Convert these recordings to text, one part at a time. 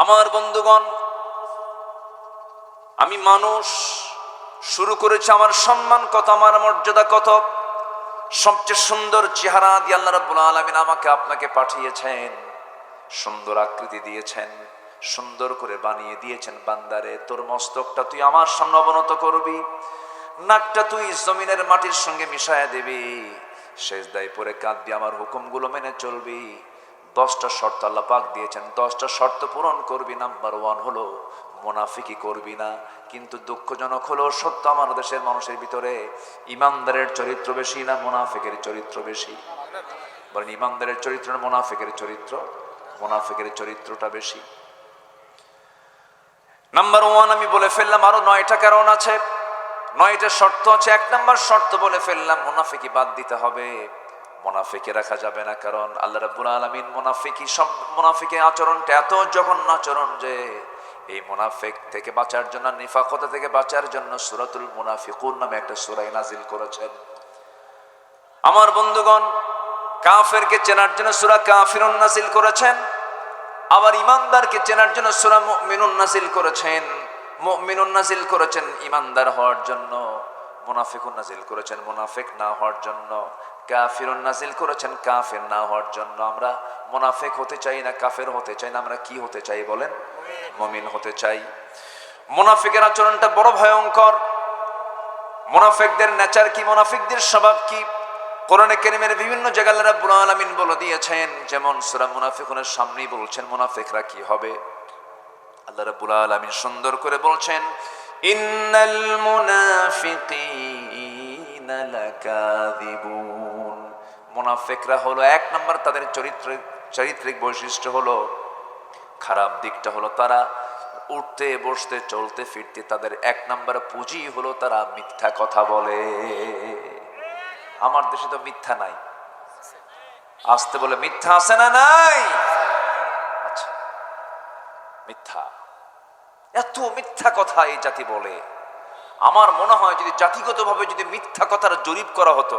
আমার বন্ধুগণ, আমি মানুষ, শুরু করেছি আমার সম্মান কত, আমার মর্যাদা কত। সবচেয়ে সুন্দর চেহারা দিয়ে আল্লাহ রাব্বুল আলামিন আমাকে আপনাকে পাঠিয়েছেন, সুন্দর আকৃতি দিয়েছেন, সুন্দর করে বানিয়ে দিয়েছেন। বান্দারে, তোর মস্তকটা তুই আমার সামনে অবনত করবি, নাকটা তুই জমিনের মাটির সঙ্গে মিশায়া দিবি, সেজদায় পড়ে কাঁদবি, আমার হুকুমগুলো মেনে চলবি। 10টা শর্ত আল্লাহ পাক দিয়েছেন, 10টা শর্ত পূরণ করবি। নাম্বার 1 হলো মুনাফিকি করবি না। কিন্তু দুঃখজনক হলো সত্য, আমার দেশের মানুষের ভিতরে ইমানদারের চরিত্র বেশি না মুনাফিকের চরিত্র বেশি? বলেন, ইমানদারের চরিত্র না মুনাফিকের চরিত্র? মুনাফিকের চরিত্রটা বেশি। নাম্বার 1 আমি বলে ফেললাম, আরো 9টা কারণ আছে, 9টা শর্ত আছে। 1 নাম্বার শর্ত বলে ফেললাম, মুনাফিকি বাদ দিতে হবে, মুনাফিকে রাখা যাবে না। কারণ আল্লাহ রাব্বুল আলামিন মুনাফিকের আচরণটা এত জঘন্য আচরণ যে এই মুনাফিক থেকে বাঁচার জন্য, নিফাকতা থেকে বাঁচার জন্য সূরাতুল মুনাফিকুন নামে একটা সূরা নাজিল করেছেন। আমার বন্ধুগণ, কাফেরকে চেনার জন্য সূরা কাফিরুন নাজিল করেছেন, আবার ইমানদারকে চেনার জন্য সূরা মুমিনুন নাজিল করেছেন। মুমিনুন নাজিল করেছেন ইমানদার হওয়ার জন্য, মুনাফিকুন নাজিল করেছেন মুনাফিক না হওয়ার জন্য, কাফিরুন নাজিল করেছেন কাফের না হওয়ার জন্য। আমরা মুনাফিক হতে চাই না, কাফের হতে চাই না, আমরা কি হতে চাই বলেন? মুমিন হতে চাই। মুনাফিকের আচরণটা বড় ভয়ঙ্কর। মুনাফিকদের নেচার কি, মুনাফিকদের স্বভাব কি, কোরআনে কারীমের বিভিন্ন জায়গায় আল্লাহ রাব্বুল আলামিন বলে দিয়েছেন। যেমন সূরা মুনাফিকুনের সামনেই বলছেন মুনাফিকরা কি হবে। আল্লাহ রাব্বুল আলামিন সুন্দর করে বলছেন, ইন্নাল মুনাফিকিনা লাকাযিবুন। মুনাফিকরা হলো 1 নাম্বার, তাদের চারিত্রিক বৈশিষ্ট্য হলো, খারাপ দিকটা হলো তারা উঠতে বসতে চলতে ফিরতে তাদের 1 নাম্বার পুঁজি হলো তারা মিথ্যা কথা বলে। আমার দেশে তো মিথ্যা নাই, আসতে বলে মিথ্যা আছে না নাই? আচ্ছা, মিথ্যা, এত মিথ্যা কথা এই জাতি বলে। আমার মনে হয় যদি জাতিগতভাবে যদি মিথ্যা কথার জরিপ করা হতো,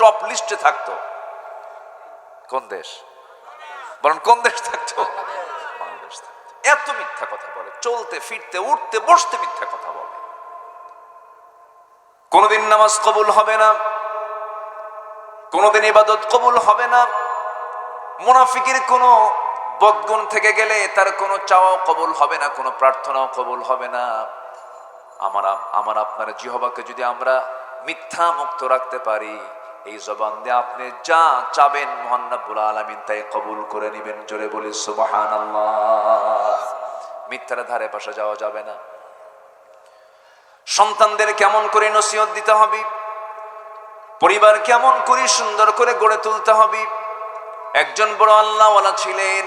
টপ লিস্টে থাকতো কোন দেশ? বলেন, কোন দেশ থাকতো? বাংলাদেশ থাকতো। এত মিথ্যা কথা বলে, চলতে ফিরতে উঠতে বসতে মিথ্যা কথা বলে। কোনদিন নামাজ কবুল হবে না, কোনদিন ইবাদত কবুল হবে না। মুনাফিকের কোনো বদগুণ থেকে গেলে তার কোনো চাওয়াও কবুল হবে না, কোনো প্রার্থনাও কবুল হবে না। আমার আপনার জিহ্বাকে যদি আমরা মিথ্যা মুক্ত রাখতে পারি, এই জবান দিয়ে আপনি যা চাবেন মহান রব্বুল আলামিন তাই কবুল করে নেবেন। জোরে বলি সুবহানাল্লাহ। মিথ্যার ধারে পাশে যাওয়া যাবে না। সন্তানদের কেমন করে নসিহত দিতে হবে, পরিবার কেমন করে সুন্দর করে গড়ে তুলতে হবে। একজন বড় আল্লাহওয়ালা ছিলেন,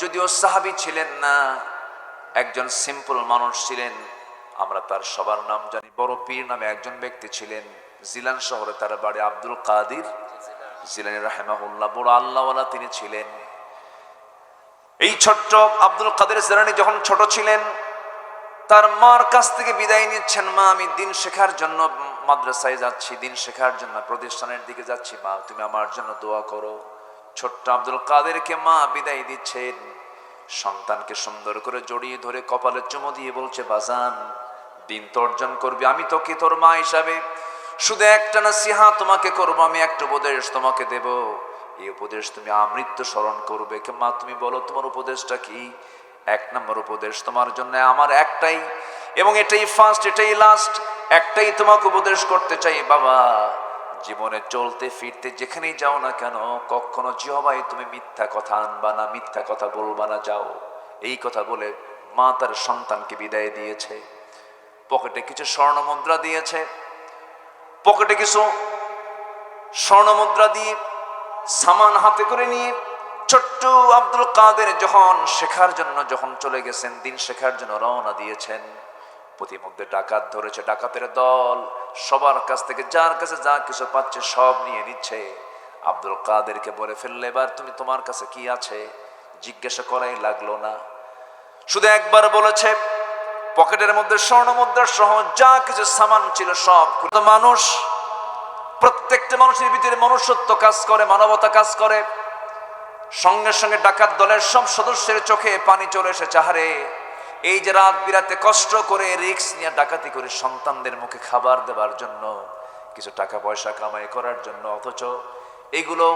যদিও সাহাবী ছিলেন না, একজন সিম্পল মানুষ ছিলেন। আমরা তার সবার নাম জানি, বড় পীর নামে একজন ব্যক্তি ছিলেন। জিলান শহরে তার বাড়ি। আব্দুল কাদের জিলানী রাহিমাহুল্লাহ, বড় আল্লাহওয়ালা তিনি ছিলেন। এই ছোট্ট আব্দুল কাদের জিলানী যখন ছোট ছিলেন, তার মার কাছ থেকে বিদায় নিচ্ছেন। মা, আমি দিন শেখার জন্য মাদ্রাসায় যাচ্ছি, দিন শেখার জন্য প্রতিষ্ঠানের দিকে যাচ্ছি, মা তুমি আমার জন্য দোয়া করো। ছোট্ট আব্দুল কাদেরকে মা বিদায় দিচ্ছেন, সন্তানকে সুন্দর করে জড়িয়ে ধরে কপালে চুমু দিয়ে বলছে, বাজান দিন তো অর্জন করবি, আমি তোকে তোর মা হিসাবে শুধু একটা নসিহত তোমাকে করবো, আমি একটা উপদেশ তোমাকে দেব, এই উপদেশ তুমি আমৃত্যু স্মরণ করবে। মা তুমি বলো তোমার উপদেশটা কি? 1 নম্বর উপদেশ তোমার জন্য আমার একটাই, এবং এটাই ফার্স্ট, এটাই লাস্ট, একটাই তোমাকে উপদেশ করতে চাই। বাবা, জীবনে চলতে ফিরতে যেখানেই যাও না কেন, কখনো জিহ্বায় তুমি মিথ্যা কথা আনবা না, মিথ্যা কথা বলবা না, যাও। এই কথা বলে মা তার সন্তানকে বিদায় দিয়েছে। পকেটে কিছু স্বর্ণ মুদ্রা দিয়েছে, পকেটে কিছু স্বর্ণ মুদ্রা দিয়ে সামান হাতে করে নিয়ে ছোট্ট আব্দুল কাদের যখন শেখার জন্য চলে গেছেন, দিন শেখার জন্য রওনা দিয়েছেন, প্রতিমধ্যে ডাকাত ধরেছে। ডাকাতের দল সবার কাছ থেকে যার কাছে যা কিছু পাচ্ছে সব নিয়ে নিচ্ছে। আব্দুল কাদেরকে বলে ফেললে, এবার তুমি তোমার কাছে কি আছে জিজ্ঞাসা করাই লাগলো না, শুধু একবার বলেছে পকেটের মধ্যে স্বর্ণ মুদ্রা সহ যা কিছু সামান ছিল সব। মানুষ, প্রত্যেকটা মানুষের ভিতরে মনুষ্যত্ব কাজ করে, মানবতা কাজ করে। সঙ্গে সঙ্গে ডাকাত দলের সব সদস্যের চোখে পানি চলে এসেছে। আহারে, এই যে রাত বিরাতে কষ্ট করে রিস্ক নিয়ে ডাকাতি করে সন্তানদের মুখে খাবার দেওয়ার জন্য, কিছু টাকা পয়সা কামাই করার জন্য, অথচ এইগুলো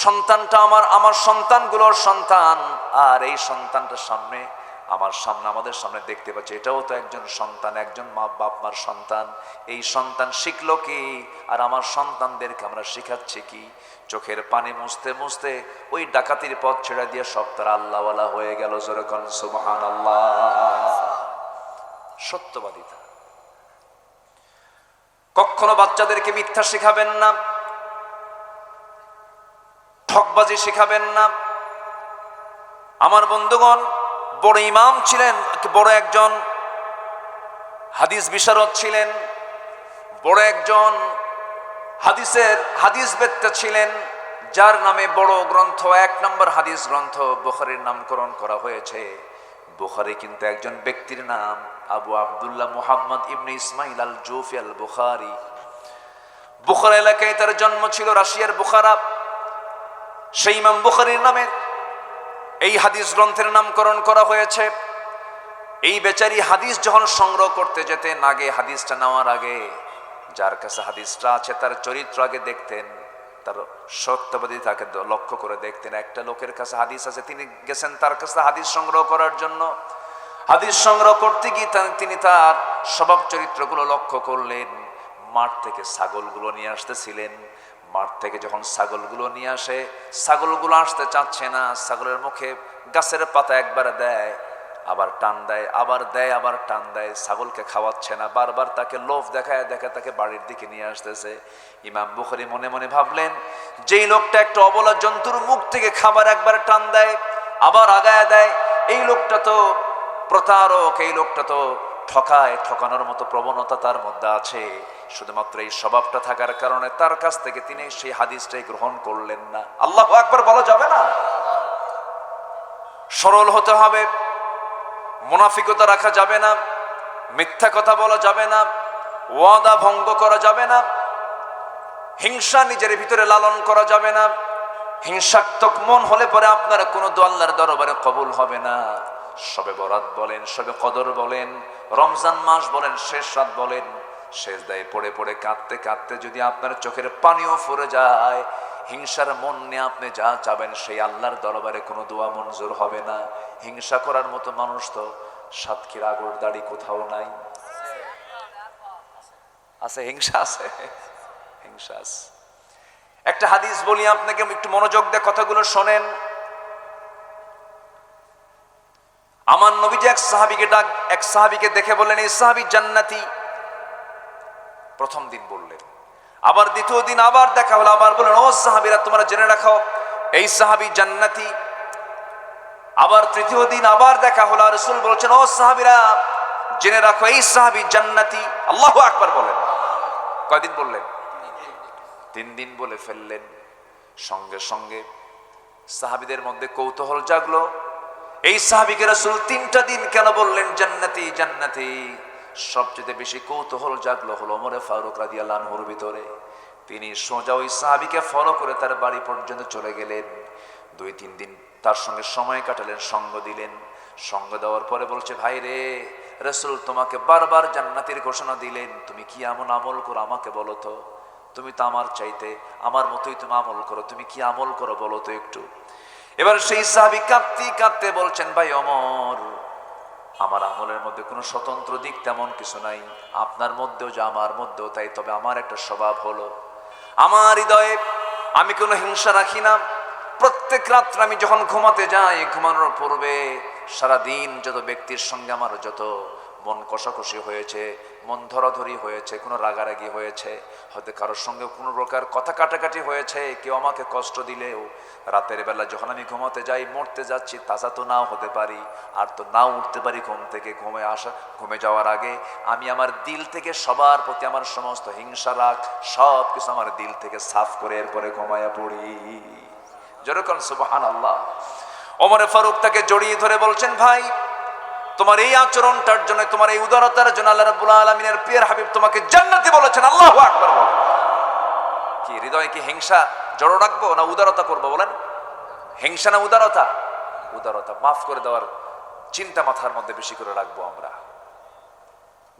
সন্তানটা আমার সন্তানগুলোর সন্তান, আর এই সন্তানটার সামনে আমাদের সামনে দেখতে পাচ্ছি এটাও তো একজন সন্তান, একজন বাপ মার সন্তান। এই সন্তান শিখলো কি, আর আমার সন্তানদেরকে আমরা শিখাচ্ছি কি? চোখের পানি মুছতে মুছতে ওই ডাকাতির পথ ছেড়ে দিয়ে সব তারা আল্লাহওয়ালা হয়ে গেল। জোরে কোন সুবহানাল্লাহ। সত্যবাদিতা। কখনো বাচ্চাদেরকে মিথ্যা শিখাবেন না, ঠকবাজি শিখাবেন না। আমার বন্ধুগণ, বড় ইমাম ছিলেন, বড় একজন হাদিস বিশারদ ছিলেন, বড় একজন হাদিস বেত্তা ছিলেন, যার নামে বড় গ্রন্থ, 1 নম্বর হাদিস গ্রন্থ বুখারীর নামকরণ করা হয়েছে। বুখারী কিন্তু একজন ব্যক্তির নাম, আবু আব্দুল্লাহ মুহাম্মদ ইবনে ইসমাইল আল জুফি আল বুখারী। বুখারা এলাকায় তার জন্ম ছিল, রাশিয়ার বুখারা। সেই ইমাম বুখারীর নামে এই হাদিস গ্রন্থের নামকরণ করা হয়েছে। এই বেচারি হাদিস যখন সংগ্রহ করতে যেতেন, আগে হাদিসটা নেওয়ার আগে যার কাছে হাদিসটা আছে তার চরিত্র আগে দেখতেন, তার সত্যবাদী তাকে লক্ষ্য করে দেখতেন। একটা লোকের কাছে হাদিস আছে, তিনি গেছেন তার কাছে হাদিস সংগ্রহ করার জন্য। হাদিস সংগ্রহ করতে গিয়ে তিনি তার স্বভাব চরিত্রগুলো লক্ষ্য করলেন। মাঠ থেকে ছাগলগুলো নিয়ে আসতেছিলেন। মাঠ থেকে যখন ছাগলগুলো নিয়ে আসে, ছাগলগুলো আসতে চাচ্ছে না। ছাগলের মুখে গাছের পাতা একবার দেয়, আবার টান দেয়, আবার দেয়, আবার টান দেয়। ছাগলকে খাওয়াচ্ছে না, বারবার তাকে লোভ দেখায় তাকে বাড়ির দিকে নিয়ে আসতেছে। ইমাম বুখারী মনে মনে ভাবলেন, যেই লোকটা একটা অবলা জন্তুর মুখ থেকে খাবার একবার টান দেয়, আবার আগায় দেয়, এই লোকটা তো প্রতারক, এই লোকটা তো ঠকানোর মতো প্রবণতা তার মধ্যে আছে। শুধুমাত্র এই স্বভাবটা থাকার কারণে তার কাছ থেকে তিনি সেই হাদিসটাই গ্রহণ করলেন না। আল্লাহু আকবার বলা যাবে না? সরল হতে হবে, মুনাফিকতা রাখা যাবে না, মিথ্যা কথা বলা যাবে না, ওয়াদা ভঙ্গ করা যাবে না, হিংসা নিজের ভিতরে লালন করা যাবে না। হিংসাত্মক মন হলে পরে আপনার কোনো দোয়া আল্লাহর দরবারে কবুল হবে না। শবে বরাত বলেন, শবে কদর বলেন, রমজান মাস বলেন, শেষ রাত বলেন, সেজদায় পড়ে পড়ে কাঁদতে কাঁদতে যদি আপনার চোখের পানিও ফুরে যায়, হিংসার মন নিয়ে আপনি যা চাবেন সেই আল্লাহর দরবারে কোনো দোয়া মঞ্জুর হবে না। হিংসা করার মতো মানুষ তো সাতক্ষীর আগর দাড়ি কোথাও নাই। আছে হিংসা, আছে হিংসা আছে। একটা হাদিস বলি আপনাকে, একটু মনোযোগ দিয়ে কথাগুলো শোনেন। আমার নবীজি এক সাহাবীকে দেখে বললেন, এই সাহাবী জান্নাতি। প্রথম দিন বললেন, আবার দ্বিতীয় দিন আবার দেখা হলো, আবার বললেন, ও সাহাবীরা তোমরা জেনে রাখো এই সাহাবী জান্নাতি। আবার তৃতীয় দিন আবার দেখা হলো, রাসূল বলছেন, ও সাহাবীরা জেনে রাখো এই সাহাবী জান্নাতি। আল্লাহু আকবার বলেন। কয়দিন বললেন? 3 দিন বলে ফেললেন। সঙ্গে সঙ্গে সাহাবীদের মধ্যে কৌতূহল জাগলো, এই সাহাবীকে রাসূল 3টা দিন কেন বললেন জান্নাতি জান্নাতি? সবচেয়ে বেশি কৌতূহল জাগলো হলো ওমর ফারুক রাদিয়াল্লাহু আনহুর ভিতরে। তিনি সোজা ওই সাহাবীকে ফলো করে তার বাড়ি পর্যন্ত চলে গেলেন। 2-3 দিন তার সঙ্গে সময় কাটালেন, সঙ্গ দিলেন। সঙ্গ দেওয়ার পরে বলছে, ভাই রে, রাসূল তোমাকে বারবার জান্নাতের ঘোষণা দিলেন, তুমি কি এমন আমল করো আমাকে বলো তো? তুমি তো আমার চাইতে আমার মতোই তুমি আমল করো, তুমি কি আমল করো বলো তো একটু। এবার সেই সাহাবী কাঁদতে কাঁদতে বলছেন, ভাই ওমর, আমার আমলের মধ্যে কোনো স্বতন্ত্র দিক তেমন কিছু নাই, আপনার মধ্যেও যা আমার মধ্যেও তাই। তবে আমার একটা স্বভাব হলো, আমার হৃদয়ে আমি কোনো হিংসা রাখি না। প্রত্যেক রাত্রে আমি যখন ঘুমাতে যাই, ঘুমানোর পূর্বে সারাদিন যত ব্যক্তির সঙ্গে আমার যত মন কষাকষি হয়েছে, মন ধরাধরি হয়েছে, কোনো রাগারাগি হয়েছে, হয়তো কারোর সঙ্গে কোনো প্রকার কথা কাটাকাটি হয়েছে, কেউ আমাকে কষ্ট দিলেও রাতের বেলা যখন আমি ঘুমাতে যাই, মরতে যাচ্ছি তাজা তো নাও হতে পারি, আর তো নাও উঠতে পারি ঘুম থেকে। ঘুমে যাওয়ার আগে আমি আমার দিল থেকে সবার প্রতি আমার সমস্ত হিংসা রাগ সব কিছু আমার দিল থেকে সাফ করে এরপরে ঘুমায়া পড়ি। যেরকম সুবহানাল্লাহ। ওমর ফারুক তাকে জড়িয়ে ধরে বলছেন, ভাই তোমার এই আচরণটার জন্য, তোমার এই উদারতার জন্য আল্লাহ রাব্বুল আলামিনের প্রিয় হাবিব তোমাকে জান্নাতি বলেছেন। আল্লাহু আকবার বলেন। কি হৃদয়ে কি হিংসা জড়ো রাখবো না উদারতা করবো বলেন? হিংসা না উদারতা? উদারতা। মাফ করে দেওয়ার চিন্তা মাথার মধ্যে বেশি করে রাখবো আমরা।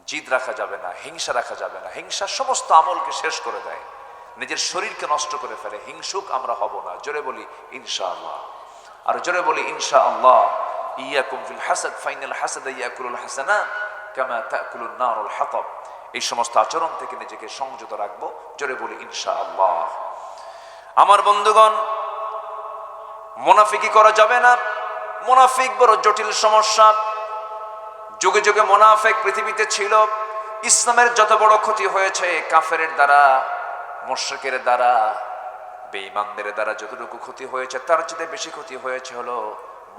জিদ রাখা যাবে না, হিংসা রাখা যাবে না। হিংসা সমস্ত আমলকে শেষ করে দেয়, নিজের শরীরকে নষ্ট করে ফেলে। হিংসুক আমরা হব না। জোরে বলি ইনশাআল্লাহ। আর জোরে বলি ইনশাআল্লাহ। ইয়াকুম ফিল হাসাদ ফাইনাল হাসাদ ইয়াকুলুল হাসানাত কামা তাকুলুন নারুল হাতাব। এই সমস্ত আচরণ থেকে নিজেকে সংযত রাখবো। জোরে বলি ইনশাআল্লাহ। আমার বন্ধুগণ, মুনাফিকি করা যাবে না। মুনাফিক বড় জটিল সমস্যা। যুগে যুগে মুনাফিক পৃথিবীতে ছিল। ইসলামের যত বড় ক্ষতি হয়েছে কাফেরের দ্বারা, মুশরিকের দ্বারা, বেঈমানদের দ্বারা যতটুকু ক্ষতি হয়েছে তার চেয়ে বেশি ক্ষতি হয়েছে হলো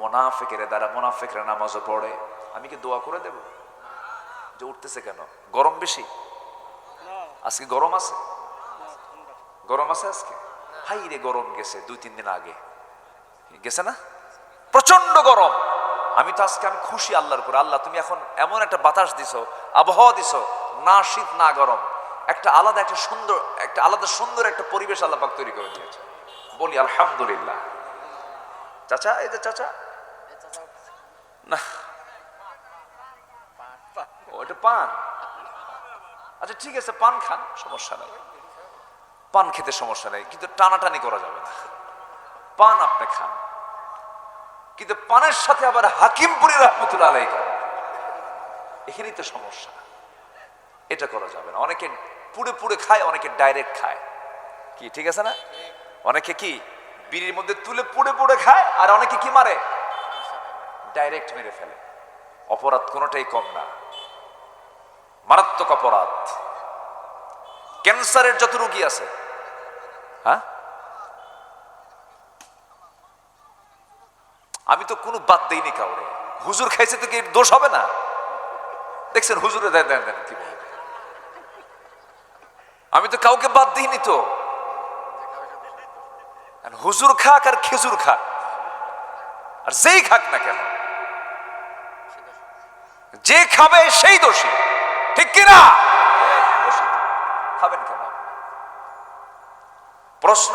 মুনাফিকের দ্বারা। মুনাফিকরা নামাজও পড়ে। আমি কি দোয়া করে দেব? যে উঠতেছে কেন? গরম বেশি? আজকে গরম আছে? গরম আছে আজকে? হাই রে, গরম গেছে 2-3 দিন আগে গেছে না? প্রচন্ড গরম। আমি খুশি আল্লাহর উপর। আল্লাহ তুমি এখন এমন একটা বাতাস দিছো, আবহাওয়া দিছো, না শীত না গরম, একটা আলাদা সুন্দর একটা পরিবেশ আল্লাহ পাক তৈরি করে দিয়েছে। বলি আলহামদুলিল্লাহ। চাচা, এই যে চাচা না, ওটা পান। আচ্ছা ঠিক আছে, পান খান, সমস্যা নাই। পান খেতে সমস্যা নেই, কিন্তু টানাটানি করা যাবে না। পান আপনি খান, কিন্তু পানের সাথে আবার হাকিমপুরি রহমতুল্লাহ আলাইহি খান। এখানেই তো সমস্যা। এটা করা যাবে না। অনেকে পুড়ে পুড়ে খায়, অনেকে ডাইরেক্ট খায়। কি ঠিক আছে না? অনেকে কি বিড়ির মধ্যে তুলে পুড়ে পুড়ে খায়, আর অনেকে কি মারে, ডাইরেক্ট মেরে ফেলে। অপরাধ কোনোটাই কম না, মারাত্মক অপরাধ। ক্যান্সারের যত রোগী আছে, হ্যাঁ, আমি তো কোনো বাদ দেইনি কাউরে। হুজুর খাইছে তো কি দোষ হবে না? দেখছেন হুজুরে দেন দেন দেন কি বলে। আমি তো কাউকে বাদ দিইনি তো। হুজুর খাক আর খেজুর খাক, আর যেই খাক না কেন, যে খাবে সেই দোষী, ঠিক কিনা? খাবেন কেন? প্রশ্ন,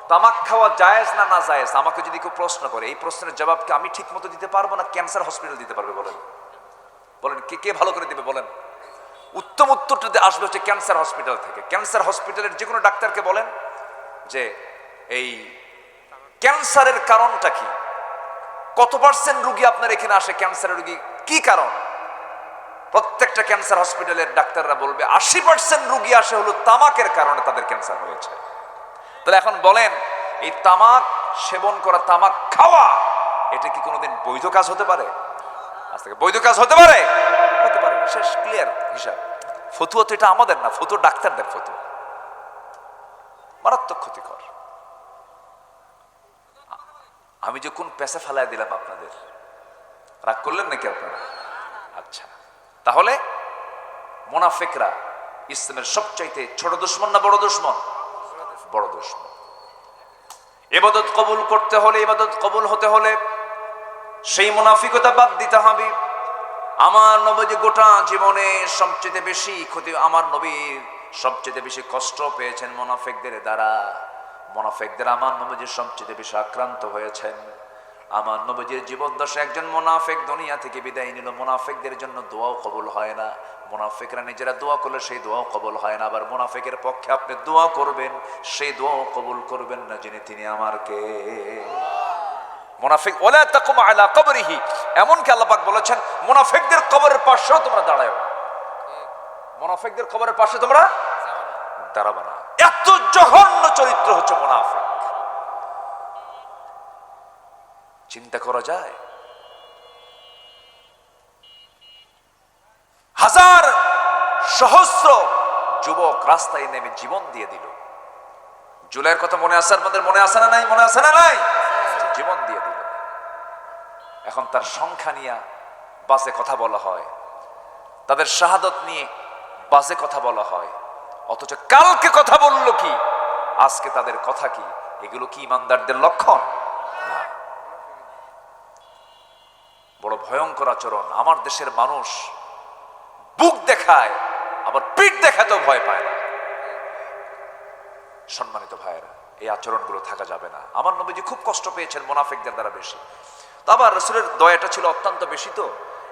তামাক খাওয়া জায়েজ না না জায়েজ? আমাকে যদি কেউ প্রশ্ন করে, এই প্রশ্নের জবাবকে আমি ঠিক মতো দিতে পারবো না ক্যান্সার হসপিটাল দিতে পারবে? বলেন বলেন, কে কে ভালো করে দিবে বলেন? উত্তম উত্তরটা আসবে হচ্ছে ক্যান্সার হসপিটাল থেকে। ক্যান্সার হসপিটালের যে কোনো ডাক্তারকে বলেন যে এই ক্যান্সারের কারণটা কি, কত পার্সেন্ট রোগী আপনার এখানে আসে ক্যান্সারের রোগী, কি কারণ? প্রত্যেকটা ক্যান্সার হসপিটালের ডাক্তাররা বলবে 80% রোগী আসে হলো তামাকের কারণে তাদের ক্যান্সার হয়েছে। তাহলে এখন বলেন, এই তামাক সেবন করা, তামাক খাওয়া, এটা কি কোনোদিন বৈধ কাজ হতে পারে? আজ থেকে বৈধ কাজ হতে পারে? হতে পারে না। শেষ, ক্লিয়ার হিসাব। ফতুয়া তো এটা আমাদের না, ফতুয়া ডাক্তারদের ফতুয়া। মারাত্মক ক্ষতিকর। আমি যে কোন পেশা ফেলাই দিলাম আপনাদের, রাগ করলেন নাকি আপনারা? আচ্ছা, তাহলে মুনাফিকরা ইসলামের সবচাইতে ছোট দুশমন না বড় দুশমন? বড় দুশমন। ইবাদত কবুল করতে হলে, ইবাদত কবুল হতে হলে সেই মুনাফিকতা বাদ দিতে হবে। আমার নবী গোটা জীবনে সবচেয়ে বেশি ক্ষতি, আমার নবীর সবচেয়ে বেশি কষ্ট পেয়েছেন মুনাফিকদের দ্বারা। মুনাফিকদের আমার নবী সবচেয়ে বেশি আক্রান্ত হয়েছেন। আমার নবীর জীবদ্দশায় একজন মুনাফিক দুনিয়া থেকে বিদায় নিল। মুনাফিকদের জন্য দোয়াও কবুল হয় না। মুনাফিকরা নিজেরা দোয়া করলে সেই দোয়াও কবুল হয় না। আবার মুনাফিকের পক্ষে আপনি দোয়া করবেন, সেই দোয়াও কবুল করবেন না, যিনি তিনি আমার কে? মুনাফিক ওয়ালা তাকুম আলা কবরিহি, এমনকি আল্লাহ পাক বলেছেন মুনাফিকদের কবরের পাশেও তোমরা দাঁড়াও না। মুনাফিকদের কবরের পাশে তোমরা দাঁড়াবে না। এত জঘন্য চরিত্র হচ্ছে মুনাফিক। চিন্তা করা যায়? হাজার সহস্র যুবক রাস্তায় নেমে জীবন দিয়ে দিল। জুলাইয়ের কথা মনে আছে আপনাদের? মনে আছে না নাই? মনে আছে না নাই? জীবন দিয়ে দিল। এখন তার সংখ্যা নিয়ে বাজে কথা বলা হয়, তাদের শাহাদত নিয়ে বাজে কথা বলা হয়, অথচ কালকে কথা বললো কি, আজকে তাদের কথা কি? এগুলো কি ইমানদারদের লক্ষণ? না। বড় ভয়ঙ্কর আচরণ। আমার দেশের মানুষ বুক দেখায়, আবার পিঠ দেখাতেও ভয় পায় না। সম্মানিত ভাইয়েরা, এই আচরণগুলো থাকা যাবে না। আমার নবীজি খুব কষ্ট পেয়েছেন মুনাফিকদের দ্বারা বেশি। তো আবার রাসূলের দয়াটা ছিল অত্যন্ত বেশি। তো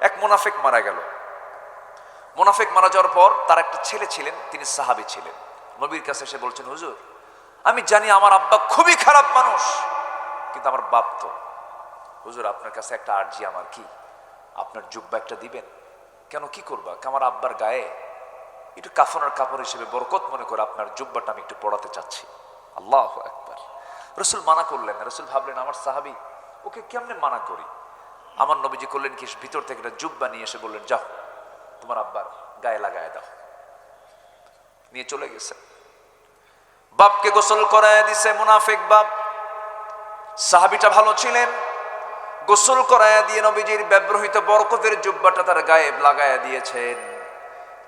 এক মুনাফিক মারা গেল। মুনাফিক মারা যাওয়ার পর তার একটা ছেলে ছিলেন, তিনি সাহাবী ছিলেন। নবীর কাছে এসে বলছেন, হুজুর আমি জানি আমার আব্বা খুবই খারাপ মানুষ, কিন্তু আমার বাপ তো। হুজুর আপনার কাছে একটা আরজি, আমার কি আপনার জুব্বা একটা দিবেন? কেন, কি করবা? আমার আব্বার গায়ে একটু কাফনের কাপড় হিসেবে বরকত মনে করে আপনার জুব্বাটা আমি একটু পড়াতে চাচ্ছি। আল্লাহু আকবার। রাসূল মানা করলেন না। রাসূল ভাবলেন আমার সাহাবী, ওকে কেমনে মানা করি। আমার নবীজি করলেন কি, ভিতর থেকে একটা জুব্বা নিয়ে এসে বললেন, যাও তোমার আব্বার গায়ে লাগায় দাও। নিয়ে চলে গেছে। বাপকে গোসল করায় দিছে মুনাফিক বাপ। সাহাবীটা ভালো ছিলেন, গোসল করায় দিয়ে নবীজির ব্যবহৃত বরকতের জুব্বাটা তার গায়ে লাগায় দিয়েছেন।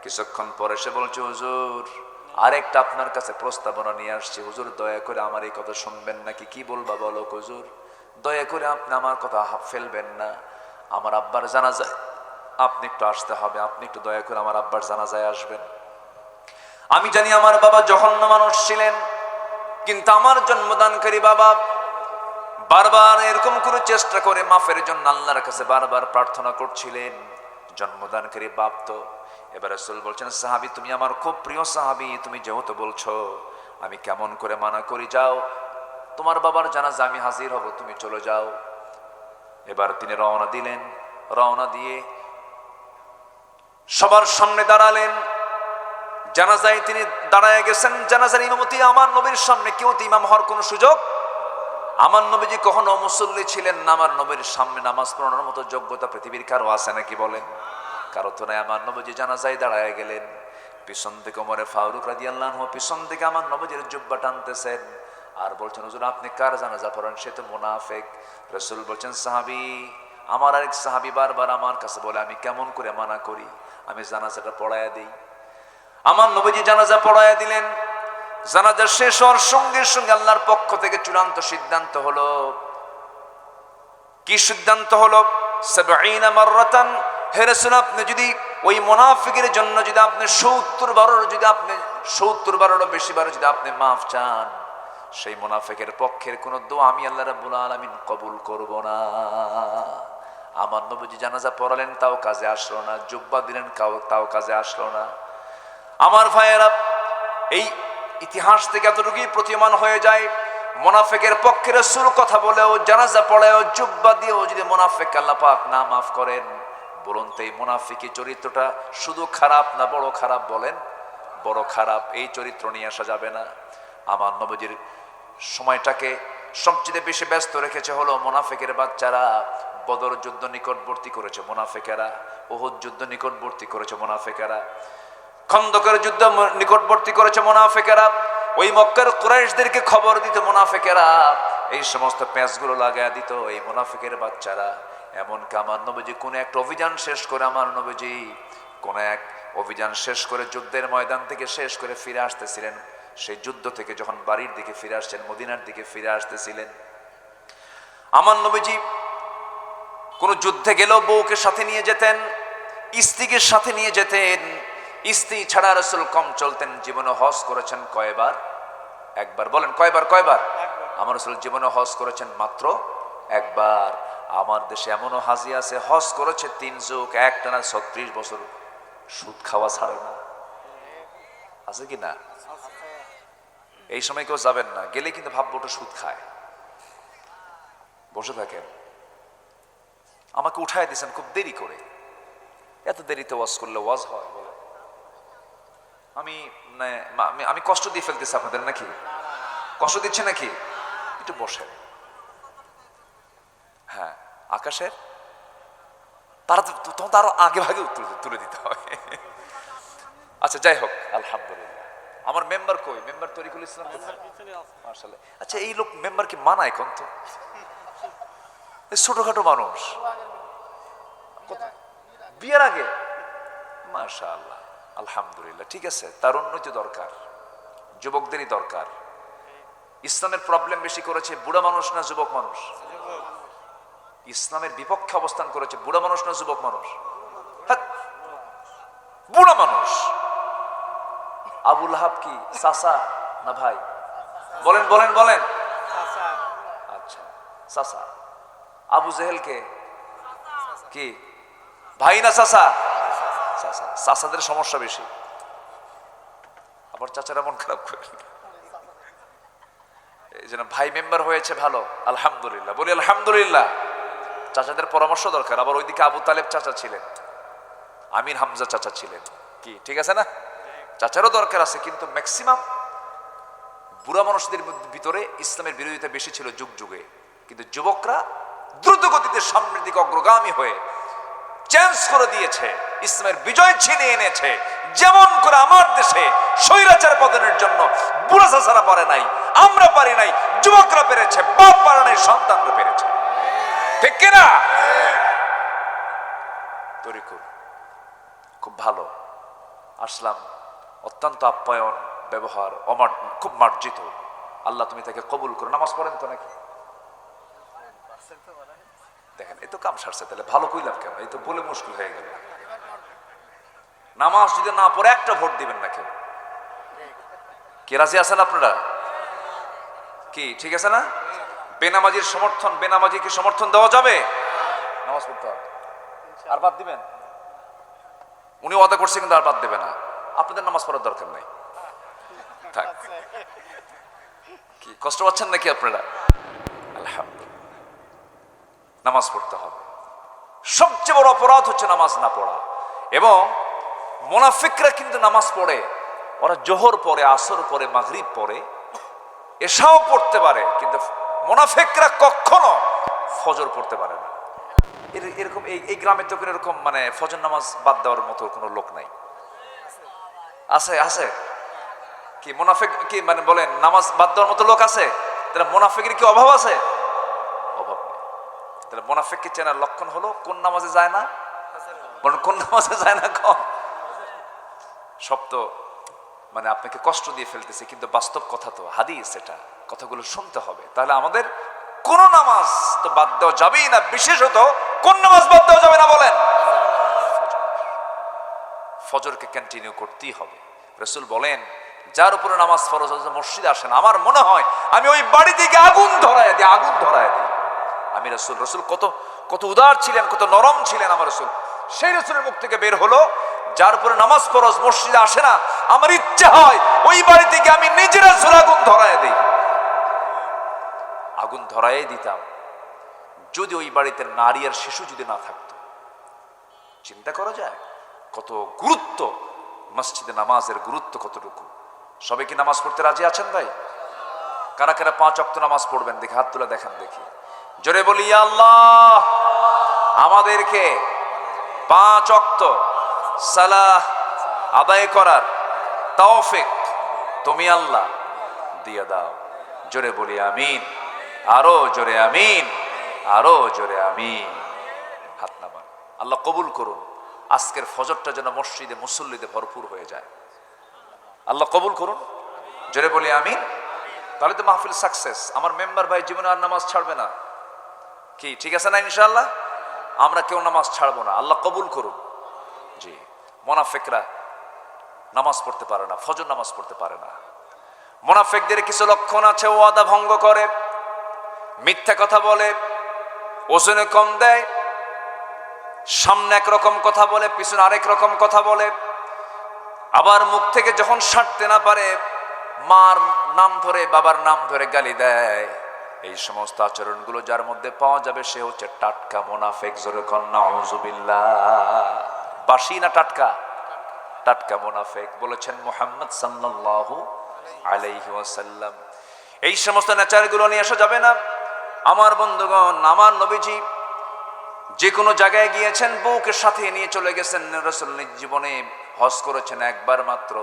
কিছুক্ষণ পরে সে বলছে, হুজুর আরেকটা আপনার কাছে প্রস্তাবনা নিয়ে আসছি। হুজুর দয়া করে আমার এই কথা শুনবেন নাকি? কি বলবা বলো হুজুর, দয়া করে আপনি আমার কথা ফেলবেন না। আমার আব্বার জানাজায় আপনি একটু আসতে হবে, আপনি একটু দয়া করে আমার আব্বার জানাজায় আসবেন। আমি জানি আমার বাবা জঘন্য মানুষ ছিলেন, কিন্তু আমার জন্মদানকারী বাবা বারবার এরকম করে চেষ্টা করে মাফের জন্য আল্লাহর কাছে বারবার প্রার্থনা করছিলেন। জন্মদানকারী বাপ তো। এবার রাসূল বলছেন, সাহাবী তুমি আমার খুব প্রিয় সাহাবী, তুমি যেহেতু বলছো আমি কেমন করে মানা করি, যাও তোমার বাবার জানাজা আমি হাজির হব, তুমি চলে যাও। এবার তিনি রওনা দিলেন। রওনা দিয়ে সবার সামনে দাঁড়ালেন। জানাজায় তিনি দাঁড়ায় গেছেন। জানাজার ইমামতি আমার নবীর সামনে। কেউ তো ইমাম হওয়ার কোনো সুযোগ, আমার নবীজি কখনো মুসল্লি ছিলেন না। আমার নবীর সামনে নামাজ পড়ানোর মতো যোগ্যতা পৃথিবীর কারো আছে নাকি বলেন? কারো তো নাই। আমার নবীজি জানাজায় দাঁড়ায় গেলেন। পিছন থেকে ওমর ফারুক রাদিয়াল্লাহু আনহু পিছন থেকে আমার নবীজির জুব্বা টানতেছেন আর বলছেন, হুজুর আপনি কার জানাজা পড়ান? সে তো মুনাফিক। রাসূল বলছেন, সাহাবী আমার আরেক সাহাবী বারবার আমার কাছে বলে আমি কেমন করে মানা করি, আমি জানাজাটা পড়ায়া দিই। আমার নবীজি জানাজা পড়ায়া দিলেন। জানাজা শেষ হওয়ার সঙ্গে সঙ্গে আল্লাহর পক্ষ থেকে চূড়ান্ত সিদ্ধান্ত হলো। কি সিদ্ধান্ত হলো? ৭০ মাররাতান, হে রাসূল আপনি যদি ওই মুনাফিকের জন্য যদি আপনি ৭০ বারের যদি আপনি ৭০ বারেরও বেশি বার যদি আপনি মাফ চান, সেই মুনাফিকের পক্ষের কোন দোয়া আমি আল্লাহ রাব্বুল আলামিন কবুল করব না। আমার নবীজি জানাজা পড়ালেন, তাও কাজে আসলো না। জুব্বা দিলেন, তাও কাজে আসলো না। আমার ভাইয়েরা, এই ইতিহাস থেকে এতটুকুই প্রতীয়মান হয়ে যায়, মুনাফিকের পক্ষে রাসূল কথা বলেও জানাজা পড়ায়ও জুব্বা দিয়েও যদি মুনাফিক আল্লাহ পাক না মাফ করেন, বলুন তো এই মুনাফিকি চরিত্রটা শুধু খারাপ না বড় খারাপ? বলেন বড় খারাপ। এই চরিত্র নিয়ে আসা যাবে না। আমার নবীজির সময়টাকে সবচেয়ে বেশি ব্যস্ত রেখেছে হলো মুনাফিকের বাচ্চারা। বদর যুদ্ধ নিকটবর্তী করেছে মুনাফিকেরা, উহুদ যুদ্ধ নিকটবর্তী করেছে মুনাফিকেরা, খন্দকের যুদ্ধ নিকটবর্তী করেছে মুনাফিকেরা, ওই মক্কার কুরাইশদেরকে খবর দিত মুনাফিকেরা, এই সমস্ত প্যাঁচগুলো লাগায় দিত এই মুনাফিকের বাচ্চারা। এমনকি আমার নবীজি কোন একটা অভিযান শেষ করে, আমার নবীজি কোন এক অভিযান শেষ করে যুদ্ধের ময়দান থেকে শেষ করে ফিরে আসতেছিলেন। সেই যুদ্ধ থেকে যখন বাড়ির দিকে ফিরে আসছেন, মদিনার দিকে ফিরে আসতেছিলেন, আমার নবীজি কোন যুদ্ধে গেলেও বউকে সাথে নিয়ে যেতেন, স্ত্রীকে সাথে নিয়ে যেতেন। স্ত্রী ছাড়া রাসূল কম চলতেন। জীবনে হজ করেছেন কয়বার? একবার। বলেন কয়বার? কয়বার? আমার রাসূল জীবনে হজ করেছেন মাত্র একবার। আমার দেশে এমনও হাজি আছে হজ করেছে ৩ যুগ, একটানা ৩৬ বছর সুদ খাওয়া ছাড়ে না। আছে কি না? এই সময় কেউ যাবেন না, গেলে কিন্তু ভাববো ওটা সুদ খায়। বসে থাকেন। আমাকে উঠায় দিয়েছেন খুব দেরি করে। এত দেরিতে ওয়াজ করলে ওয়াজ হয়? বলে আমি কষ্ট দিয়ে ফেলতেছি আপনাদের নাকি? কষ্ট দিচ্ছে নাকি? একটু বসে। হ্যাঁ, আকাশের তারা তখন আরো আগে ভাগে উত্তর তুলে দিতে হয়। আচ্ছা যাই হোক, আলহামদুলিল্লাহ। আমার মেম্বার কই? মেম্বার তরিকুল ইসলাম মাশাআল্লাহ। আচ্ছা এই লোক মেম্বার কি মানায় কোন? তো ছোটখাটো মানুষ, বিয়ের আগে মাশাআল্লাহ আলহামদুলিল্লাহ। ঠিক আছে, তার উন্নতি দরকার, যুবকদেরই দরকার। ইসলামের প্রবলেম বেশি করেছে বুড়া মানুষ না যুবক মানুষ? ইসলামের বিপক্ষে অবস্থান করেছে বুড়া মানুষ না যুবক মানুষ? বুড়া মানুষ। আবু লাহাব কি চাচা না ভাই? বলেন বলেন বলেন। আচ্ছা, চাচা। আবু জেহেল কে? কি ভাই না চাচা? চাচা। চাচাদের সমস্যা বেশি, আবার চাচারা মন খারাপ করে। এই জন্য ভাই মেম্বার হয়েছে ভালো, আলহামদুলিল্লাহ বলি আলহামদুলিল্লাহ। চাচাদের পরামর্শ দরকার। আবার ওইদিকে আবু তালেব চাচা ছিলেন, আমির হামজা চাচা ছিলেন, কি ঠিক আছে না? চাচারও দরকার আছে, কিন্তু ম্যাক্সিমাম বুড়া মানুষদের ভিতরে ইসলামের বিরোধিতা বেশি ছিল যুগ যুগে, কিন্তু যুবকরা দ্রুত গতিতে সামনের দিকে অগ্রগামী হয়ে চেঞ্জ করে দিয়েছে, ইসলামের বিজয় ছিনিয়ে এনেছে। যেমন করে আমার দেশে স্বৈরাচার পতনের জন্য বুড়া চাচারা পারে নাই, আমরা পারি নাই, যুবকরা পেরেছে, বাপ পারে নাই, সন্তানরা পেরেছে, ঠিক কিনা? তরিকুল খুব ভালো, আসলাম, অত্যন্ত আপ্যায়ন, ব্যবহার খুব মার্জিত। আল্লাহ তুমি তাকে কবুল করো। নামাজ পড়েন তো নাকি? দেখেন এই তো কাম সারছে, তাহলে ভালো কইলাম কেন? এই তো বলে মুশকিল হয়ে গেল। নামাজ যদি না পড়ে একটা ভোট দিবেন না কেউ। কে রাজি আছেন আপনারা? কি ঠিক আছে না? বেনামাজির সমর্থন, বেনামাজিকে সমর্থন দেওয়া যাবে? নামাজ পড়তে হবে। আর বাদ দিবেন? উনি ওয়াদা করছে কিন্তু আর বাদ দেবে না। আপনাদের নামাজ পড়ার দরকার নাই, থাক। কি কষ্ট পাচ্ছেন নাকি আপনারা? আলহামদুলিল্লাহ, নামাজ পড়তে হবে। সবচেয়ে বড় অপরাধ হচ্ছে নামাজ না পড়া। এবং মুনাফিকরা কিন্তু নামাজ পড়ে, ওরা জোহর পড়ে, আসর পড়ে, মাগরিব পড়ে, এশাও পড়তে পারে, কিন্তু মুনাফিকরা কখনো ফজর পড়তে পারে না। এরকম এই গ্রামে তো এরকম মানে ফজর নামাজ বাদ দেওয়ার মতো কোনো লোক নাই। আছে? আছে কি মুনাফিক কি মানে বলেন নামাজ বাদ দেওয়ার মতো লোক আছে? তাহলে মুনাফিকের কি অভাব আছে? অভাব নেই। তাহলে মুনাফিককে চেনার লক্ষণ হলো কোন নামাজে যায় না, বলেন কোন নামাজে যায় না কম। সব তো মানে আপনাকে কষ্ট দিয়ে ফেলতেছে, কিন্তু বাস্তব কথা তো হাদিস, এটা কথাগুলো শুনতে হবে। তাহলে আমাদের কোন নামাজ তো বাদ দেওয়া যাবেই না। বিশেষত কোন নামাজ বাদ দেওয়া যাবে না বলেন? ফজরকে কন্টিনিউ করতেই হবে। রাসূল বলেন যার উপরে নামাজ ফরজ হচ্ছে মসজিদে আসেন, আমার মনে হয় আমি ওই বাড়ি থেকে আগুন ধরায় দিই, আগুন ধরায় দিই। আমি রাসূল কত কত উদার ছিলেন, কত নরম ছিলেন আমার রাসূল। সেই রাসূলের মুখ থেকে বের হলো যার উপরে নামাজ ফরজ মসজিদে আসে না, আমার ইচ্ছা হয় ওই বাড়ি থেকে আমি নিজের রাসূল আগুন ধরায় দিই। আগুন ধরায় দিতাম যদি ওই বাড়িতে নারী আর শিশু যদি না থাকতো। চিন্তা করা যায় কত গুরুত্ব মসজিদে নামাজের, গুরুত্ব কতটুকু। সবাই কি নামাজ পড়তে রাজি আছেন ভাই? কারা কারা 5 ওয়াক্ত নামাজ পড়বেন দেখি হাত তুলে দেখান দেখি। জোরে বলি ইয়া আল্লাহ, আমাদেরকে 5 ওয়াক্ত সালাহ আদায় করার তৌফিক তুমি আল্লাহ দিয়ে দাও। জোরে বলি আমিন, আরো জোরে আমিন, আরো জোরে আমিন। হাত নামান। আল্লাহ কবুল করুন আজকের ফজরটা যেন মসজিদে মুসল্লিতে ভরপুর হয়ে যায়। আল্লাহ কবুল করুন, জোরে বলি আমিন। তাহলে তো মাহফিল সাকসেস। আমার মেম্বার ভাই জীবনে আর নামাজ ছাড়বে না, কি ঠিক আছে না? ইনশাআল্লাহ আমরা কেউ নামাজ ছাড়বো না। আল্লাহ কবুল করুন। জি, মুনাফিকরা নামাজ পড়তে পারে না, ফজর নামাজ পড়তে পারে না। মুনাফিকদের কিছু লক্ষণ আছে, ওয়াদা ভঙ্গ করে, মিথ্যা কথা বলে, ওজনে কম দেয়, সামনে একরকম কথা বলে, পিছনে আরেক রকম কথা বলে, আবার মুখ থেকে যখন সারতে না পারে মার নাম ধরে, বাবার নাম ধরে গালি দেয়। এই সমস্ত আচরণগুলো যার মধ্যে পাওয়া যাবে সে হচ্ছে টাটকা মুনাফিক। জোরে কন নাউযুবিল্লাহ। বাসি না টাটকা? টাটকা মুনাফিক বলেছেন মুহাম্মদ সাল্লাল্লাহু আলাইহি ওয়াসাল্লাম। এই সমস্ত নেচারগুলো নিয়ে আসা যাবে না আমার বন্ধুগণ। আমার নবীজি যে কোনো জায়গায় গিয়েছেন বউকে সাথে নিয়ে চলে গেছেন। রাসূল নিজ জীবনে হজ করেছেন একবার মাত্র,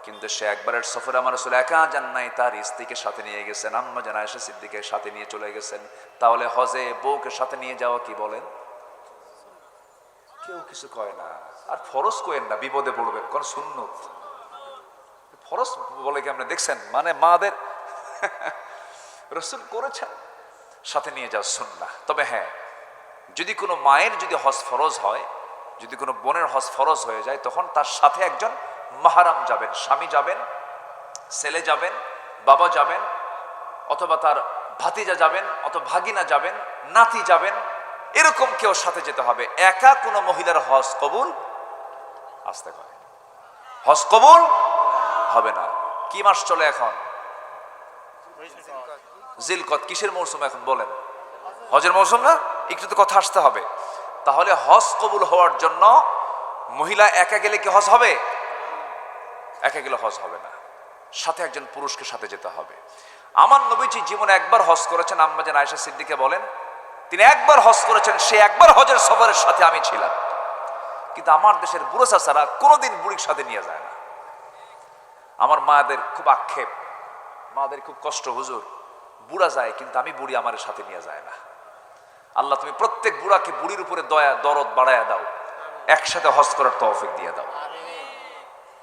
কিন্তু সে একবারের সফরে আমার রাসূল একা যান নাই, তার স্ত্রীকে সাথে নিয়ে গেছেন, আম্মা জান আয়েশা সিদ্দিকাকে সাথে নিয়ে চলে গেছেন। তাহলে হজে বউকে সাথে নিয়ে যাওয়া কি বলেন? কেউ কিছু কয় না। আর ফরজ কইেন না, বিপদে পড়বেন, কোন সুন্নত। ফরজ বলে কি আপনি দেখছেন? মানে মাদের রাসূল করেছেন সাথে নিয়ে যাওয়া সুন্নাহ। তবে হ্যাঁ, যদি কোনো মায়ের যদি হজ ফরজ হয়, যদি কোনো বোনের হজ ফরজ হয়ে যায়, তখন তার সাথে একজন মাহরাম যাবেন, স্বামী যাবেন, ছেলে যাবেন, বাবা যাবেন, অথবা তার ভাতিজা যাবেন, অথবা ভাগিনা যাবেন, নাতি যাবেন, এরকম কেউ সাথে যেতে হবে। একা কোনো মহিলার হজ কবুল, আসতে করে হজ কবুল হবে না। কি মাস চলে এখন? জিলকদ। কিসের মৌসুম এখন বলেন? হজের মৌসুম না? একটু তো কথা আসতে হবে। তাহলে হজ কবুল হওয়ার জন্য মহিলা একা গেলে কি হজ হবে? একা গেলে হজ হবে না, সাথে একজন পুরুষকে সাথে যেতে হবে। আমার নবীজি জীবনে একবার হজ করেছেন। আম্মা জান আয়েশা সিদ্দিকা বলেন তিনি একবার হজ করেছেন, সে একবার হজের সফরের সাথে আমি ছিলাম। কিন্তু আমার দেশের বুড়ো চাচারা কোনোদিন বুড়ির সাথে নিয়ে যায় না। আমার মায়েদের খুব আক্ষেপ, মাদের খুব কষ্ট, হুজুর বুড়া যায় কিন্তু আমি বুড়ি আমার সাথে নিয়ে যায় না। আল্লাহ তুমি প্রত্যেক বুড়াকে বুড়ির উপরে দয়া দরদ বাড়ায় দাও, একসাথে হজ করার তৌফিক দিয়ে দাও।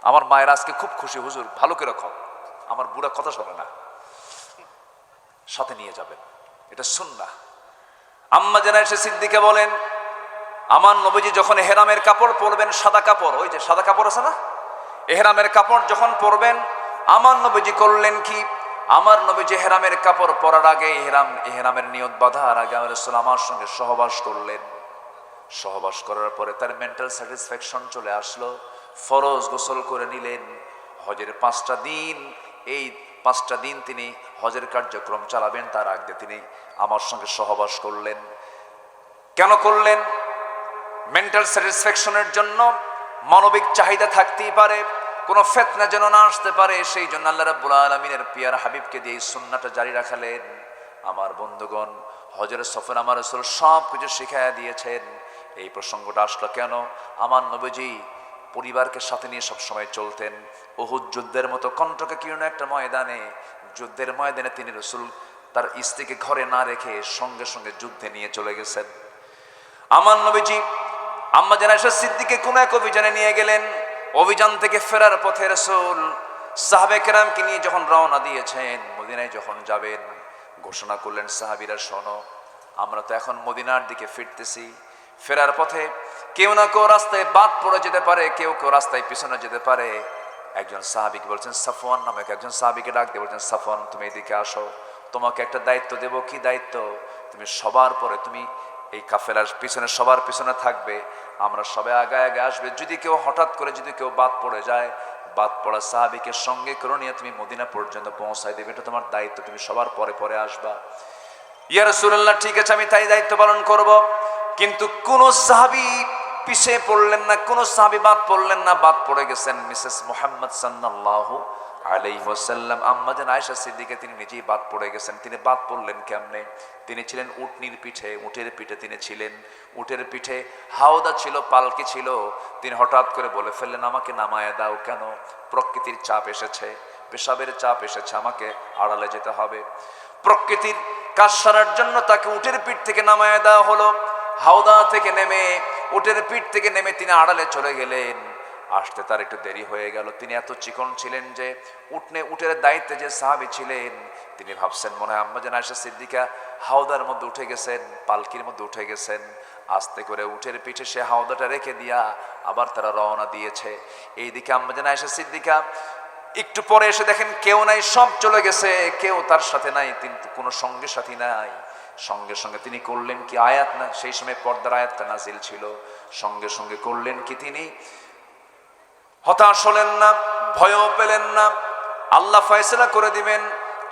আমার মায়ের আজকে খুব খুশি, হুজুর ভালো করে রাখো, আমার বুড়া কথা শোনে না, সাথে নিয়ে যাবেন, এটা সুন্নাহ। আম্মা জান আয়েশা সিদ্দিকা বলেন আমার নবীজি যখন এহরামের কাপড় পরবেন, সাদা কাপড়, ওই যে সাদা কাপড় আছে না, এহরামের কাপড় যখন পরবেন, আমার নবীজি করলেন কি, আমার নবীজি এহরামের কাপড় পরার আগে এহরামের নিয়ত বাঁধার আগে রাসূল আমার সঙ্গে সহবাস করলেন। সহবাস করার পরে তার মেন্টাল স্যাটিসফ্যাকশন চলে আসলো, ফরজ গোসল করে নিলেন। হজের 5টা দিন, এই 5টা দিন তিনি হজের কার্যক্রম চালাবেন, তার আগে তিনি আমার সঙ্গে সহবাস করলেন। কেন করলেন? মেন্টাল স্যাটিসফ্যাকশনের জন্য। মানবিক চাহিদা থাকতেই পারে, কোনো ফিতনা যেন না আসতে পারে, সেই জন্য আল্লাহ রাব্বুল আলামিনের পিয়ারা হাবিবকে দিয়ে এই সুন্নাহটা জারি রাখালেন। আমার বন্ধুগণ, হজের সফর আমার রাসূল সব কিছু শিখাইয়া দিয়েছেন। এই প্রসঙ্গটা আসলো কেন? আমার নবীজি পরিবারকে সাথে নিয়ে সবসময় চলতেন। উহুদ যুদ্ধের মতো কণ্টকাকীর্ণ একটা ময়দানে, যুদ্ধের ময়দানে তিনি রাসূল তার স্ত্রীকে ঘরে না রেখে সঙ্গে সঙ্গে যুদ্ধে নিয়ে চলে গেছেন। আমার নবীজি আম্মা জান আয়েশা সিদ্দিকে কোন এক অভিযানে নিয়ে গেলেন। অভিযান থেকে ফেরার পথে রাসূল সাহাবে কেরামকে নিয়ে যখন রওনা দিয়েছেন, মদিনায় যখন যাবেন, ঘোষণা করলেন সাহাবীরা শোনো, আমরা তো এখন মদিনার দিকে ফিরতেছি, ফেরার পথে কেউ না কেউ রাস্তায় বাদ পড়ে যেতে পারে, কেউ কেউ রাস্তায় পিছনে যেতে পারে। একজন সাহাবীকে বলছেন, সাফওয়ান নামক একজন সাহাবীকে ডাক দিয়ে বলছেন, সাফওয়ান তুমি এদিকে আসো, তোমাকে একটা দায়িত্ব দেব। কি দায়িত্ব? তুমি সবার পরে, তুমি এই কাফেলার পিছনে সবার পিছনে থাকবে, আমরা সবাই আগে আগে আসবে। যদি কেউ হঠাৎ করে যদি কেউ বাদ পড়ে যায়, বাদ পড়া সাহাবীকে সঙ্গে করে নিয়ে তুমি মদিনা পর্যন্ত পৌঁছায় দেবে, এটা তোমার দায়িত্ব, তুমি সবার পরে পরে আসবা। ইয়া রাসূলুল্লাহ, ঠিক আছে আমি তাই দায়িত্ব পালন করব। কিন্তু কোন সাহাবী পিছিয়ে পড়লেন না, কোন সাহাবী বাদ পড়লেন না। বাদ পড়ে গেছেন মিসেস মুহাম্মদ সাল্লাল্লাহু আলাইহি ওয়াসাল্লাম, আম্মা জান আয়েশা সিদ্দিকা, তিনি নিজেই বাদ পড়ে গেছেন। তিনি বাদ পড়লেন কেমনে? তিনি ছিলেন উটনির পিঠে, উটের পিঠে তিনি ছিলেন। উটের পিঠে হাওদা ছিল, পালকি ছিল। তিনি হঠাৎ করে বলে ফেললেন, আমাকে নামায় দাও। কেন? প্রকৃতির চাপ এসেছে, পেশাবের চাপ এসেছে, আমাকে আড়ালে যেতে হবে। প্রকৃতির কাজ সারার জন্য তাকে উটের পিঠ থেকে নামায় দেওয়া হলো। হাওদা থেকে নেমে, উটের পিঠ থেকে নেমে তিনি আড়ালে চলে গেলেন। আসতে তার একটু দেরি হয়ে গেল। তিনি এত চিকন ছিলেন যে উটের দায়িত্বে যে সাহাবী ছিলেন, তিনি ভাবছেন মনে হয় আম্মা জান আয়েশা সিদ্দিকা হাওদার মধ্যে উঠে গেছেন, পালকির মধ্যে উঠে গেছেন। আস্তে করে উটের পিঠে সে হাওদাটা রেখে দিয়া আবার তারা রওনা দিয়েছে। এইদিকে আম্মা জান আয়েশা সিদ্দিকা একটু পরে এসে দেখেন কেউ নাই, সব চলে গেছে, কেউ তার সাথে নাই, কিন্তু কোনো সঙ্গে সাথী নাই। সঙ্গে সঙ্গে তিনি করলেন কি, আয়াত না, সেই সময় পর্দার আয়াতটা নাজিল ছিল, সঙ্গে সঙ্গে করলেন কি, তিনি হতাশ হলেন না, ভয়ও পেলেন না। আল্লাহ ফয়সালা করে দিবেন,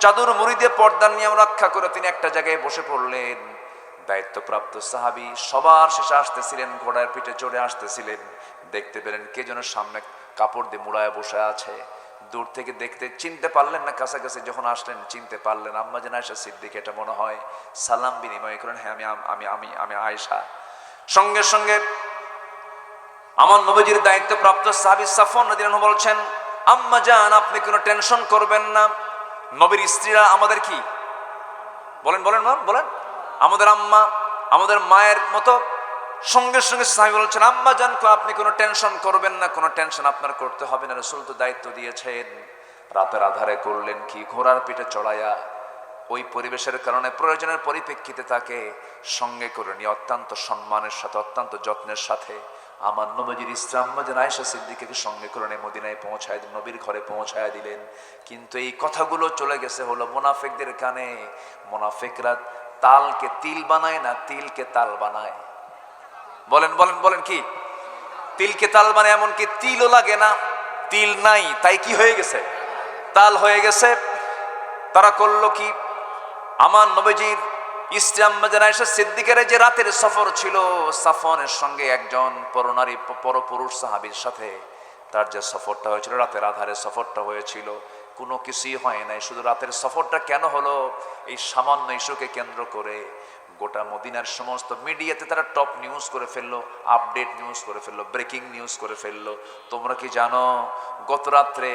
চাদর মুড়ি দিয়ে পর্দার নিয়ম রক্ষা করে তিনি একটা জায়গায় বসে পড়লেন। দায়িত্বপ্রাপ্ত সাহাবী সবার শেষে আসতেছিলেন, ঘোড়ার পিঠে চড়ে আসতেছিলেন। দেখতে পেলেন কে যেন সামনে কাপড় দিয়ে মুড়ায় বসে আছে। দূর থেকে দেখতে চিনতে পারলেন না, কাছাকাছি যখন আসলেন চিনতে পারলেন। আম্মা জান আয়েশা সিদ্দিকা, এটা মনে হয়। সালাম বিনিময় করেন, হ্যাঁ আমি আয়েশা। সঙ্গে সঙ্গে আমার নবীজির দায়িত্বপ্রাপ্ত সাহাবী সাফওয়ান রাদিয়াল্লাহু আনহু বলছেন, আম্মা জান আপনি কোনো টেনশন করবেন না। নবীর স্ত্রীরা আমাদের কি বলেন, বলেন না, বলেন, আমাদের আম্মা, আমাদের মায়ের মতো। সঙ্গে সঙ্গে সাহাবী বলছেন, আম্মা জান আপনি কোনো টেনশন করবেন না, কোনো টেনশন আপনার করতে হবে না, রাসূল তো দায়িত্ব দিয়েছেন। রাতের আধারে করলেন কি, ঘোড়ার পিঠে চড়াইয়া ওই পরিবেশের কারণে প্রয়োজনের পরিপ্রেক্ষিতে তাকে সঙ্গে করে নিয়ে অত্যন্ত সম্মানের সাথে, অত্যন্ত যত্নের সাথে আমার নবীজির স্ত্রী আম্মা জান আয়েশা সিদ্দিকাকে সঙ্গে করে নিয়ে মদিনায় পৌঁছায় দিলেন, নবীর ঘরে পৌঁছায় দিলেন। কিন্তু এই কথাগুলো চলে গেছে হলো মুনাফিকদের কানে। মুনাফিকরা তালকে তিল বানায় না, তিলকে তাল বানায়। বলেন বলেন বলেন, কি তিলকে তাল বানায়? এমনকি তিলও লাগে না, তিল নাই, তাই কি হয়ে গেছে? তাল হয়ে গেছে। তারা করলো কি, আমার নবীজির স্ত্রী আম্মা জান আয়েশা সিদ্দিকার যে রাতের সফর ছিল, সাফওয়ানের সঙ্গে একজন পরনারী পরপুরুষ সাহাবীর সাথে তার যে সফরটা হয়েছিল, রাতের আধারে সফরটা হয়েছিল, কোনো কিছুই হয় নাই। শুধু রাতের সফরটা কেন হলো? এই সামান্য ইস্যুকে কেন্দ্র করে গোটা মদিনার সমস্ত মিডিয়াতে তারা টপ নিউজ করে ফেললো, আপডেট নিউজ করে ফেললো, ব্রেকিং নিউজ করে ফেললো। তোমরা কি জানো গত রাত্রে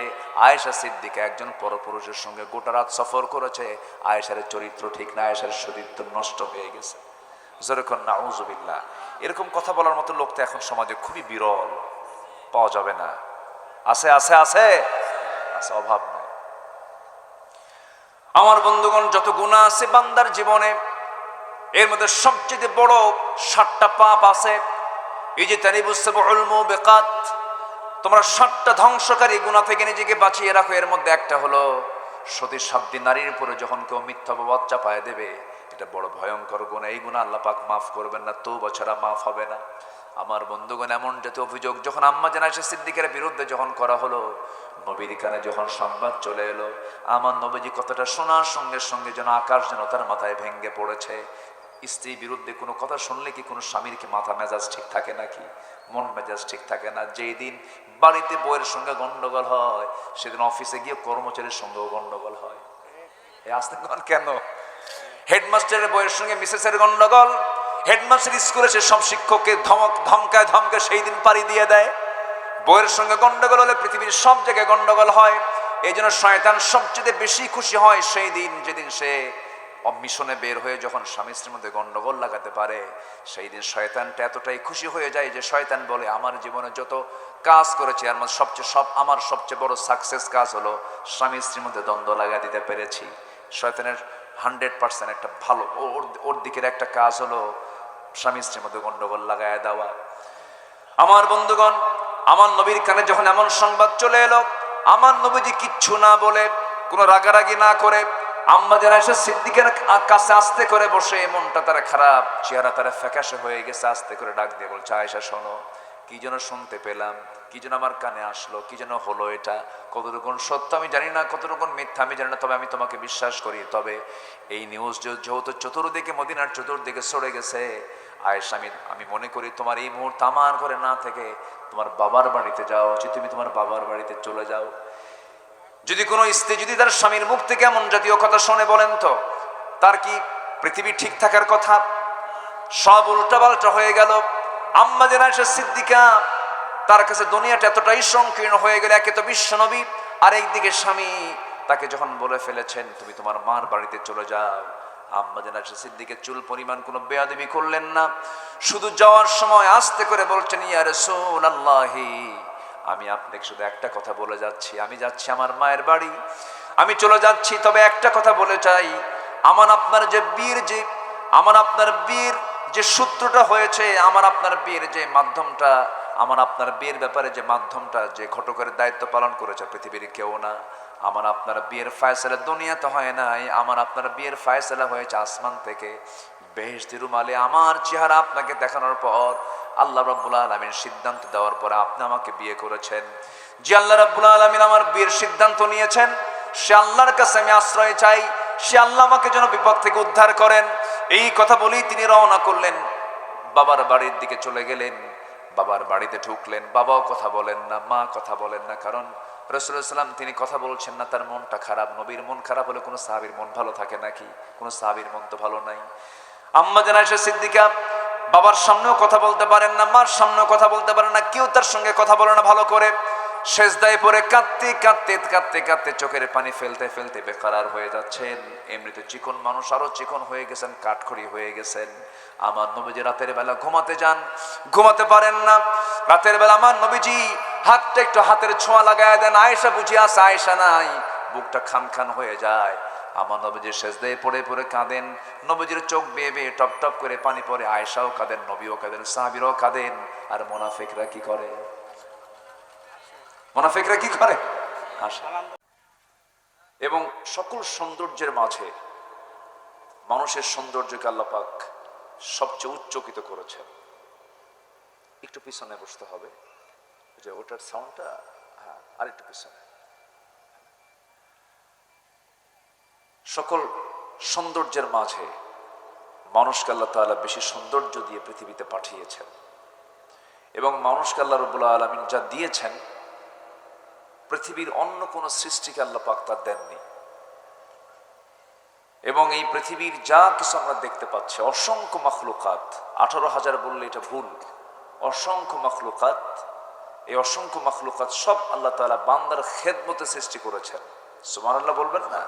আয়েশা সিদ্দিকা একজন পরপুরুষের সঙ্গে গোটা রাত সফর করেছে? আয়েশার চরিত্র ঠিক না, আয়েশার চরিত্র নষ্ট হয়ে গেছে। যেরকম নাউজুবিল্লাহ। এরকম কথা বলার মতো লোক তো এখন সমাজে খুবই বিরল, পাওয়া যাবে না। আছে আছে আছে আছে, অভাব নাই। আমার বন্ধুগণ, যত গুনাহ আছে বান্দার জীবনে, এর মধ্যে সবচেয়ে বড় 7টা পাপ আছে। এই যে তানিবুসসাবউল মুবিকাত, তোমরা 7টা ধ্বংসকারী গুনাহ থেকে নিজেকে বাঁচিয়ে রাখো। এর মধ্যে একটা হলো সতী সাধ্বী নারীর উপরে যখন কেউ মিথ্যা অপবাদ চাপায় দেবে, এটা বড় ভয়ঙ্কর গুনাহ। এই গুনাহ আল্লাহ পাক মাফ করবেন না, তওবা ছাড়া মাফ হবে না। আমার বন্ধুগণ, এমন জাতীয় অভিযোগ যখন আম্মা জান আয়েশা সিদ্দিকার বিরুদ্ধে যখন করা হলো, নবীর কানে যখন সংবাদ চলে এলো, আমার নবীজি কথাটা শোনার সঙ্গে সঙ্গে যেন আকাশ যেন তার মাথায় ভেঙে পড়েছে। স্ত্রীর বিরুদ্ধে কোনো কথা শুনলে কি কোনো স্বামীর কি মাথা মেজাজ ঠিক থাকে নাকি? মন মেজাজ ঠিক থাকে না। যেই দিন বাড়িতে বউয়ের সঙ্গে গন্ডগোল হয়, সেদিন অফিসে গিয়ে কর্মচারীর সঙ্গেও গন্ডগোল হয়। এই আসতে কেন? হেডমাস্টারের বউয়ের সঙ্গে মিসেসের গন্ডগোল, হেডমাস্টার স্কুলে সে সব শিক্ষককে ধমকায় সেই দিন পাড়ি দিয়ে দেয়। বউয়ের সঙ্গে গন্ডগোল হলে পৃথিবীর সব জায়গায় গন্ডগোল হয়। এই জন্য শয়তান সবচেয়ে বেশি খুশি হয় সেই দিন, যেদিন সে মিশনে বের হয়ে যখন স্বামী স্ত্রীর মধ্যে গন্ডগোল লাগাতে পারে। সেই দিন শয়তানটা এতটাই খুশি হয়ে যায় যে শয়তান বলে, আমার জীবনে যত কাজ করেছি আর আমার সবচেয়ে বড় সাকসেস কাজ হলো স্বামী স্ত্রীর মধ্যে দ্বন্দ্ব লাগা দিতে পেরেছি। শয়তানের 100% একটা ভালো ওর দিকের একটা কাজ হলো স্বামী স্ত্রীর মধ্যে গন্ডগোল লাগায় দেওয়া। আমার বন্ধুগণ, আমার নবীর কানে যখন এমন সংবাদ চলে এলো, আমার নবীজি কিচ্ছু না বলে, কোনো রাগারাগি না করে, আম্মা জান আয়েশা সিদ্দিকার কাছে আস্তে করে বসে, মনটা তারা খারাপ, চেহারা তারা ফ্যাকাশে হয়ে গেছে, আস্তে করে ডাক দিয়ে বলছে, আয়েশা শোনো, কি যেন শুনতে পেলাম, কি যেন আমার কানে আসলো, কি যেন হলো, এটা কতটুকু সত্য আমি জানি না, কতটুকু মিথ্যা আমি জানি না, তবে আমি তোমাকে বিশ্বাস করি। তবে এই নিউজ যেহেতু চতুর্দিকে মদিনার চতুর্দিকে ছড়ে গেছে, আয়েশা আমি মনে করি তোমার এই মুহূর্তে আমার ঘরে না থেকে তোমার বাবার বাড়িতে যাওয়া উচিত। তুমি তোমার বাবার বাড়িতে চলে যাও। যদি কোনো স্ত্রী যদি তার স্বামীর মুখ থেকে এমন জাতীয় কথা শোনে, বলেন তো তার কি পৃথিবী ঠিক থাকার কথা? সব উল্টাপাল্টা হয়ে গেল। আম্মা জান আয়েশা সিদ্দিকা, তার কাছে দুনিয়াটা এতটাই সংকীর্ণ হয়ে গেল। একে তো বিশ্বনবী, আর একদিকে স্বামী তাকে যখন বলে ফেলেছেন তুমি তোমার মার বাড়িতে চলে যাও, আম্মা জান আয়েশা সিদ্দিকা চুল পরিমাণ কোনো বেয়াদবি করলেন না। শুধু যাওয়ার সময় আস্তে করে বলছেন, ইয়া রাসূলুল্লাহি, আমি আপনাকে শুধু একটা কথা বলে যাচ্ছি, আমি যাচ্ছি আমার মায়ের বাড়ি, আমি চলে যাচ্ছি, তবে একটা কথা বলে চাই, আমার আপনার বিয়ের যে সূত্রটা হয়েছে, আমার আপনার বিয়ের যে মাধ্যমটা, আমার আপনার বিয়ের ব্যাপারে যে মাধ্যমটা, যে ঘটকের দায়িত্ব পালন করেছে পৃথিবীর কেউ না। আমার আপনার বিয়ের ফায়সালা দুনিয়াতে হয় নাই, আমার আপনার বিয়ের ফায়সালা হয়েছে আসমান থেকে। বেহেশতি রুমালে আমার চেহারা আপনাকে দেখানোর পর, আল্লাহ রাব্বুল আলামিন সিদ্ধান্ত দেওয়ার পরে আপনি আমাকে বিয়ে করেছেন। যে আল্লাহ রাব্বুল আলামিন আমার বিয়ের সিদ্ধান্ত নিয়েছেন, সে আল্লাহর কাছে আমি আশ্রয় চাই, সে আল্লাহ আমাকে যেন বিপদ থেকে উদ্ধার করেন। এই কথা বলেই তিনি রওনা করলেন, বাবার বাড়ির দিকে চলে গেলেন। বাবার বাড়িতে ঢুকলেন, বাবাও কথা বলেন না, মা কথা বলেন না, কারণ রাসূলুল্লাহ সাল্লাল্লাহু আলাইহি ওয়াসাল্লাম তিনি কথা বলছেন না, তার মনটা খারাপ। নবীর মন খারাপ হলে কোনো সাহাবীর মন ভালো থাকে নাকি? কোনো সাহাবীর মন তো ভালো নাই। আম্মা জান আয়েশা সিদ্দিকা বাবার সামনেও কথা বলতে পারেন না, মার সামনেও কথা বলতে পারেন না, কেউ তার সঙ্গে কথা বলে না ভালো করে। সেজদায় পড়ে কাঁদতে চোখের পানি ফেলতে বেকারার হয়ে যাচ্ছেন। এমনিতে চিকন মানুষ, আরো চিকন হয়ে গেছেন, কাঠখড়ি হয়ে গেছেন। আমার নবীজি রাতের বেলা ঘুমাতে যান, ঘুমাতে পারেন না। রাতের বেলা আমার নবীজি হাতটা একটু হাতের ছোঁয়া লাগায় দেন, আয়েশা বুঝি আছে, আয়েশা নাই, বুকটা খান হয়ে যায়। আমার নবীজি সেজদায় পড়ে পড়ে কাঁদেন, নবীজির চোখ বেয়ে বেয়ে টপ টপ করে পানি পড়ে, আয়েশাও কাঁদেন, নবীও কাঁদেন, সাহাবীরাও কাঁদেন। আর মুনাফিকরা কি করে? মুনাফিকরা কি করে? হাসে। এবং সকল সৌন্দর্যের মাঝে মানুষের সৌন্দর্যকে আল্লাহ পাক সবচেয়ে উচ্চকিত করেছেন। একটু পিছনে বসতে হবে, যে ওটার সাউন্ডটা, হ্যাঁ আর একটু পিছনে। সকল সৌন্দর্যের মাঝে মানুষকে আল্লাহ তাআলা বেশি সৌন্দর্য দিয়ে পৃথিবীতে পাঠিয়েছেন, এবং মানুষকে আল্লাহ রাব্বুল আলামিন যা দিয়েছেন পৃথিবীর অন্য কোন সৃষ্টিকে আল্লাহ পাক তা দেননি। এবং এই পৃথিবীর যা কিছু আমরা দেখতে পাচ্ছি, অসংখ্য মাখলুকাত, 18,000 বললে এটা ভুল, অসংখ্য মাখলুকাত, এই অসংখ্য মাখলুকাত সব আল্লাহ তাআলা বান্দার খেদমতে সৃষ্টি করেছেন। সুবহানাল্লাহ বলবেন না?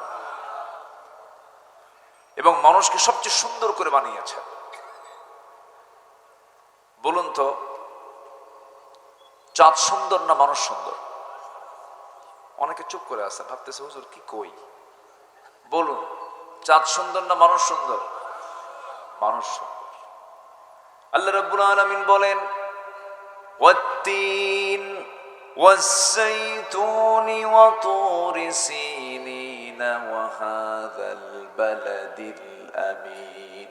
এবং মানুষকে সবচেয়ে সুন্দর করে বানিয়েছেন। বলুন তো, চাঁদ সুন্দর না মানুষ সুন্দর? অনেকে চুপ করে আছে, ভাবতেছে হুজুর কি কই। বলুন, চাঁদ সুন্দর না মানুষ সুন্দর? মানুষ সুন্দর। আল্লাহ রাব্বুল আলামিন বলেন, ওয়াত-তিন ওয়াস-সাইতুনি ওয়া তুরি সিনিনা ওয়া হাযাল বালাদিল আমিন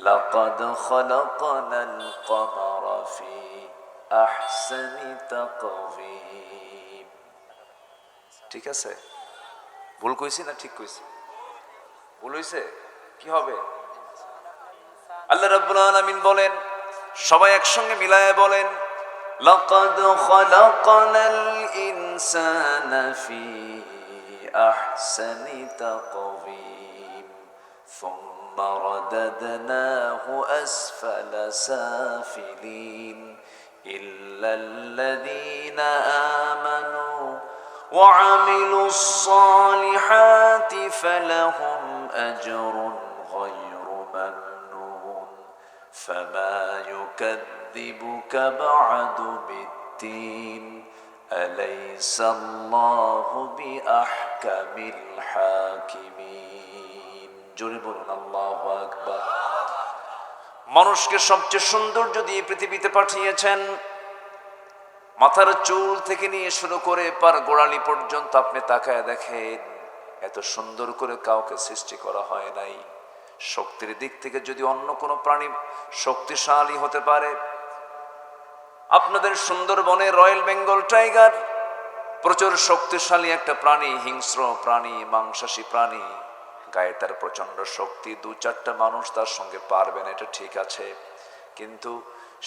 লাকাদ খালাকনাল কমারা ফি আহসানি তাকওয়িম। ঠিক আছে? ভুল কইছি না ঠিক কইছি? ভুল হইছে? কি হবে? আল্লাহ রাব্বুল আলামিন বলেন, সবাই একসঙ্গে মিলায়ে বলেন, লাকাদ খালাকনাল ইনসানা ফি আহসানি তাকওয়িম সুম্মা রাদাদনাহু আসফালা সাফিলিন ইল্লাল্লাযীনা আমানু وعملوا الصالحات فلهم أجر غير ممنون فما يكذبك بعد بالدين أليس الله بأحكم الحاكمين جربنا الله أكبر। মানুষকে সবচেয়ে সৌন্দর্য দিয়ে পৃথিবীতে পাঠিয়েছেন। মাথার চুল থেকে নিয়ে শুরু করে পার গোড়ালি পর্যন্ত আপনি তাকায় দেখেন, এত সুন্দর করে কাউকে সৃষ্টি করা হয় নাই। শক্তির দিক থেকে যদি অন্য কোনো প্রাণী শক্তিশালী হতে পারে, আপনাদের সুন্দরবনে রয়্যাল বেঙ্গল টাইগার প্রচুর শক্তিশালী একটা প্রাণী, হিংস্র প্রাণী, মাংসাশী প্রাণী, গায়ে তার প্রচন্ড শক্তি, 2-4টা মানুষ তার সঙ্গে পারবে না, এটা ঠিক আছে। কিন্তু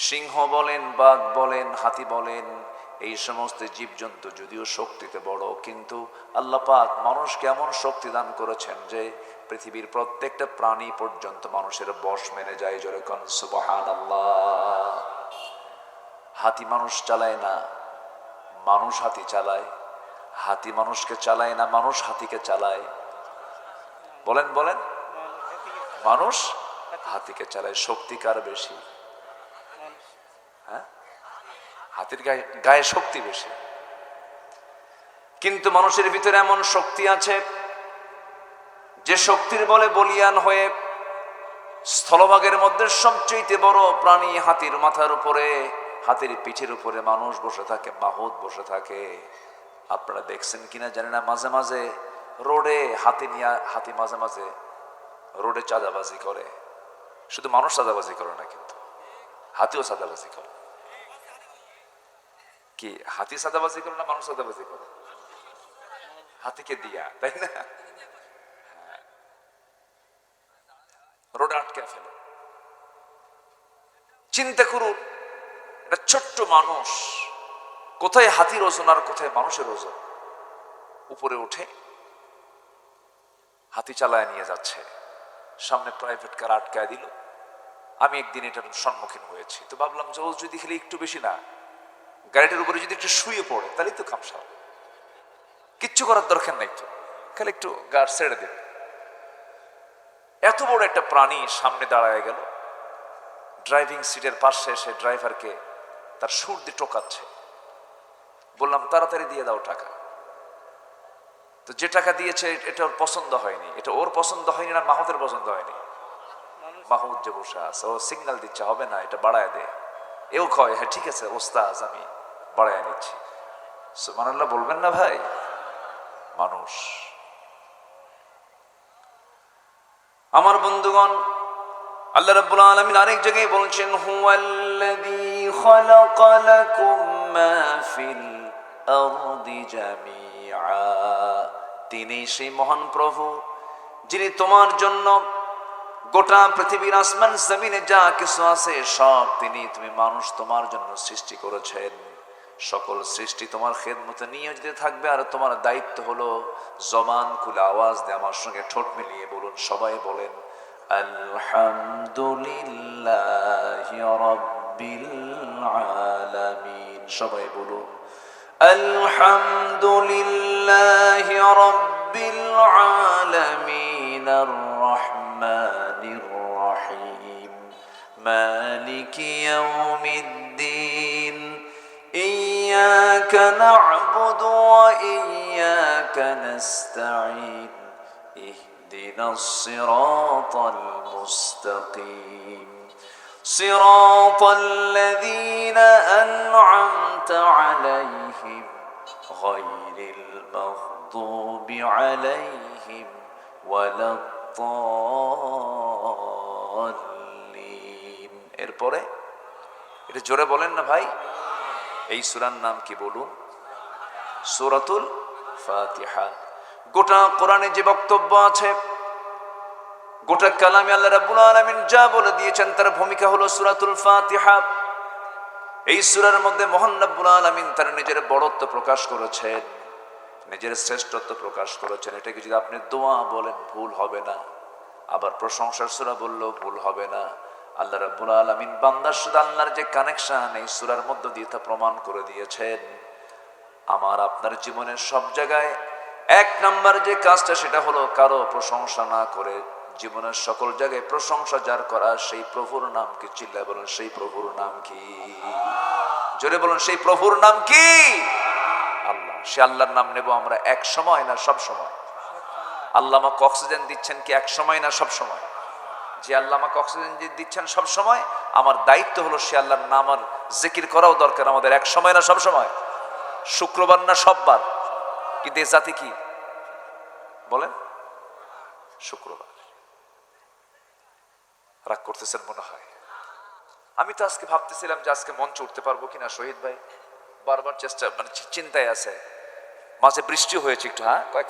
সিংহ বলেন, বাঘ বলেন, হাতি বলেন, এই সমস্ত জীবজন্তু যদিও শক্তিতে বড়, কিন্তু আল্লাহ পাক মানুষকে এমন শক্তি দান করেছেন যে পৃথিবীর প্রত্যেকটা প্রাণী পর্যন্ত মানুষের বশ মেনে যায়। জোরে কোন সুবহানাল্লাহ। হাতি মানুষ চালায় না, মানুষ হাতি চালায়। হাতি মানুষকে চালায় না, মানুষ হাতিকে চালায়। বলেন বলেন, মানুষ হাতিকে চালায়। শক্তি কার বেশি? হাতির গায়ে শক্তি বেশি। কিন্তু মানুষের ভিতরে এমন শক্তি আছে যে শক্তির বলে বলিয়ান হয়ে স্থলভাগের মধ্যে সবচেয়ে বড় প্রাণী হাতির মাথার উপরে, হাতির পিঠের উপরে মানুষ বসে থাকে, মাহুত বসে থাকে। আপনারা দেখছেন কিনা জানি না, মাঝে মাঝে রোডে হাতি মাঝে মাঝে রোডে চাঁদাবাজি করে। শুধু মানুষ চাঁদাবাজি করে না, কিন্তু হাতিও চাঁদাবাজি করে। কি হাতি চাঁদাবাজি করে না মানুষ চাঁদাবাজি করে? হাতিকে দিয়া, তাই না? রোডে আটকে ফেলে। চিন্তা করুন, একটা ছোট্ট মানুষ, কোথায় হাতির ওজন আর কোথায় মানুষের ওজন। উপরে উঠে হাতি চালায় নিয়ে যাচ্ছে, সামনে প্রাইভেট কার আটকায় দিল। আমি একদিন এটার সম্মুখীন হয়েছি, তো ভাবলাম যে ও যদি খেলে একটু বেশি না, গাড়িটার উপরে যদি একটু শুয়ে পড়ে তাহলেই তো কামসা, কিচ্ছু করার দরকার নাই, তো খালি একটু গাড় ছেড়ে দেবে। এত বড় একটা প্রাণী সামনে দাঁড়ায় গেল, ড্রাইভিং সিটের পাশে এসে ড্রাইভারকে তার সুর দিয়ে টোকাচ্ছে। বললাম তাড়াতাড়ি দিয়ে দাও টাকা। তো যে টাকা দিয়েছে এটা ওর পছন্দ হয়নি, এটা ওর পছন্দ হয়নি না মাহুদের পছন্দ হয়নি? মাহুদ যে বসে আছে ও সিগন্যাল দিচ্ছে হবে না, এটা বাড়ায় দে। এও কয় হ্যাঁ ঠিক আছে ওস্তাজ আমি বাড়ায় নিচ্ছি। সুবহানাল্লাহ বলবেন না ভাই? মানুষ। আমার বন্ধুগণ, আল্লাহ রাব্বুল আলামিন আরেক জায়গায় বলছেন হুয়াল্লাযী খালাকা লাকুম মা ফিল আরদি জামিআ, তিনি সেই মহান প্রভু যিনি তোমার জন্য গোটা পৃথিবীর আসমান জমিনে যা কিছু আছে সব তুমি মানুষ তোমার জন্য সৃষ্টি করেছেন। সকল সৃষ্টি তোমার খেদমতে নিয়োজিত থাকবে, আর তোমার দায়িত্ব হলো জবান খুলে আওয়াজ দিয়ে আমার সঙ্গে ঠোঁট মিলিয়ে বলুন, সবাই বলেন আলহামদুলিল্লাহি রাব্বিল আলামিন। সবাই বলুন আলহামদুলিল্লাহি রাব্বিল আলামিন আর রহমানির রহিম মালিকি ইয়াউমিদ্দিন ইয়্যাকা না'বুদু ওয়া ইয়্যাকা নাস্তাঈন ইহদিনাস সিরাতাল মুস্তাকিম সিরাতাল লাযীনা আন'আমতা আলাইহিম গায়রিল মাগদুবি আলাইহিম ওয়ালাদ-দাল্লিন। এরপরে এটা জোরে বলেন না ভাই। এই সূরার নাম কি বলুন? সূরাতুল ফাতিহা। গোটা কোরআনে যে বক্তব্য আছে, গোটা কালামে আল্লাহ রাব্বুল আলামিন যা বলে দিয়েছেন তার ভূমিকা হলো সূরাতুল ফাতিহা। এই সূরার মধ্যে মহান রাব্বুল আলামিন তার নিজের বড়ত্ব প্রকাশ করেছেন, নিজের শ্রেষ্ঠত্ব প্রকাশ করেছেন। এটাকে যদি আপনি দোয়া বলেন ভুল হবে না, আবার প্রশংসার সূরা বললেও ভুল হবে না। আল্লাহ রাব্বুল আলামিন বান্দার সাথে আল্লাহর যে কানেকশন এই সূরার মধ্য দিয়ে তা প্রমাণ করে দিয়েছেন। আমার আপনার জীবনের সব জায়গায় এক নাম্বার যে কাজটা সেটা হলো কারো প্রশংসা না করে জীবনের সকল জায়গায় প্রশংসা যার করা সেই প্রভুর নাম কি? চিল্লায় বলেন সেই প্রভুর নাম কি? জোরে বলেন সেই প্রভুর নাম কি? আল্লাহ। সে আল্লাহর নাম নেব আমরা এক সময় না সব সময়? আল্লাহ আমাকে অক্সিজেন দিচ্ছেন কি এক সময় না সব সময়? যে আল্লাহ আমাকে অক্সিজেন দিচ্ছেন সব সময়, আমার দায়িত্ব হলো সে আল্লাহর নাম আর জিকির করাও দরকার আমাদের এক সময় না সব সময়? শুক্রবার না সববার? কিন্তু এই জাতি কি বলেন? শুক্রবার। রাগ করতেছেন মনে হয়। আমি তো আজকে ভাবতেছিলাম যে আজকে মঞ্চে উঠতে পারবো কিনা। শহীদ ভাই বারবার চেষ্টা মানে চিন্তায় আছে। মাঝে বৃষ্টি হয়েছে একটু, হ্যাঁ কয়েক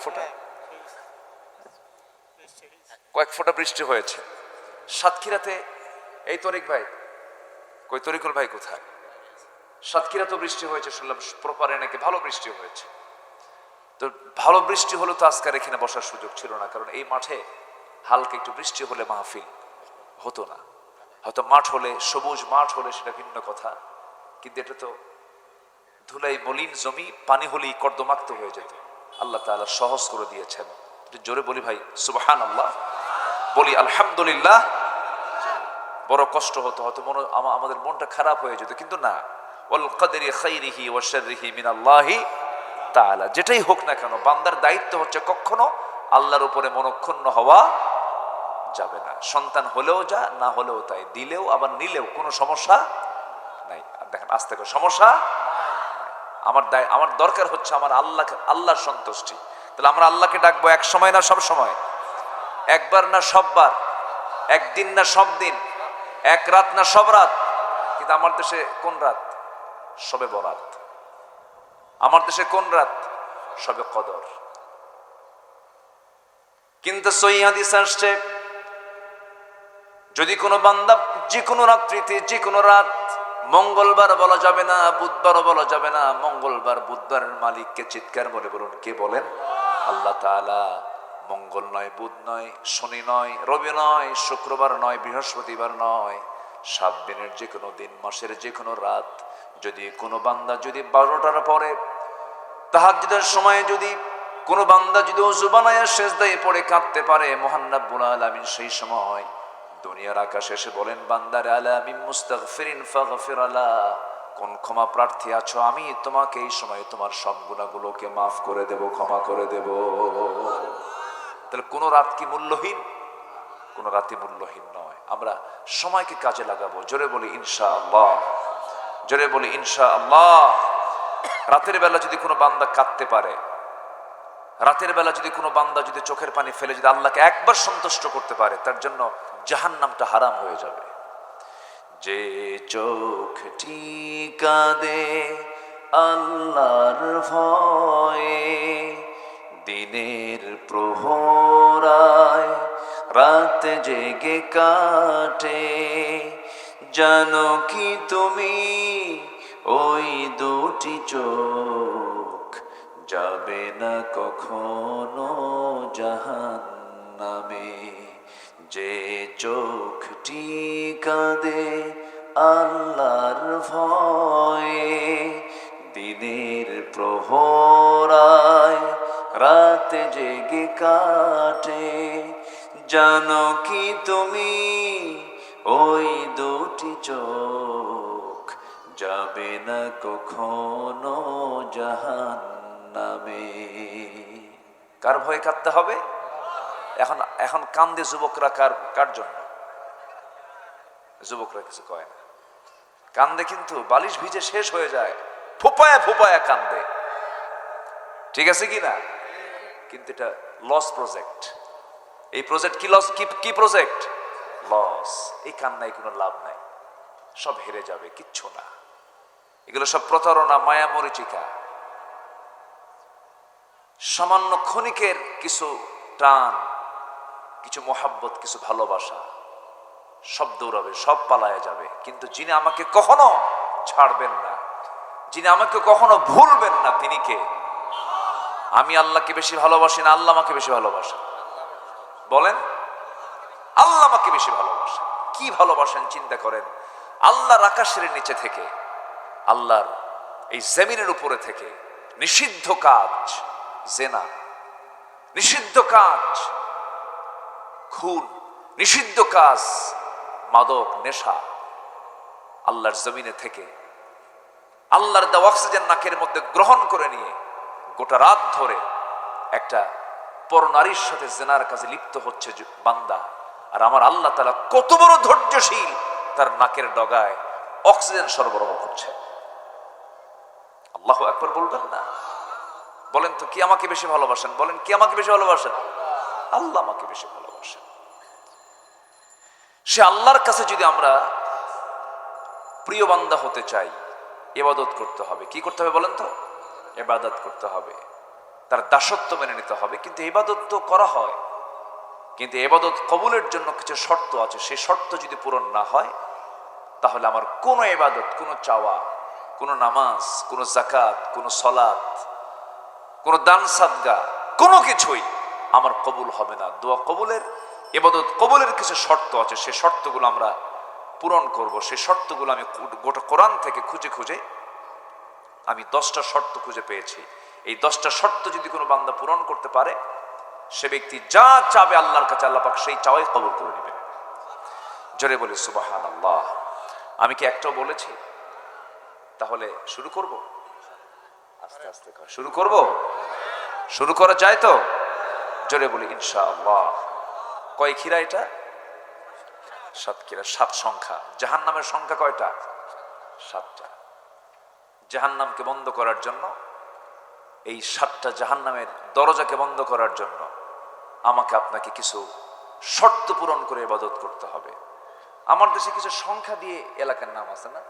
ফোঁটা বৃষ্টি হয়েছে সাতক্ষীরাতে। এই তরিক ভাই কই? তরিকুল ভাই কোথায়? সাতক্ষীরাতেও বৃষ্টি হয়েছে শুনলাম, প্রপারে নাকি ভালো বৃষ্টি হয়েছে। তো ভালো বৃষ্টি হলো তো আজকার এখানে বসার সুযোগ ছিল না, কারণ এই মাঠে হালকা একটু বৃষ্টি হলে মাহফিল হতো না। হয়তো মাঠ হলে, সবুজ মাঠ হলে সেটা ভিন্ন কথা, কিন্তু এটা তো ধুলাই মলিন জমি, পানি হলেই কর্দমাক্ত হয়ে যেত। আল্লাহ তাআলা সহজ করে দিয়েছেন। জোরে বলি ভাই সুবহানাল্লাহ, বলি আলহামদুলিল্লাহ। বড় কষ্ট হতো, হয়তো আমাদের মনটা খারাপ হয়ে যেত, কিন্তু না, ওয়াল কদরি খাইরিহি ওয়া শাররিহি মিনাল্লাহি তাআলা। যেটাই হোক না কেন বান্দার দায়িত্ব হচ্ছে কখনো আল্লাহর উপরে মনক্ষুণ্ণ হওয়া যাবে না। সন্তান হলেও যা, না হলেও তাই, দিলেও আবার নিলেও কোনো সমস্যা নাই। আর দেখেন আস্তে করে সমস্যা আমার দরকার হচ্ছে আমার আল্লাহর সন্তুষ্টি। তাহলে আমরা আল্লাহকে ডাকবো এক সময় না সব সময়? একবার না সববার? একদিন না সব দিন? এক রাত না সব রাত? কিন্তু আমার দেশে কোন রাত? শবে বরাত। আমার দেশে কোন রাত? শবে কদর। কিন্তু সহিহ হাদিস আসছে যদি কোনো বান্দা যে কোনো রাত্রিতে, যে কোনো রাত, মঙ্গলবার বলা যাবে না, বুধবারও বলা যাবে না, মঙ্গলবার বুধবারের মালিককে চিৎকার বলে বলুন, কে বলেন? আল্লাহ তাআলা। মঙ্গল নয়, বুধ নয়, শনি নয়, রবি নয়, শুক্রবার নয়, বৃহস্পতিবার নয়, 7 দিনের যে কোনো দিন, মাসের যে কোনো রাত, যদি কোনো বান্দা যদি 12টার পরে তাহাজ্জুদের সময়ে যদি কোনো বান্দা যদি ওযু বানায়া সিজদায় পড়ে কাঁদতে পারে, মহান রব্বুল আলামিন সেই সময় দুনিয়ার আকাশে এসে বলেন, বান্দারে আলা মিন মুস্তাগফিরিন ফাগফির আলা, কোন ক্ষমা প্রার্থী আছো, আমি তোমাকে এই সময় তোমার সব গুনাহগুলোকে মাফ করে দেব, ক্ষমা করে দেব। তাহলে কোন রাত কি মূল্যহীন? কোন রাতই মূল্যহীন নয়। আমরা সময়কে কাজে লাগাবো। জোরে বলি ইনশাআল্লাহ, জোরে বলি ইনশাআল্লাহ। রাতের বেলা যদি কোনো বান্দা কাঁদতে পারে, রাতের বেলা যদি কোনো বান্দা যদি চোখের পানি ফেলে যদি আল্লাহকে একবার সন্তুষ্ট করতে পারে, তার জন্য জাহান্নামটা হারাম হয়ে যাবে। যে চোখটি কাঁদে আল্লাহর ভয়ে, দিনের প্রহরায় রাত জেগে কাটে, জানো কি তুমি ওই দুটি চোখ যাবে না কখনো জাহান্নামে। যে চোখটি কাঁদে আল্লাহর ভয়ে, দিনের প্রহরায় রাত জেগে কাটে, জানো কি তুমি ওই দুটি চোখ যাবে না কখনো জাহান্নামে। কার ভয়ে কাঁদতে হবে? এখন এখন কান্দে যুবকরা কার জন্য? যুবকরা কিছু কয় না, কান্দে কিন্তু বালিশ ভিজে শেষ হয়ে যায়, ফোপায়া ফোপায়া কান্দে। ঠিক আছে কি না? কিন্তু এটা লস প্রজেক্ট। এই প্রজেক্ট কি লস? কি প্রজেক্ট? লস। এই কান্নায় কোনো লাভ নাই, সব হেরে যাবে, কিচ্ছু না। এগুলো সব প্রতারণা, মায়া মরিচিকা। সামান্য ক্ষণিকের কিছু টান, কিছু মোহাব্বত, কিছু ভালোবাসা, সব দৌড়াবে, সব পালায় যাবে। কিন্তু যিনি আমাকে কখনো ছাড়বেন না, যিনি আমাকে কখনো ভুলবেন না, তিনি কে? আমি আল্লাহকে বেশি ভালোবাসি না আল্লাহ আমাকে বেশি ভালোবাসেন? বলেন, আল্লাহ আমাকে বেশি ভালোবাসেন। কি ভালোবাসেন চিন্তা করেন। আল্লাহর আকাশের নিচে থেকে, আল্লাহর এই জমিনের উপরে থেকে নিষিদ্ধ কাজ জেনা, নিষিদ্ধ কাজ খুন, নিষিদ্ধ কাজ মাদক, নেশা, আল্লাহর জমিনে থেকে আল্লাহর দেওয়া অক্সিজেন নাকের মধ্যে গ্রহণ করে নিয়ে গোটা রাত ধরে একটা পরনারীর সাথে জেনার কাজে লিপ্ত হচ্ছে বান্দা। আর আমার আল্লাহ তাআলা কত বড় ধৈর্যশীল, তার নাকের ডগায় অক্সিজেন সরবরাহ করছে। আল্লাহু আকবার বলবেন না? বলেন তো, কি আমাকে বেশি ভালোবাসেন? বলেন, কি আমাকে বেশি ভালোবাসেন? আল্লাহ আমাকে বেশি ভালোবাসেন। সে আল্লাহর কাছে যদি আমরা প্রিয় বান্দা হতে চাই, ইবাদত করতে হবে। কি করতে হবে বলেন তো? ইবাদত করতে হবে, তার দাসত্ব মেনে নিতে হবে। কিন্তু ইবাদত তো করা হয়, কিন্তু ইবাদত কবুলের জন্য কিছু শর্ত আছে। সেই শর্ত যদি পূরণ না হয়, তাহলে আমার কোনো ইবাদত, কোনো চাওয়া, কোনো নামাজ, কোনো যাকাত, কোনো সালাত, কোনো দান সাদগা, কোনো কিছুই আমার কবুল হবে না। দোয়া কবুলের, ইবাদত কবুলের কিছু শর্ত আছে, সেই শর্তগুলো আমরা পূরণ করব। সেই শর্তগুলো আমি গোটা কোরআন থেকে খুঁজে খুঁজে আমি 10টা শর্ত খুঁজে পেয়েছি। এই 10টা শর্ত যদি কোনো বান্দা পূরণ করতে পারে, সে ব্যক্তি যা চাবে আল্লাহর কাছে আল্লাহ পাক সেই চাওয়াই কবুল করে নেবে। জোরে বলি সুবহানাল্লাহ। আমি কি একটাও বলেছি? তাহলে শুরু করব, আস্তে আস্তে শুরু করব। শুরু করা যায় তো? জোরে বলি ইনশাআল্লাহ। কয় খিরা এটা? 7 খিরা, 7 সংখ্যা। জাহান্নামের সংখ্যা কয়টা? 7টা। জাহান্নামকে বন্ধ করার জন্য, এই 7টা জাহান্নামের দরজাকে বন্ধ করার জন্য আমাকে আপনাকে কিছু শর্ত পূরণ করে ইবাদত করতে হবে। আমার দেশে কিছু সংখ্যা দিয়ে এলাকার নাম আছে না?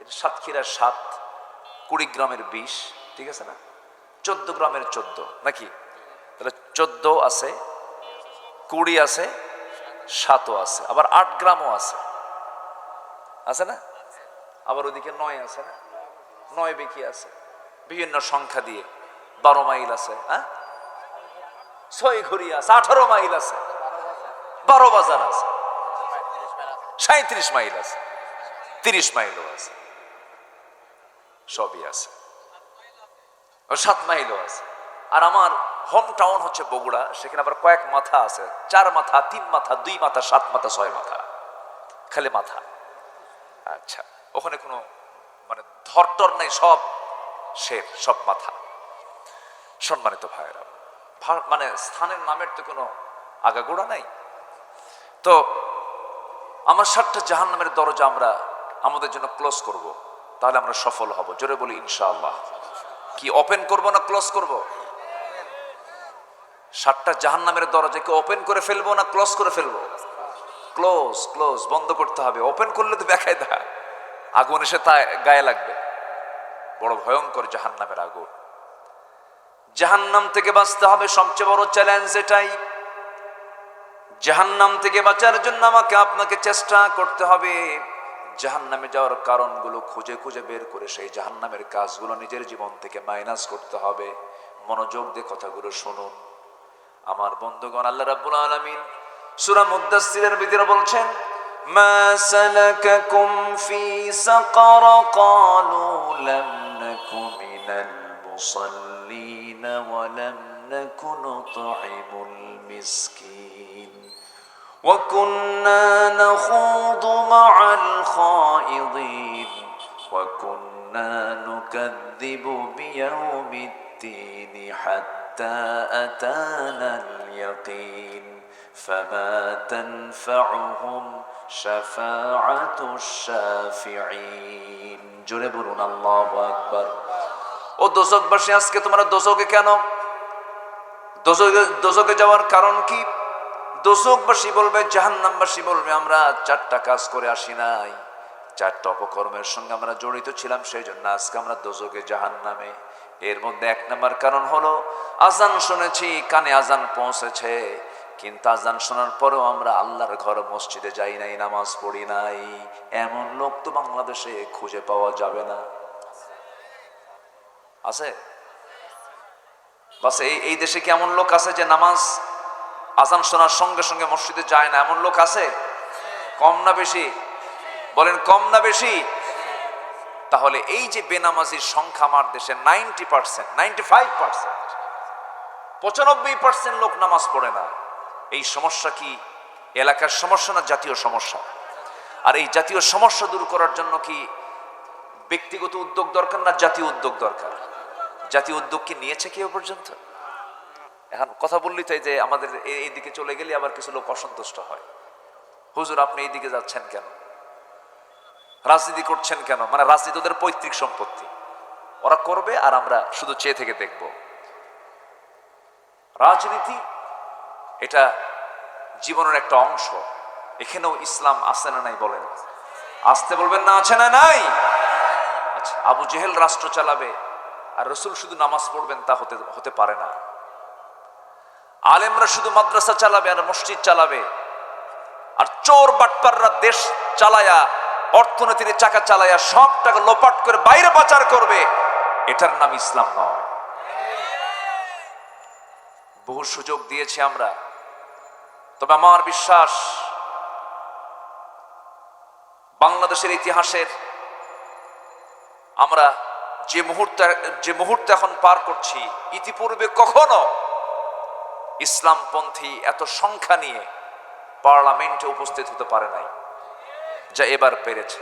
এটা সাতক্ষীরার 7, কুড়িগ্রামের 20, ঠিক আছে না? 14 গ্রামের 14 নাকি? তাহলে 14 আছে, 20 আছে, 7ও আছে, আবার 8 গ্রামও আছে, আছে না? আবার ওদিকে 9 আছে না? 9 বেকি আছে। বিভিন্ন সংখ্যা দিয়ে 12 মাইল আছে, হ্যাঁ, 6 ঘড়ি আছে, 18 মাইল আছে, 12 বাজার আছে, 37 মাইল আছে, 30 মাইলও আছে, সবই আছে, 7 মাইলও আছে। আর আমার হোম টাউন হচ্ছে বগুড়া, সেখানে আবার কয়েক মাথা আছে, 4 মাথা, 3 মাথা, 2 মাথা, 7 মাথা, 6 মাথা, খালি মাথা। আচ্ছা, ওখানে কোনো মানে ধরটর নাই, সব শের, সব মাথা। সম্মানিত ভাইয়েরা, মানে স্থানের নামের তো কোনো আগাগোড়া নাই। তো আমার 7টা জাহান্নামের দরজা আমরা আমাদের জন্য ক্লোজ করব, তাহলে আমরা সফল হব। জোরে বলি ইনশাআল্লাহ। কি ওপেন করব না ক্লোজ করব? 7টা জাহান্নামের দরজা কি ওপেন করে ফেলবো না ক্লোজ করে ফেলবো? ক্লোজ, ক্লোজ, বন্ধ করতে হবে। ওপেন করলে তো বেকায়দা, আগুন এসে তা গায়ে লাগবে। বড় ভয়ঙ্কর জাহান্নামের আগুন। জাহান্নাম থেকে বাঁচতে হবে, সবচেয়ে বড় চ্যালেঞ্জ এটাই। জাহান্নাম থেকে বাঁচার জন্য আমাকে আপনাকে চেষ্টা করতে হবে। জাহান্নামে যাওয়ার কারণগুলো খুঁজে খুঁজে বের করে সেই জাহান্নামের কাজগুলো নিজের জীবন থেকে মাইনাস করতে হবে। মনোযোগ দিয়ে কথাগুলো শুনুন আমার বন্ধুগণ। আল্লাহ রাব্বুল আলামিন সূরা মুদ্দাসসিরের ভিতরে বলছেন, মা সালাকাকুম ফি সাকার ক্বালু লাম নাকু মিনাল মুসাল্লিন ওয়া লাম নাকু নুতঈমুল মিসকিন ওয়া কুন্না নাখুদু মা'আল খায়িদিন ওয়া কুন্না নুকাযযিবু বিয়াউমিদ্দিন হাত্তা আতানাল ইয়াকিন فما تنفعهم شفاعة الشافعين। জোরে বলুন আল্লাহু আকবার। ও দোজখবাসী, আজকে তোমরা দোজখে কেন? দোজখে যাওয়ার কারণ কি? দোজখবাসী বলবে, জাহান্নামবাসী বলবে, আমরা 4টা কাজ করে আসি নাই, 4টা অপকর্মের সঙ্গে আমরা জড়িত ছিলাম, সেই জন্য আজকে আমরা দোজখে, জাহান্নামে। এর মধ্যে 1 নম্বর কারণ হলো আজান শুনেছি, কানে আজান পৌঁছেছে, কিন্তু আজান শোনার পরেও আমরা আল্লাহর ঘর মসজিদে যাই নাই, নামাজ পড়ি নাই। এমন লোক তো বাংলাদেশে খুঁজে পাওয়া যাবে না। আছে? বাস এই দেশে কি এমন লোক আছে যে নামাজ আজান শোনার সঙ্গে সঙ্গে মসজিদে যায় না? এমন লোক আছে? কম না বেশি? বলেন কম না বেশি? তাহলে এই যে বেনামাজির সংখ্যা আমার দেশে 90%, 95%, 95% লোক নামাজ পড়ে না। এই সমস্যা কি এলাকার সমস্যা না জাতীয় সমস্যা? আর এই জাতীয় সমস্যা দূর করার জন্য কি ব্যক্তিগত উদ্যোগ দরকার না জাতীয় উদ্যোগ দরকার? জাতীয় উদ্যোগ কি নিয়েছে কেউ পর্যন্ত? এখন কথা বললি তাই যে আমাদের এই দিকে চলে গেলে আবার কিছু লোক অসন্তুষ্ট হয়, হুজুর আপনি এই দিকে যাচ্ছেন কেন, রাজনীতি করছেন কেন? মানে রাজনীতি ওদের পৈতৃক সম্পত্তি, ওরা করবে আর আমরা শুধু চেয়ে থেকে দেখব। রাজনীতি এটা জীবনের একটা অংশ। এখানেও ইসলাম আছে না নাই বলেন? আসতে বলবেন না আছে না নাই? আচ্ছা, আবু জেহেল রাষ্ট্র চালাবে আর রসুল শুধু নামাজ পড়বেন, তা হতে পারে না। আলেমরা শুধু মাদ্রাসা চালাবে আর মসজিদ চালাবে, আর চোর বাটপাররা দেশ চালায়া, অর্থনীতির চাকা চালায়া সব টাকা লোপাট করে বাইরে পাচার করবে, এটার নাম ইসলাম নয়। বহু সুযোগ দিয়েছি আমরা, তবে আমার বিশ্বাস বাংলাদেশের ইতিহাসের আমরা যে মুহূর্তে এখন পার করছি, ইতিপূর্বে কখনো ইসলামপন্থী এত সংখ্যা নিয়ে পার্লামেন্টে উপস্থিত হতে পারে নাই যা এবার পেরেছে।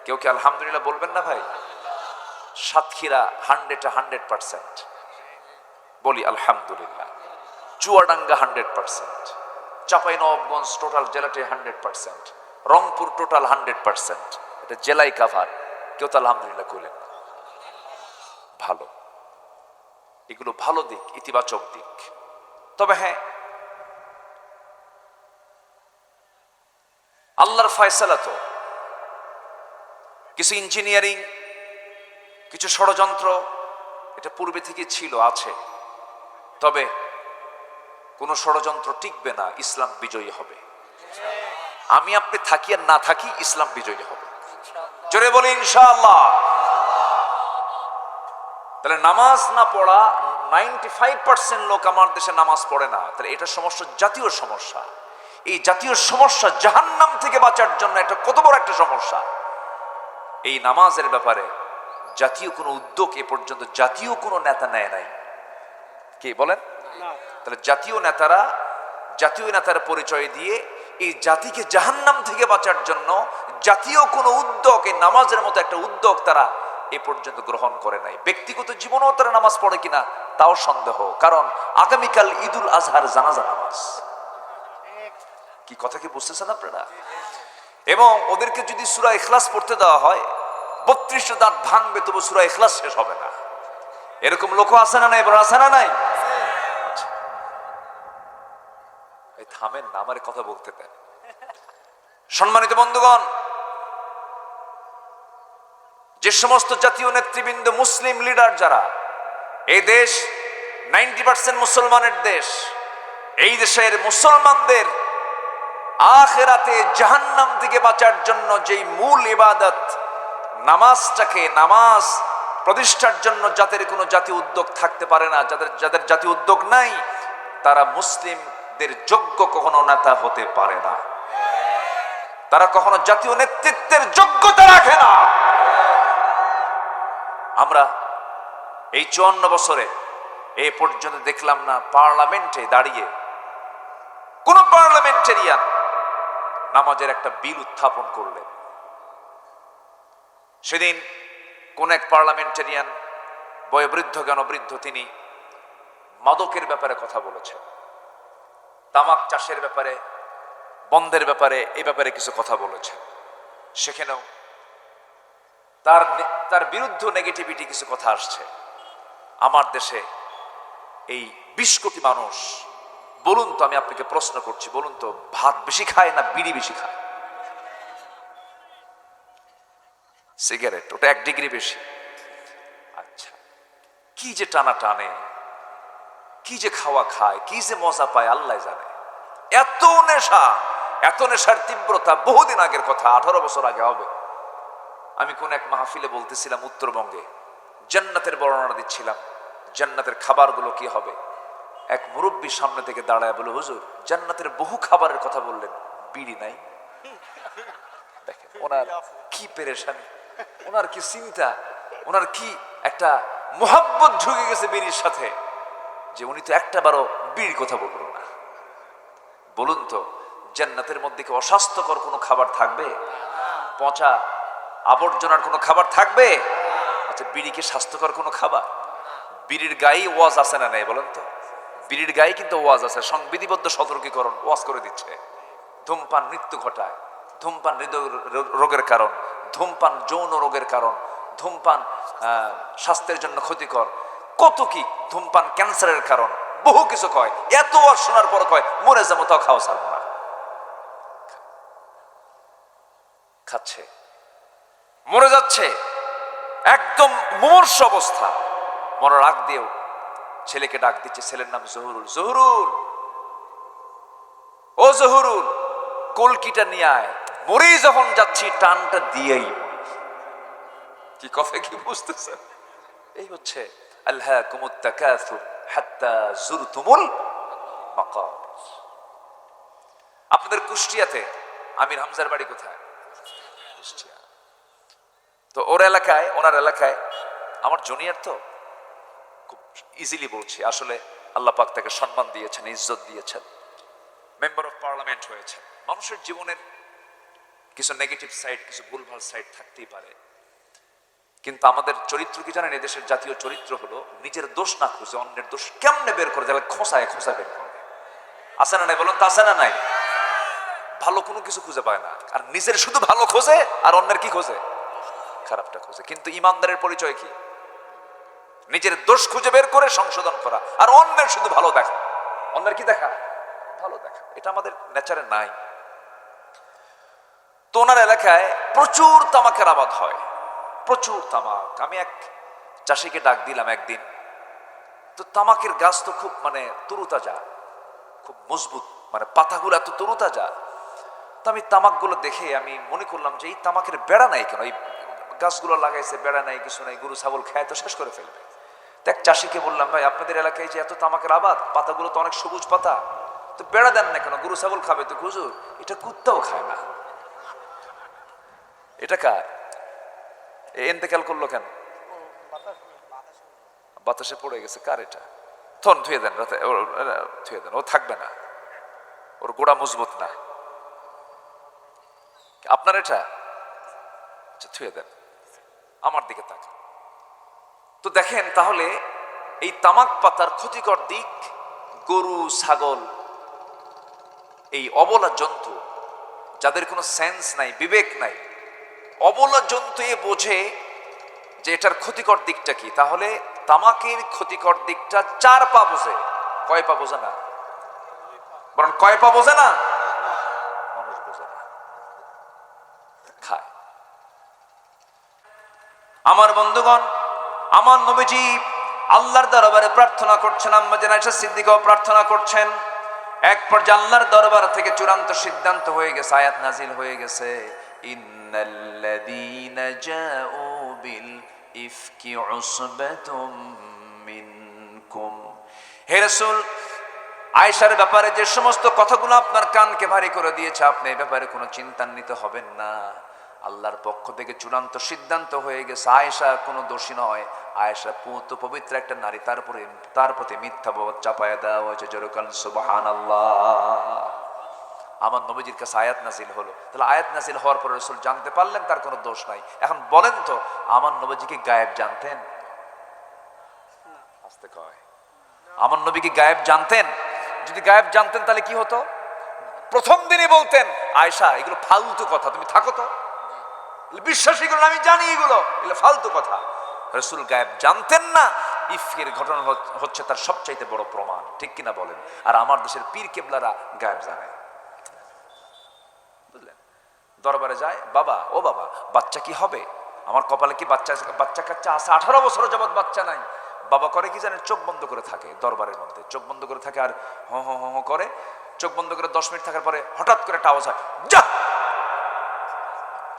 কেউ কি আলহামদুলিল্লাহ বলবেন না ভাই? সাতক্ষীরা 100% বলি আলহামদুলিল্লাহ, চুয়াডাঙ্গা 100%, চাঁপাইনবাবগঞ্জ টোটাল জেলাতে 100%, রংপুর টোটাল 100%, এটা জেলাই কাভার। কেউ তো আলহামদুলিল্লাহ কইলেন না। ভালো, এগুলো ভালো দিক, ইতিবাচক দিক। তবে হ্যাঁ, আল্লাহর ফয়সালা তো কিছু ইঞ্জিনিয়ারিং, কিছু ষড়যন্ত্র এটা পূর্বে থেকে ছিল, আছে। তবে কোন ষড়যন্ত্র টিকবে না, ইসলাম বিজয়ী হবে। আমি আপনি থাকি আর না থাকি, ইসলাম বিজয়ী হবে। জোরে বলি ইনশাআল্লাহ। তাহলে নামাজ না পড়া, 95% লোক আমার দেশে নামাজ পড়ে না, তাহলে এটা সমস্যা, জাতীয় সমস্যা। এই জাতীয় সমস্যা জাহান্নাম থেকে বাঁচার জন্য এটা কত বড় একটা সমস্যা। এই নামাজের ব্যাপারে জাতীয় কোনো উদ্যোগ এ পর্যন্ত জাতীয় কোনো নেতা নেয় নাই। কি বলেন? তাহলে জাতীয় নেতারা পরিচয় দিয়ে এই জাতিকে জাহান্নাম থেকে বাঁচার জন্য জাতীয় কোনো উদ্যোগ, এই নামাজের মতো একটা উদ্যোগ তারা এ পর্যন্ত গ্রহণ করে নাই। ব্যক্তিগত জীবনেও তারা নামাজ পড়ে কিনা তাও সন্দেহ, কারণ আগামীকাল ঈদুল আজহার জানাজা নামাজ। কি কথা কি বুঝতেছেন আপনারা? এবং ওদেরকে যদি সূরা ইখলাস পড়তে দেওয়া হয় 32 দাঁত ভাঙবে, তবু সূরা ইখলাস শেষ হবে না। এরকম লোক আছে না নাই? বড় আছে না নাই? থামেন না, আমার কথা বলতে দেন। সম্মানিত বন্ধুগণ, যে সমস্ত জাতীয় নেতৃবৃন্দ, মুসলিম লিডার যারা, এই দেশ 90% মুসলমানের দেশ, এই দেশের মুসলমানদের আখিরাতে জাহান্নাম থেকে বাঁচার জন্য যেই মূল ইবাদত নামাজটাকে, নামাজ প্রতিষ্ঠার জন্য যাদের কোনো জাতীয় উদ্যোগ থাকতে পারে না, যাদের জাতীয় উদ্যোগ নাই, তারা মুসলিমদের যোগ্য কখনো নেতা হতে পারে না, তারা কখনো জাতীয় নেতৃত্বের যোগ্যতা রাখে না। আমরা এই 54 বছরে এই পর্যন্ত দেখলাম না পার্লামেন্টে দাঁড়িয়ে কোন পার্লামেন্টেরিয়ান নামাজের একটা বিল উত্থাপন করলেন। সেদিন কোন এক পার্লামেন্টেরিয়ান, বয়োবৃদ্ধ জ্ঞানবৃদ্ধ, তিনি মাদকের ব্যাপারে কথা বলেছেন, তামাক চাষের ব্যাপারে, বন্ধের ব্যাপারে, এই ব্যাপারে কিছু কথা বলেছেন। সেখানেও তার বিরুদ্ধে নেগেটিভিটি কিছু কথা আসছে। আমার দেশে এই 20 কোটি মানুষ, বলুন তো, আমি আপনাকে প্রশ্ন করছি, বলুন তো, ভাত বেশি খায় না বিড়ি বেশি খায়? সিগারেট, ওটা 1 ডিগ্রি বেশি। আচ্ছা, কি যে টানা টানে, কি যে খাওয়া খায়, কি যে মজা পায় আল্লাহ জানে। এত নেশা, এত নেশার তীব্রতা, বহুদিন আগের কথা, 18 বছর আগে হবে। আমি কোন এক মাহফিলে বলতেছিলাম, উত্তরবঙ্গে জান্নাতের বর্ণনা দিচ্ছিলাম, জান্নাতের খাবারগুলো কি হবে। এক মুরব্বী সামনে থেকে দাঁড়ায় বলে, হুজুর জান্নাতের বহু খাবারের কথা বললেন, বিড়ি নাই। দেখেন ওনার কি পেরেশানি, ওনার কি চিন্তা, ওনার কি একটা মোহাব্বত ঢুকে গেছে বিড়ির সাথে, যে উনি তো একটা বারো বিড়ির কথা বলল না। বলুন তো, জান্নাতের মধ্যে কি অস্বাস্থ্যকর কোনো খাবার থাকবে? পচা আবর্জনার কোনো খাবার থাকবে? আচ্ছা, বিড়ি কি স্বাস্থ্যকর কোনো খাবার? বিড়ির গায়ে ওয়াজ আছে না নাই বলেন তো? বিড়ির গায়ে কিন্তু ওয়াজ আছে, সংবিধিবদ্ধ সতর্কীকরণ, ওয়াজ করে দিচ্ছে। ধূমপান মৃত্যু ঘটায়, ধূমপান হৃদয় রোগের কারণ, ধূমপান যৌন রোগের কারণ, ধূমপান স্বাস্থ্যের জন্য ক্ষতিকর, কত কি, ধূমপান ক্যান্সারের কারণ, বহু কিছু কয়। এত আর শোনার পর কয় মরে যাবো, তাও খাওয়া ছাড়বো না। খাচ্ছে, মরে যাচ্ছে, একদম মুমূর্ষ অবস্থা। মরার আগ দিয়েও ছেলেকে ডাক দিচ্ছে, ছেলের নাম জহুরুল। জহুরুল, ও জহুরুল, কলকিটা নিয়ে আয়, মরেই যখন যাচ্ছি টানটা দিয়েই মরি। কি কথা কি বুঝতেছেন? এই হচ্ছে আলহাকুমুত তাকাসুর হাত্তা যুরতুমুল মাকাবির। আপনাদের কুষ্টিয়াতে আমির হামজার বাড়ি কোথায়? কুষ্টিয়া। তো ওর এলাকায়, ওনার এলাকায়, আমার জুনিয়র তো, খুব ইজিলি বলছি, আসলে আল্লাহ পাক তাকে সম্মান দিয়েছেন, ইজ্জত দিয়েছেন, মেম্বার অফ পার্লামেন্ট হয়েছেন। মানুষের জীবনের কিছু নেগেটিভ সাইড, কিছু ভুলভাল সাইড থাকতেই পারে, কিন্তু আমাদের চরিত্র কি জানেন? এদেশের জাতীয় চরিত্র হলো নিজের দোষ না খুঁজে অন্যের দোষ কেমনে বের করে, যারা খোঁচায় খোঁচা বের করে। আছে না নাই বলুন তো? আছে না নাই? ভালো কোনো কিছু খুঁজে পায় না, আর নিজের শুধু ভালো খোঁজে, আর অন্যের কি খোঁজে? খারাপটা খোঁজে। কিন্তু ইমানদারের পরিচয় কি? নিজের দোষ খুঁজে বের করে সংশোধন করা, আর অন্যের শুধু ভালো দেখা। অন্যের কি দেখা? ভালো দেখা। এটা আমাদের নেচারে নাই। তো ওনার এলাকায় প্রচুর তামাকের আবাদ হয়, প্রচুর তামাক। আমি এক চাষিকে ডাক দিলাম একদিন, তো তামাকের গাছ তো খুব মানে তরুতাজা, খুব মজবুত, মানে পাতাগুলো এত তরুতাজা। তো আমি তামাকগুলো দেখে আমি মনে করলাম যে এই তামাকের বেড়া নাই কেন, এই গাছগুলো লাগাইছে, বেড়া নাই, কিছু নাই, গরু ছাগল খায় তো শেষ করে ফেলবে। তো এক চাষিকে বললাম, ভাই আপনাদের এলাকায় যে এত তামাকের আবাদ, পাতাগুলো তো অনেক সবুজ পাতা, তো বেড়া দেন না কেন, গরু ছাগল খাবে তো? হুজুর এটা কুত্তাও খায় না। এটা কার? এন্তেকাল করলো কেন? বাতাসে পড়ে গেছে। কার এটা? থন ধুয়ে দেন, রাতে ধুয়ে দেন, ও থাকবে না, ওর গোড়া মজবুত না। আপনার এটা ছুঁয়ে দেন, আমার দিকে তাকান। তো দেখেন তাহলে এই তামাক পাতার ক্ষতিকর দিক, গরু ছাগল এই অবলা জন্তু যাদের কোনো সেন্স নাই, বিবেক নাই, অবলা জন্তু এ বোঝে যে এটার ক্ষতিকর দিকটা কি। তাহলে তামাকের ক্ষতিকর দিকটা 4 পা বোঝে, কয় পা বোঝে না? বরং কয় পা বোঝে না? মানুষ বোঝে না, খায়। আমার বন্ধুগণ, আমার নবীজি আল্লাহর দরবারে প্রার্থনা করছেন, আম্মা জান আয়েশা সিদ্দিকাও প্রার্থনা করছেন। এক পর্যায়ে আল্লাহর দরবার থেকে চূড়ান্ত সিদ্ধান্ত হয়ে গেছে, আয়াত নাজিল হয়ে গেছে, ইন্নাল্লাযীনা জাউ বিল ইফকি উসবাতুম মিনকুম। হে রাসূল, আয়েশার ব্যাপারে যে সমস্ত কথাগুলো আপনার কানকে ভারী করে দিয়েছে, আপনি এই ব্যাপারে কোনো চিন্তান্বিত হবেন না। আল্লাহর পক্ষ থেকে চূড়ান্ত সিদ্ধান্ত হয়ে গেছে, আয়েশা কোনো দোষী নয়, আয়েশা পুত পবিত্র একটা নারী, তার প্রতি মিথ্যা চাপায়া দেওয়া হয়েছে। জোরকান সুবহানাল্লাহ। আমার নবীজির কাছে আয়াত নাজিল হলো, তাহলে আয়াত নাজিল হওয়ার পর রাসূল জানতে পারলেন তার কোনো দোষ নাই। এখন বলেন তো, আমার নবীজি কি গায়েব জানতেন? আস্তে কয়, আমার নবী কি গায়েব জানতেন? যদি গায়েব জানতেন তাহলে কি হতো? প্রথম দিনে বলতেন, আয়েশা এগুলো ফালতু কথা, তুমি থাকো তো, বিশ্বাসী করুন আমি জানি এগুলো ফালতু কথা। রাসূল গায়েব জানতেন না, ইফকের ঘটনা হচ্ছে তার সবচাইতে বড় প্রমাণ, ঠিক কিনা বলেন? আর আমার দেশের পীর কেবলারা গায়েব জানে। বুঝলেন? দরবারে যায়, বাবা ও বাবা বাচ্চা কি হবে? আমার কপালে কি বাচ্চা কাচ্চা আছে? 18 বছর যাবৎ বাচ্চা নাই। বাবা করে কি জানেন? চোখ বন্ধ করে থাকে, দরবারের মধ্যে চোখ বন্ধ করে থাকে আর হ হ হ করে। চোখ বন্ধ করে 10 মিনিট থাকার পরে হঠাৎ করে একটা আওয়াজ হয়, যা।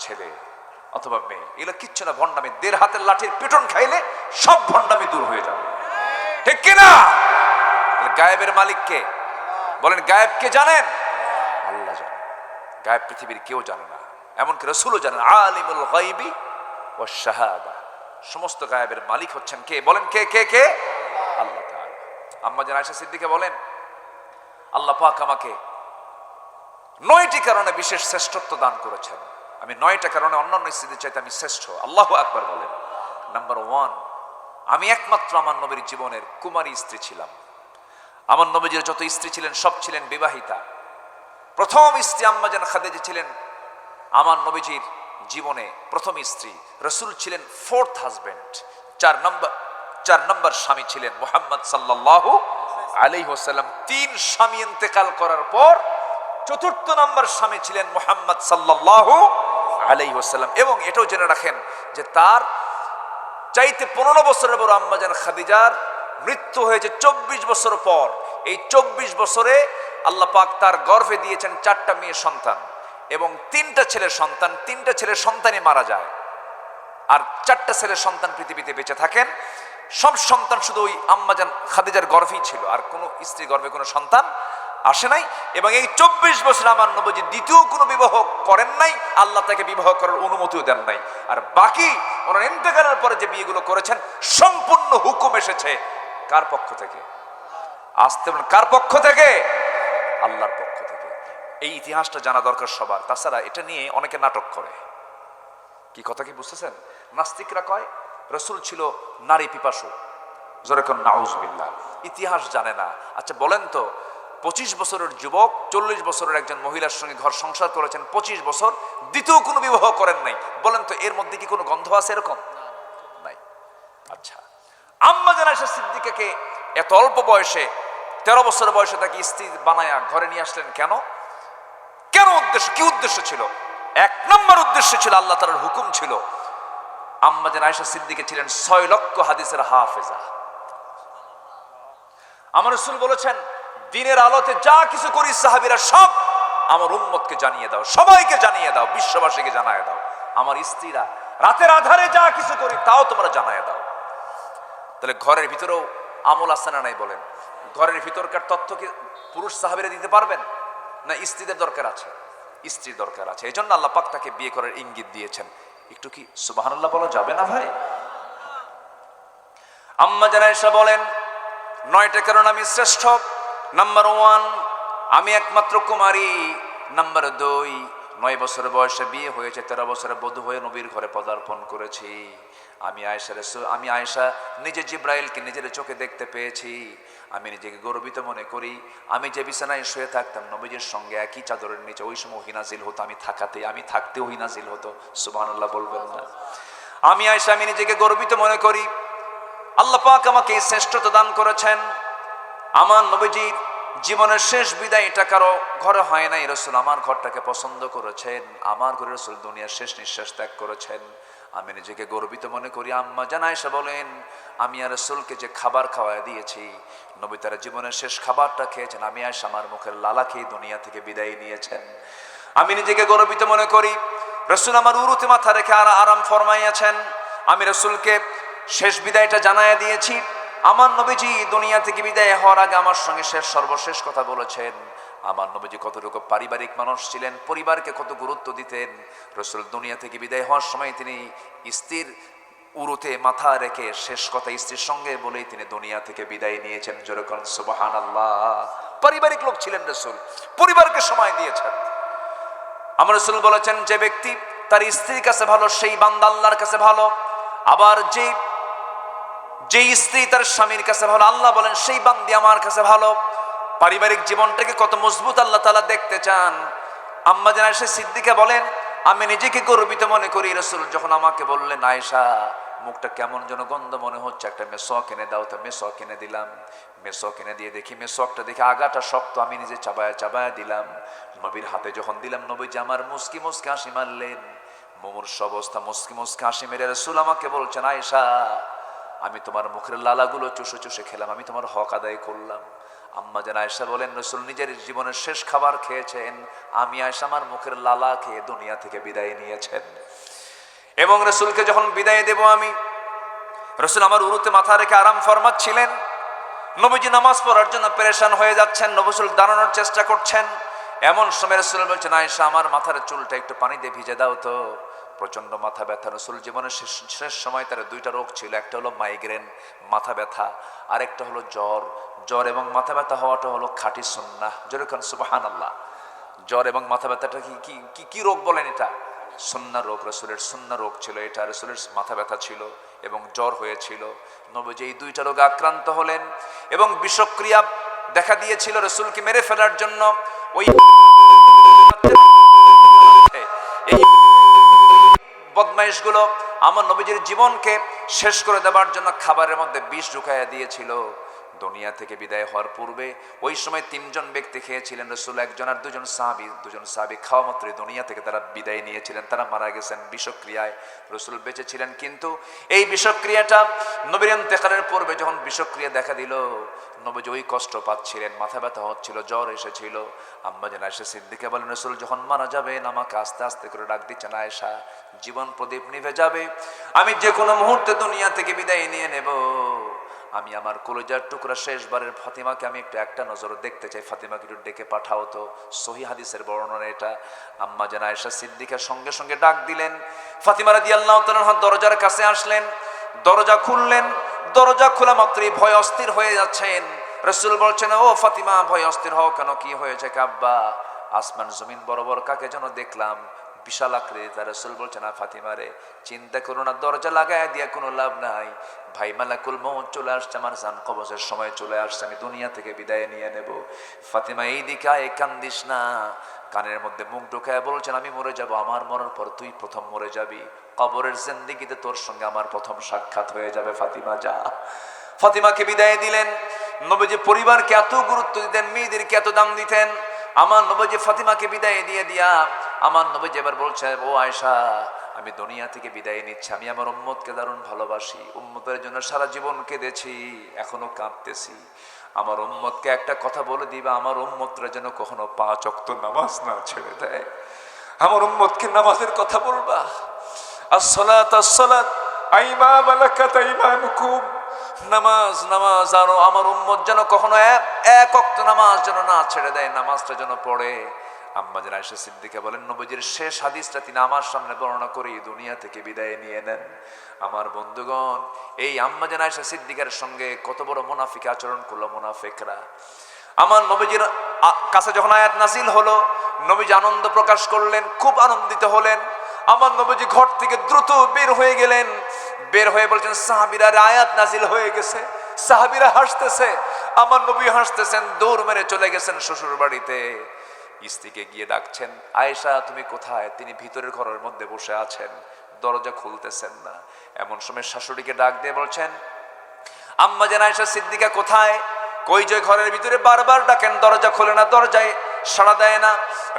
ছেলে অথবা মেয়ে, এগুলো কিচ্ছু না, ভণ্ডামি। 1.5 হাতের লাঠির পিটন খাইলে সব ভণ্ডামি দূর হয়ে যাবে, ঠিক কিনা? গায়েবের মালিক কে? বলেন, গায়েব কে জানেন? আল্লাহ জানেন। গায়েব পৃথিবীর কেউ জানে না, এমনকি রাসূলও জানেন। আলিমুল গায়বি ওয়াশ শাহাদা, সমস্ত গায়েবের মালিক হচ্ছেন কে? বলেন কে কে কে? আল্লাহ তাআলা। আম্মা জান আয়েশা সিদ্দিকা বলেন, আল্লাহ পাক আমাকে 9টি কারণে বিশেষ শ্রেষ্ঠত্ব দান করেছেন। আমি 9টা কারণে অন্যান্য স্ত্রীদের চাইতে আমি শ্রেষ্ঠ। আল্লাহু আকবার বলেন। নাম্বার 1, আমি একমাত্র আমার নবীর জীবনের কুমারী স্ত্রী ছিলাম। আমার নবীজির যত স্ত্রী ছিলেন সব ছিলেন বিবাহিতা। প্রথম স্ত্রী আম্মা জান খাদিজা ছিলেন আমার নবীজির জীবনে প্রথম স্ত্রী। রাসূল ছিলেন 4th হাজবেন্ড, 4 নম্বর স্বামী ছিলেন মুহাম্মদ সাল্লাল্লাহু আলাইহি ওয়াসাল্লাম। 3 স্বামী ইন্তেকাল করার পর 4th নম্বর স্বামী ছিলেন মুহাম্মদ সাল্লাল্লাহু আলাইহি ওয়াসাল্লাম। এবং এটাও জেনে রাখেন যে তার চাইতে 15 বছরের বড় আম্মা জান খাদিজার মৃত্যু হয়েছে 24 বছর পর। এই 24 বছরে আল্লাহ পাক তার গর্ভে দিয়েছেন 4টা মেয়ে সন্তান এবং 3টা ছেলের সন্তান। 3টা ছেলের সন্তানই মারা যায় আর 4টা ছেলের সন্তান পৃথিবীতে বেঁচে থাকেন। সব সন্তান শুধু ওই আম্মা জান খাদিজার গর্ভেই ছিল, আর কোনো স্ত্রী গর্ভে কোনো সন্তান আসে নাই। এবং এই 24 বছর আমার নবীজি দ্বিতীয় কোনো বিবাহ করেন নাই, আল্লাহ তাকে বিবাহ করার অনুমতিও দেন নাই। আর বাকি ওনার ইন্তেকালের পরে যে বিয়েগুলো করেছেন সম্পূর্ণ হুকুম এসেছে কার পক্ষ থেকে? আসতে বলেন, কার পক্ষ থেকে? আল্লাহর পক্ষ থেকে। এই ইতিহাসটা জানা দরকার সবার। তাছাড়া এটা নিয়ে অনেকে নাটক করে। কি কথা কি বুঝতেছেন? নাস্তিকরা কয় রাসূল ছিল নারী পিপাসু। জোরে কোন নাউজুবিল্লাহ। ইতিহাস জানে না। আচ্ছা বলেন তো, 25 বছরের যুবক 40 বছরের একজন মহিলার সঙ্গে ঘর সংসার করেছেন 25 বছর, দ্বিতীয় কোনো বিবাহ করেন নাই। বলেন তো এর মধ্যে কি কোনো গন্ধ আছে? এরকম নাই। আচ্ছা, আম্মা জান আয়েশা সিদ্দিকাকে এত অল্প বয়সে 13 বছরের বয়সে তাকে স্ত্রী বানায়া ঘরে নিয়ে আসলেন কেন? কেন উদ্দেশ্য? কি উদ্দেশ্য ছিল? 1 নম্বর উদ্দেশ্য ছিল আল্লাহ তাআলার হুকুম ছিল। আম্মা জান আয়েশা সিদ্দিকা ছিলেন 6 লক্ষ হাদিসের হাফেজা। আমার রাসূল বলেছেন, দিনের আলোতে যা কিছু করি সাহাবীরা সব আমার উম্মতকে জানিয়ে দাও, সবাইকে জানিয়ে দাও, বিশ্ববাসীকে জানিয়ে দাও। আমার স্ত্রীরা রাতের আধারে যা কিছু করি তাও তোমরা জানিয়ে দাও। তাহলে ঘরের ভিতরেও আমল আছে না নাই? বলেন, ঘরের ভিতরকার তথ্য কি পুরুষ সাহাবীরা দিতে পারবেন না? স্ত্রীদের দরকার আছে, স্ত্রীর দরকার আছে। এই জন্য আল্লাহ পাক তাকে বিয়ে করার ইঙ্গিত দিয়েছেন। একটু কি সুবহানাল্লাহ বলা যাবে না ভাই? আম্মা জান আয়েশা বলেন, 9টা কারণ আমি শ্রেষ্ঠ। নাম্বার 1, আমি একমাত্র কুমারী। নাম্বার 2, 9 বছর বয়সে বিয়ে হয়েছে, 13 বছরে বধূ হয়ে নবীর ঘরে পদার্পণ করেছি। আমি আয়েশা নিজে জিব্রাইলকে নিজের চোখে দেখতে পেয়েছি। আমি নিজেকে গর্বিত মনে করি, আমি যে বিছানায় শুয়ে থাকতাম নবীজির সঙ্গে একই চাদরের নিচে, ওই সময় ওহী নাজিল হতো, আমি থাকতে ওহী নাজিল হতো। সুবহানাল্লাহ বলবেন না? আমি আয়েশা, আমি নিজেকে গর্বিত মনে করি, আল্লাহ পাক আমাকে এই শ্রেষ্ঠতা দান করেছেন। আমার নবীজি জীবনের শেষ বিদায়টা কারো ঘরে হয় নাই, রাসূল আমার ঘরটাকে পছন্দ করেছেন, আমার ঘরে রাসূল দুনিয়ার শেষ নিঃশ্বাস ত্যাগ করেছেন। আমি নিজেকে গর্বিত মনে করি। আম্মা জান আয়েশা বলেন, আমি আর রাসূলকে যে খাবার খাওয়ায় দিয়েছি, নবী তার জীবনের শেষ খাবারটা খেয়েছেন, আমি আয়েশা আমার মুখের লালা খেয়ে দুনিয়া থেকে বিদায় নিয়েছেন। আমি নিজেকে গর্বিত মনে করি, রাসূল আমার উরুতে মাথা রেখে আরাম ফরমাইয়াছেন। আমি রাসূলকে শেষ বিদায়টা জানায়া দিয়েছি। আমার নবীজি দুনিয়া থেকে বিদায় হওয়ার আগে আমার সঙ্গে সর্বশেষ কথা বলেছেন। আমার নবীজি কতটুকু পারিবারিক মানুষ ছিলেন, পরিবারকে কত গুরুত্ব দিতেন। রাসূল দুনিয়া থেকে বিদায় হওয়ার সময় তিনি স্ত্রীর উরুতে মাথা রেখে শেষ কথা স্ত্রীর সঙ্গে বলেই তিনি দুনিয়া থেকে বিদায় নিয়েছেন। জোরে বলেন সুবহানাল্লাহ। পারিবারিক লোক ছিলেন রাসূল, পরিবারকে সময় দিয়েছেন। আমার রাসূল বলেছেন, যে ব্যক্তি তার স্ত্রীর কাছে ভালো সেই বান্দা আল্লাহর কাছে ভালো। আবার যে স্ত্রী তার স্বামীর কাছে ভালো, আল্লাহ বলেন সেই বান্দি আমার কাছে ভালো। পারিবারিক জীবনটাকে কত মজবুত আল্লাহ তাআলা দেখতে চান। আম্মা জান আয়েশা সিদ্দিকা বলেন, আমি নিজেকে গর্বিত মনে করি, রাসূল যখন আমাকে বললেন, আয়েশা মুখটা কেমন যেন গন্ধ মনে হচ্ছে, একটা মেসওয়াক এনে দাও, তো মেসওয়াক এনে দিলাম। মেসওয়াক এনে দিয়ে দেখি মেসওয়াকটা দেখে আগাটা শক্ত, আমি নিজে চাবায়া দিলাম। নবীর হাতে যখন দিলাম, নবীজি আমার মুস্কি মুস্কি হাসি মারলেন। মুমূর্ষ অবস্থা মুস্কি মুস্কি হাসি মেরে রাসূল আমাকে বলছেন, আয়েশা আমি তোমার মুখের লালাগুলো চুষে চুষে খেলাম, আমি তোমার হক আদায় করলাম। আম্মা জান আয়েশা বলেন, রাসূল নিজের জীবনের শেষ খাবার খেয়েছেন, আমি আয়েশা আমার মুখের লালা খেয়ে দুনিয়া থেকে বিদায় নিয়েছেন। এবং রাসূলকে যখন বিদায় দেব আমি, রাসূল আমার উরুতে মাথা রেখে আরাম ফরমাচ্ছিলেন। নবীজি নামাজ পড়ার জন্য পেরেশান হয়ে যাচ্ছেন, রাসূল দাঁড়ানোর চেষ্টা করছেন। এমন সময় রাসূল বলছেন, আয়েশা আমার মাথার চুলটা একটু পানি দিয়ে ভিজে দাও তো। প্রচন্ড মাথা ব্যথা। রাসূল জীবনের শেষ সময় তার দুইটা রোগ ছিল, একটা হলো মাইগ্রেন মাথা ব্যথা, আর একটা হলো জ্বর এবং মাথা ব্যথা হওয়াটা হলো খাঁটি সুন্নাহ। যেরকম সুবহানাল্লাহ, জ্বর এবং মাথা ব্যথাটা কি রোগ বলেন? এটা সুন্নাহ রোগ, রাসূলের সুন্নাহ রোগ ছিল এটা। রাসূলের মাথা ব্যথা ছিল এবং জ্বর হয়েছিল। নবীজি এই দুইটা রোগে আক্রান্ত হলেন এবং বিষক্রিয়া দেখা দিয়েছিল রাসূলকে মেরে ফেলার জন্য। ওই বদমাইশগুলো আমার নবীজির জীবনকে শেষ করে দেওয়ার জন্য খাবারের মধ্যে বিষ ঢুকাইয়া দিয়েছিল। দুনিয়া থেকে বিদায় হওয়ার পূর্বে ওই সময় 3 জন ব্যক্তি খেয়েছিলেন, রাসূল একজন আর দুজন সাহাবী খাওয়া মাত্রই দুনিয়া থেকে তারা বিদায় নিয়েছিলেন, তারা মারা গেছেন বিষক্রিয়ায়। রাসূল বেঁচে ছিলেন, কিন্তু এই বিষক্রিয়াটা নবীর ইন্তেকালের পূর্বে যখন বিষক্রিয়া দেখা দিল, নবীজি ওই কষ্ট পাচ্ছিলেন, মাথা ব্যথা হচ্ছিল, জ্বর এসেছিল। আম্মা জান আয়েশা সিদ্দিকা বলেন, রাসূল যখন মারা যাবেন আমাকে আস্তে আস্তে করে ডাক দিচ্ছেন, আয়েশা জীবন প্রদীপ নিভে যাবে, আমি যে কোনো মুহূর্তে দুনিয়া থেকে বিদায় নিয়ে নেব। আমি আমার কলিজার টুকরা শেষবারের ফাতিমাকে আমি একটা নজর দেখতে চাই, ফাতিমাকে একটু ডেকে পাঠাও তো। সহিহ হাদিসের বর্ণনা এটা। আম্মা জান আয়েশা সিদ্দিকা সঙ্গে সঙ্গে ডাক দিলেন। ফাতিমা রাদিয়াল্লাহু তাআলা দরজার কাছে আসলেন, দরজা খুললেন। দরজা খোলা মাত্রই ভয় অস্থির হয়ে যাচ্ছেন। রাসূল বলছেন, ও ফাতিমা ভয় অস্থির হও কেন, কি হয়েছে? কাব্বা আসমান জমিন বরাবর কাকে যেন দেখলাম, বিশাল আকৃতি। রাসূল বলছেন, ফাতিমা রে চিন্তা করো না, দরজা লাগায় দিয়া কোনো লাভ নাই। ভাই মালাকুল মউত চলে আসছে, আমার জান কবজের সময় চলে আসছে, আমি দুনিয়া থেকে বিদায় নিয়ে নেব। ফাতিমা এই দিকে আয়, কান্দিস না। কানের মধ্যে মুখ ঢোকায় বলছেন, আমি মরে যাব, আমার মরার পর তুই প্রথম মরে যাবি, কবরের জিন্দেগিতে তোর সঙ্গে আমার প্রথম সাক্ষাৎ হয়ে যাবে, ফাতিমা যা। ফাতিমাকে বিদায় দিলেন। নবীজি পরিবারকে এত গুরুত্ব দিতেন, মেয়েদেরকে এত দাম দিতেন। আমার নবীজি ফাতিমাকে বিদায় দিয়া আমার নবীজি এবার বলছে, ও আয়েশা আমি দুনিয়া থেকে বিদায় নিচ্ছি, আমি আমার উম্মতকে দারুণ ভালোবাসি, উম্মতের জন্য সারা জীবন কেঁদেছি, এখনো কাঁদতেছি। আমার উম্মতকে একটা কথা বলে দিবা, আমার উম্মতরা যেন কখনো 5 ওয়াক্ত নামাজ না ছেড়ে দেয়। আমার উম্মতকে নামাজের কথা বলবা। আসসালাত আসসালাত আইমা মালাকাত আইমানুকুম, নামাজ নামাজ। আর আমার উম্মত যেন কখনো এক ওয়াক্ত নামাজ যেন না ছেড়ে দেয়, নামাজটা যেন পড়ে। আম্মা জান আয়েশা সিদ্দিকা বলেন, নবীজির শেষ হাদিসটা তিনি আমার সামনে বর্ণনা করে দুনিয়া থেকে বিদায় নিয়ে নেন। আমার বন্ধুগণ, এই আম্মা জান আয়েশা সিদ্দিকার সঙ্গে কত বড় মুনাফিক আচরণ করলো মুনাফিকরা। আমার নবীজির কাছে যখন আয়াত নাজিল হলো, নবীজি আনন্দ প্রকাশ করলেন, খুব আনন্দিত হলেন। আমার নবীজি ঘর থেকে দ্রুত বের হয়ে গেলেন, বের হয়ে বলছেন সাহাবীরা আয়াত নাজিল হয়ে গেছে। সাহাবীরা হাসতেছে, আমার নবী হাসতেছেন, দৌড় মেরে চলে গেছেন শ্বশুর বাড়িতে। স্ত্রীকে গিয়ে ডাকছেন, আয়েশা তুমি কোথায়? তিনি ভিতরের ঘরের মধ্যে বসে আছেন, দরজা খুলতেছেন না। এমন সময় শাশুড়িকে ডাক দিয়ে বলছেন, আম্মা জান আয়েশা সিদ্দিকা কোথায়? কই যে ঘরের ভিতরে বারবার ডাকেন, দরজা খোলে না, দরজায় সাড়া দেয় না।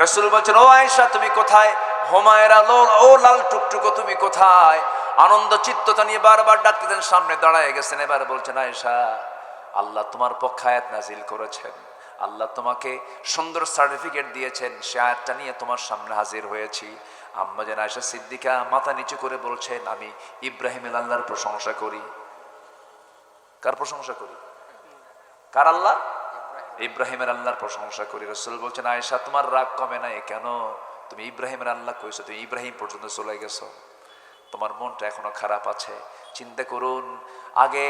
রাসূল বলছেন, ও আয়েশা তুমি কোথায়? হুমায়রা ও লাল টুকটুকো তুমি কোথায়? আনন্দ চিত্ততা নিয়ে বারবার ডাকতেছেন, সামনে দাঁড়ায় গেছেন। এবার বলছেন, আয়েশা আল্লাহ তোমার পক্ষে আয়াত নাজিল করেছেন, আল্লাহ তোমাকে সুন্দর সার্টিফিকেট দিয়েছেন, সে আয়াতটা নিয়ে তোমার সামনে হাজির হয়েছি। আম্মা জান আয়েশা সিদ্দিকা মাথা নিচু করে বলছেন, আমি ইব্রাহিমের আল্লাহর প্রশংসা করি। কার প্রশংসা করি? কার আল্লাহ? ইব্রাহিমের আল্লাহর প্রশংসা করি। রাসূল বলছেন, আয়েশা তোমার রাগ কমে নাই কেন? তুমি ইব্রাহিমের আল্লাহ কইছো, তুমি ইব্রাহিম পর্যন্ত চলে গেছো, তোমার মনটা এখনো খারাপ আছে। চিন্তা করুন, আগে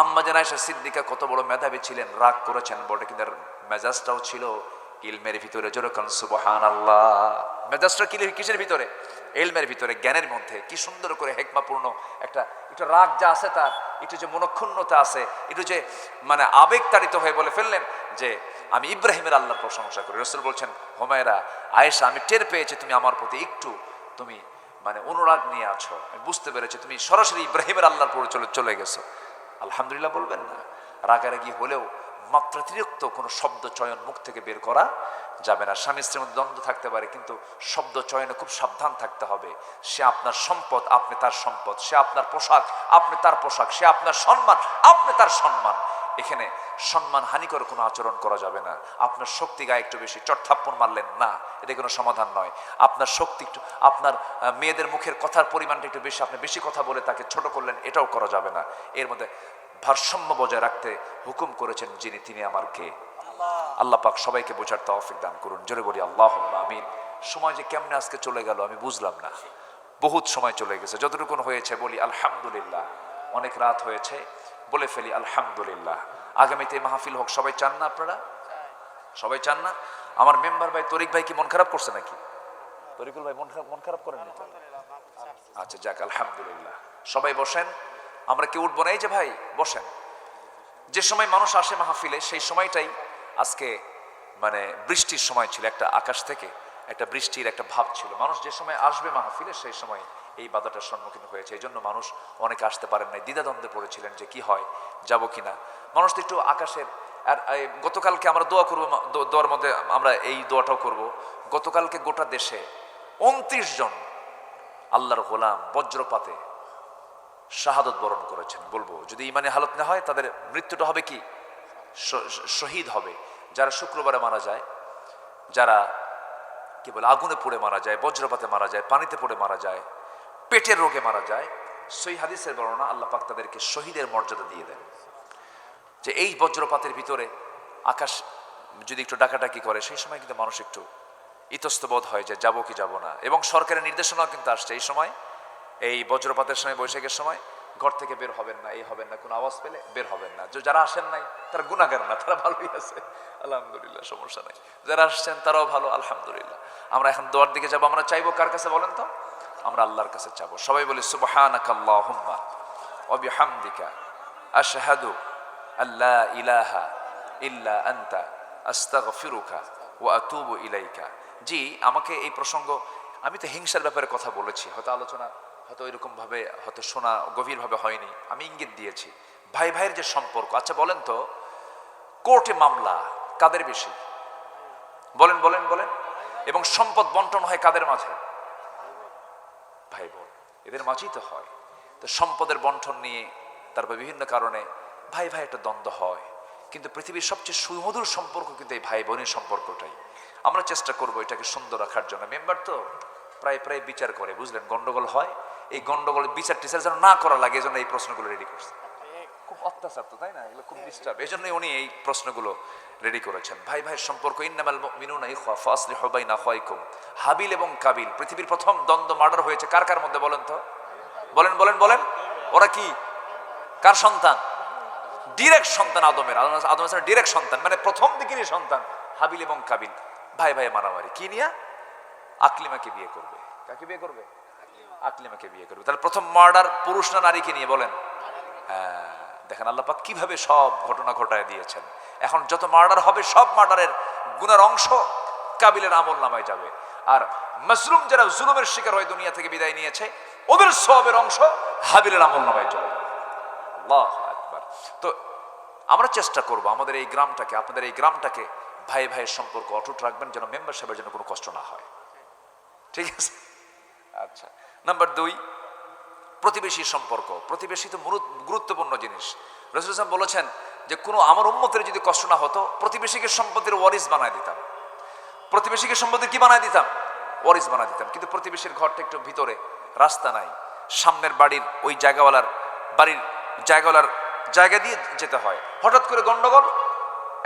আম্মা জান আয়েশা সিদ্দিকা কত বড় মেধাবী ছিলেন, রাগ করেছেন বটে, কিন্তু মেজাজটাও ছিল ইলমের ভিতরে। যেরকম সুবহানাল্লাহ, মেজাজটা কিসের ভিতরে? ইলমের ভিতরে, জ্ঞানের মধ্যে। কি সুন্দর করে হেকমাপূর্ণ একটা একটু রাগ যা আছে তার, একটু যে মনক্ষুণ্ণতা আছে, একটু যে মানে আবেগ তাড়িত হয়ে বলে ফেললেন যে আমি ইব্রাহিমের আল্লাহর প্রশংসা করি। রাসূল বলছেন, হুমায়রা আয়েশা আমি টের পেয়েছি তুমি আমার প্রতি একটু তুমি মানে অনুরাগ নিয়ে আছো, আমি বুঝতে পেরেছি তুমি সরাসরি ইব্রাহিমের আল্লাহর পরে চলে গেছো। আলহামদুলিল্লাহ বলবেন না? রাগারাগি হলেও মাত্রাতিরিক্ত কোনো শব্দ চয়ন মুখ থেকে বের করা যাবে না। স্বামী স্ত্রীর মধ্যে দ্বন্দ্ব থাকতে পারে, কিন্তু শব্দ চয়নে খুব সাবধান থাকতে হবে। সে আপনার সম্পদ, আপনি তার সম্পদ। সে আপনার পোশাক, আপনি তার পোশাক। সে আপনার সম্মান, আপনি তার সম্মান। এখানে সম্মান হানিকর কোনো আচরণ করা যাবে না। আপনার শক্তি গায়ে একটু বেশি, চটথাপ্পড় মারলেন না, এটা কোনো সমাধান নয়। আপনার শক্তি একটু, আপনার মেয়েদের মুখের কথার পরিমাণটা একটু বেশি, আপনি বেশি কথা বলে তাকে ছোট করলেন, এটাও করা যাবে না। এর মধ্যে ভারসাম্য বজায় রাখতে হুকুম করেছেন যিনি, তিনি আমার কে? আল্লাহ পাক সবাইকে বোঝার তৌফিক দান করুন। জোরে বলি আল্লাহুম্মা আমিন। সময় যে কেমনে আজকে চলে গেল আমি বুঝলাম না, বহুত সময় চলে গেছে। যতটুকু হয়েছে বলি আলহামদুলিল্লাহ। অনেক রাত হয়েছে, বলে ফেলি আলহামদুলিল্লাহ। আগামীতে মাহফিল হোক, সবাই চান না? আপনারা সবাই চান না? আমার মেম্বার ভাই তরিক ভাই কি মন খারাপ করছে নাকি? তরিকুল ভাই মন খারাপ করেন না? আচ্ছা যাক, আলহামদুলিল্লাহ। সবাই বসেন, আমরা কি উঠবো না? এই যে ভাই বসেন। যে সময় মানুষ আসে মাহফিলে সেই সময়টাই আজকে মানে বৃষ্টির সময় ছিল, একটা আকাশ থেকে একটা বৃষ্টির একটা ভাব ছিল। মানুষ যে সময় আসবে মাহফিলে সেই সময় এই বাধাটার সম্মুখীন হয়েছে। এই জন্য মানুষ অনেকে আসতে পারেন নাই, দ্বিধাদ্বন্দ্বে পড়েছিলেন যে কি হয়, যাব কিনা। মানুষ তো একটু আকাশের। আর গতকালকে আমরা দোয়া করবো, দোয়ার মধ্যে আমরা এই দোয়াটাও করব। গতকালকে গোটা দেশে 29 জন আল্লাহর গোলাম বজ্রপাতে শাহাদত বরণ করেছেন। বলবো যদি ইমানে হালত না হয় তাদের মৃত্যুটা হবে কি? শহীদ হবে। যারা শুক্রবারে মারা যায়, যারা কি বলে আগুনে পড়ে মারা যায়, বজ্রপাতে মারা যায়, পানিতে পড়ে মারা যায়, পেটের রোগে মারা যায়, সই হাদিসের বর্ণনা, আল্লাহ পাক তাদেরকে শহীদের মর্যাদা দিয়ে দেন। যে এই বজ্রপাতের ভিতরে আকাশ যদি একটু ডাকাডাকি করে সেই সময় কিন্তু মানুষ একটু ইতস্তবোধ হয় যে যাবো কি যাব না। এবং সরকারের নির্দেশনাও কিন্তু আসছে এই সময়, এই বজ্রপাতের সময়, বৈশাখের সময় ঘর থেকে বের হবেন না, এই হবেন না, কোনো আওয়াজ পেলে বের হবেন না। যারা আসেন নাই তারা গুনাহগার না, তারা ভালোই আছে, আলহামদুলিল্লাহ, সমস্যা নাই। যারা আসছেন তারাও ভালো, আলহামদুলিল্লাহ। আমরা এখন দোয়ার দিকে যাবো। আমরা চাইবো কার কাছে বলেন তো? আমরা আল্লাহর কাছে চাবো। সবাই বলি সুবহানাকাল্লাহুম্মা ওয়া বিহামদিকা আশহাদু আল্লা ইলাহা ইল্লা আনতা আস্তাগফিরুকা ওয়া আতুবু ইলাইকা। জি, আমাকে এই প্রসঙ্গ, আমি তো হিংসার ব্যাপারে কথা বলেছি, হয়তো আলোচনা হয়তো এরকম ভাবে হয়তো শোনা গভীরভাবে হয়নি, আমি ইঙ্গিত দিয়েছি ভাই ভাইয়ের যে সম্পর্ক। আচ্ছা বলেন তো, কোর্টে মামলা কাদের বেশি? বলেন বলেন বলেন। এবং সম্পদ বন্টন হয় কাদের মাঝে? ভাই বোন, এদের মাঝেই তো হয়। তো সম্পদের বন্টন নিয়ে তারপর বিভিন্ন কারণে ভাই ভাই একটা দ্বন্দ্ব হয়, কিন্তু পৃথিবীর সবচেয়ে সুমধুর সম্পর্ক কিন্তু এই ভাই বোনের সম্পর্কটাই। আমরা চেষ্টা করবো এটাকে সুন্দর রাখার জন্য। মেম্বার তো প্রায় প্রায় বিচার করে, বুঝলেন, গন্ডগোল হয়। এই গন্ডগোল বিচার টিচার যেন না করা লাগে, এই জন্য এই প্রশ্নগুলো রেডি করছে। খুব অত্যাচার তো, তাই না? এগুলো খুব ডিস্টার্ব, এই জন্যই উনি এই প্রশ্নগুলো রেডি করেছেন। ভাই ভাইয়ের সম্পর্ক, ইন্নামাল মুমিনুনা ইখওয়া ফাসলিহু বাইনা আখাওয়াইকুম। হাবিল এবং কাবিল, পৃথিবীর প্রথম দ্বন্দ্ব মার্ডার হয়েছে কার কার মধ্যে বলেন তো? বলেন বলেন বলেন। ওরা কি কার সন্তান? ডিরেক্ট সন্তান আদমের। আদম আলাইহিস সালামের ডিরেক্ট সন্তান, মানে প্রথম দিকেরই সন্তান হাবিল এবং কাবিল ভাই ভাই মারামারি, কি নিয়ে? আকলিমাকে বিয়ে করবে। কাকে বিয়ে করবে? আকলিমাকে বিয়ে করবে। তাহলে প্রথম মার্ডার পুরুষ না নারীকে নিয়ে বলেন? হ্যাঁ, দেখেন আল্লাহ পাক কিভাবে সব ঘটনা ঘটায় দিয়েছেন। এখন যত মার্ডার হবে সব মার্ডারের গুনার অংশ কাবিলের আমল নামায় যাবে, আর মাজলুম যারা জুলুমের শিকার হয়ে দুনিয়া থেকে বিদায় নিয়েছে ওদের সবের অংশ হাবিলের আমল নামায় চলে যাবে। আল্লাহু আকবার। তো আমরা চেষ্টা করব আমাদের এই গ্রামটাকে, আপনাদের এই গ্রামটাকে ভাই ভাইয়ের সম্পর্ক অটুট রাখবেন, যেন মেম্বার সাহেবের জন্য কোনো কষ্ট না হয়। ঠিক আছে? আচ্ছা, নাম্বার 2, প্রতিবেশী সম্পর্ক। প্রতিবেশী তো গুরুত্বপূর্ণ জিনিস। রাসূল সাল্লাল্লাহু আলাইহি ওয়াসাল্লাম বলেছেন যে কোনো আমার উম্মতের যদি কষ্ট না হতো, প্রতিবেশীকে সম্পত্তির ওয়ারিস বানায় দিতাম। প্রতিবেশীকে সম্পত্তির কি বানায় দিতাম? ওয়ারিস বানায় দিতাম। কিন্তু প্রতিবেশীর ঘরটা একটু ভিতরে, রাস্তা নাই, সামনের বাড়ির ওই জায়গাওয়ালার বাড়ির জায়গাওয়ালার জায়গা দিয়ে যেতে হয়। হঠাৎ করে গন্ডগোল,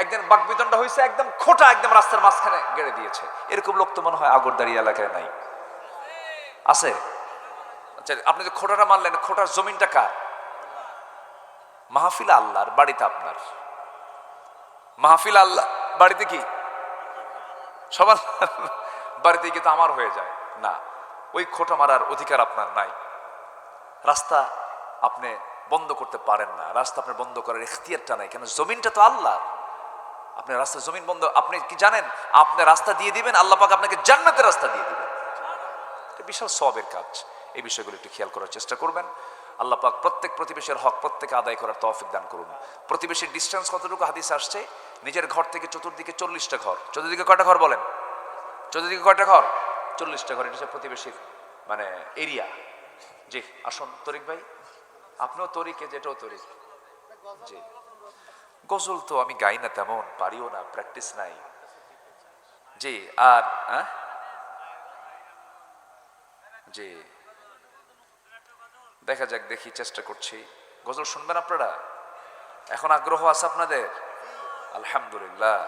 একদিন বাকবিতণ্ডা হয়েছে, একদম খোটা একদম রাস্তার মাঝখানে গেড়ে দিয়েছে। এরকম লোক তো মনে হয় আগরদাঁড়ি এলাকায় নাই, আছে? আচ্ছা, আপনি যে খোটাটা মারলেন, খোটার জমিনটা কার? মাহফিল আল্লাহর, বাড়িতে আপনার। মাহফিল আল্লাহ, বাড়িতে কি সবার? বাড়িতে গিয়ে তো আমার হয়ে যায় না, ওই খোটা মারার অধিকার আপনার নাই। রাস্তা আপনি বন্ধ করতে পারেন না, রাস্তা আপনার বন্ধ করার ইখতিয়ারটা নাই, কেন জমিনটা তো আল্লাহ। আপনি রাস্তা জমিন বন্ধ, আপনি কি জানেন আপনি রাস্তা দিয়ে দিবেন, আল্লাহ পাক আপনাকে জান্নাতের রাস্তা দিয়ে দিবেন। এটা বিশাল সওয়াবের কাজ। এই বিষয়গুলো একটু খেয়াল করার চেষ্টা করবেন। আল্লাহ পাক প্রত্যেক প্রতিবেশীর হক প্রত্যেকে আদায় করার তৌফিক দান করুন। প্রতিবেশীর ডিস্টেন্স কতটুকু হাদিসে আসছে? নিজের ঘর থেকে চতুর্দিকে 40টা ঘর। চতুর্দিকে কয়টা ঘর বলেন? চতুর্দিকে কয়টা ঘর? 40টা ঘর। এটা হচ্ছে প্রতিবেশীর মানে এরিয়া। জি, আসুন তরিক ভাই, আপনিও তরিকে, যেটাও তরিক। জি, গজল তো আমি গাই না, তেমন পারিও না, প্র্যাকটিস নাই। জি, আর জি, দেখা যাক, দেখি, চেষ্টা করছি। গজল শুনবেন আপনারা? এখন আগ্রহ আছে আপনাদের? আলহামদুলিল্লাহ।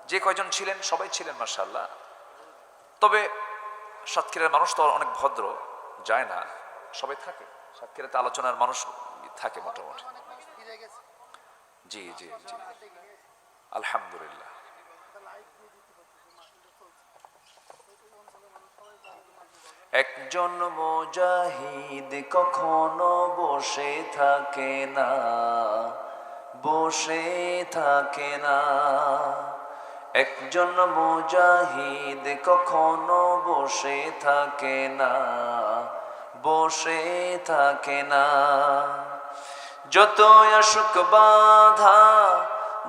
যে কয়জন ছিলেন সবাই ছিলেন মাশাআল্লাহ। তবে সাতক্ষীরার মানুষ তো অনেক ভদ্র, যায় না, সবাই থাকে সাতক্ষীরাতে, আলোচনার মানুষ থাকে মোটামুটি। জি জি জি, আলহামদুলিল্লাহ। একজন মুজাহিদ কখনো বসে থাকে না, বসে থাকে না। একজন মুজাহিদ কখনো বসে থাকে না, বসে থাকে না। যত আসুক বাধা,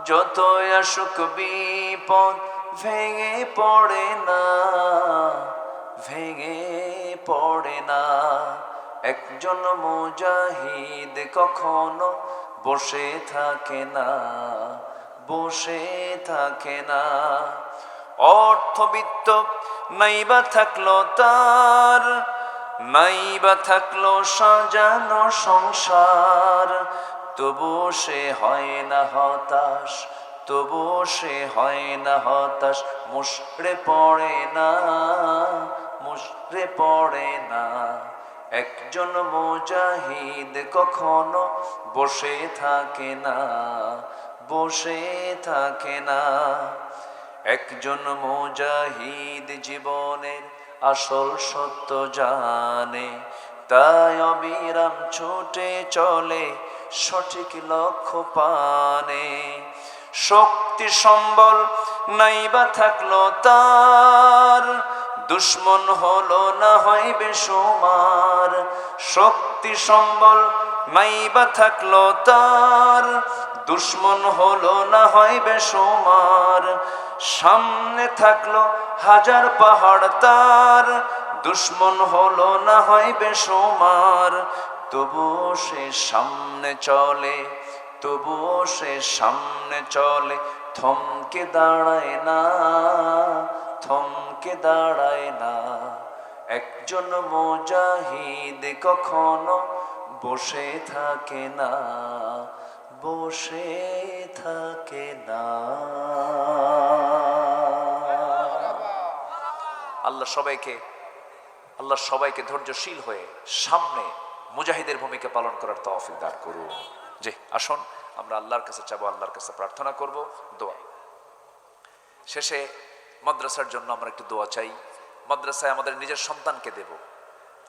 যত আসুক বিপদ, ভেঙে পড়ে না, ভেঙে পড়ে না। একজন মুজাহিদ কখনো বসে থাকে না, বসে থাকে না। অর্থবিত্ত নাইবা থাকলো তার, নাইবা থাকলো সাজানো সংসার, তবু সে হয় না হতাশ, তবু সে হয় না হতাশ। মুষড়ে পড়ে না, মুষড়ে পড়ে না। একজন মুজাহিদ কখনো বসে থাকে না, বসে থাকে না। একজন মুজাহিদ জীবনের আসল সত্য জানে, তাই অবিরাম ছুটে চলে সঠিক লক্ষ্য পানে। শক্তি সম্বল নাইবা থাকলো তার, দুশ্মন হলো না হয় বেসুমার। শক্তি সম্বল নাইবা থাকলো তার, দুশ্মন হলো না হয় বেসুমার। সামনে থাকলো হাজার পাহাড় তার, দুশ্মন হলো না হয় বেসুমার। তবুও সে সামনে চলে, তবুও সে সামনে চলে, থমকে দাঁড়ায় না, থমকে দাঁড়ায় না। একজন মুজাহিদ কখনো বসে থাকে না, বসে থাকে না। আল্লাহ সবাইকে ধৈর্যশীল হয়ে সামনে মুজাহিদের ভূমিকা পালন করার তৌফিক দান করুন। জি, আসুন আমরা আল্লাহর কাছে চাবো, আল্লাহর কাছে প্রার্থনা করব, দোয়া। শেষে মাদ্রাসার জন্য আমরা একটু দোয়া চাই। মাদ্রাসায় আমাদের নিজের সন্তানকে দেব,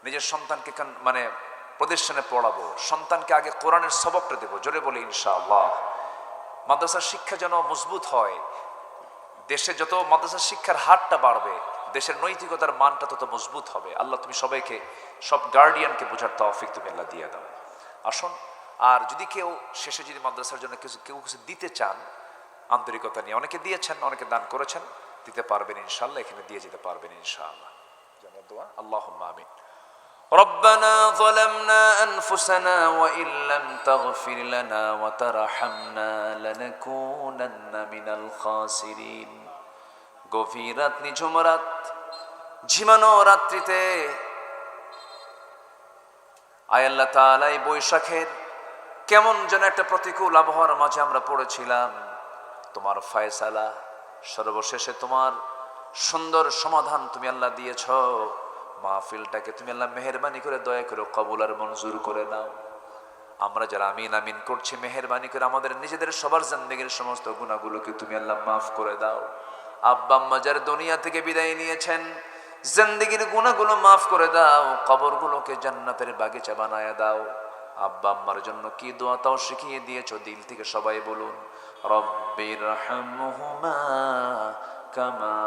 নিজের সন্তানকে মানে প্রতিষ্ঠানে পড়াবো, সন্তানকে আগে কোরআনের সবকটা দেবো, জোরে বলি ইনশাআল্লাহ। মাদ্রাসার শিক্ষা যেন মজবুত হয়, দেশে যত মাদ্রাসার শিক্ষার হারটা বাড়বে দেশের নৈতিকতার মানটা তত মজবুত হবে। আল্লাহ তুমি সবাইকে, সব গার্ডিয়ানকে বোঝার তৌফিক তুমি আল্লাহ দিয়ে দাও। আসুন, আর যদি কেউ শেষে যদি মাদ্রাসার জন্য কেউ কিছু দিতে চান আন্তরিকতা নিয়ে, অনেকে দিয়েছেন, অনেকে দান করেছেন, দিতে পারবেন ইনশাআল্লাহ, এখানে দিয়ে যেতে পারবেন ইনশাআল্লাহ। দোয়া আল্লাহুম্মা আমিন। ربنا ظلمنا أنفسنا وإن لم تغفر لنا وترحمنا لنكونن من الخاسرين। গভীর রাত, নিঝুম রাত, ঝিমানো রাত্রিতে আয় আল্লাহ তাআলা এই বৈশাখের কেমন যেন একটা প্রতিকূল আবহাওয়ার মাঝে আমরা পড়েছিলাম। তোমার ফয়সালা, সর্বশেষে তোমার সুন্দর সমাধান তুমি আল্লাহ দিয়েছ। মাহফিলটাকে তুমি আল্লাহ মেহেরবানি করে দয়া করে কবুল আর মঞ্জুর করে নাও। আমরা যারা আমিন আমিন করছি, মেহেরবানি করে আমাদের নিজেদের সবার জিন্দেগীর সমস্ত গুনাহগুলোকে তুমি আল্লাহ মাফ করে দাও। আব্বা আম্মা যারা দুনিয়া থেকে বিদায় নিয়েছেন, জিন্দেগীর গুনাহগুলো মাফ করে দাও, কবরগুলোকে জান্নাতের বাগিচা বানায়া দাও। আব্বা আম্মার জন্য কি দোয়া তাও শিখিয়ে দিয়েছো, দিল থেকে সবাই বলুন রব্বিরহামহুমা কামা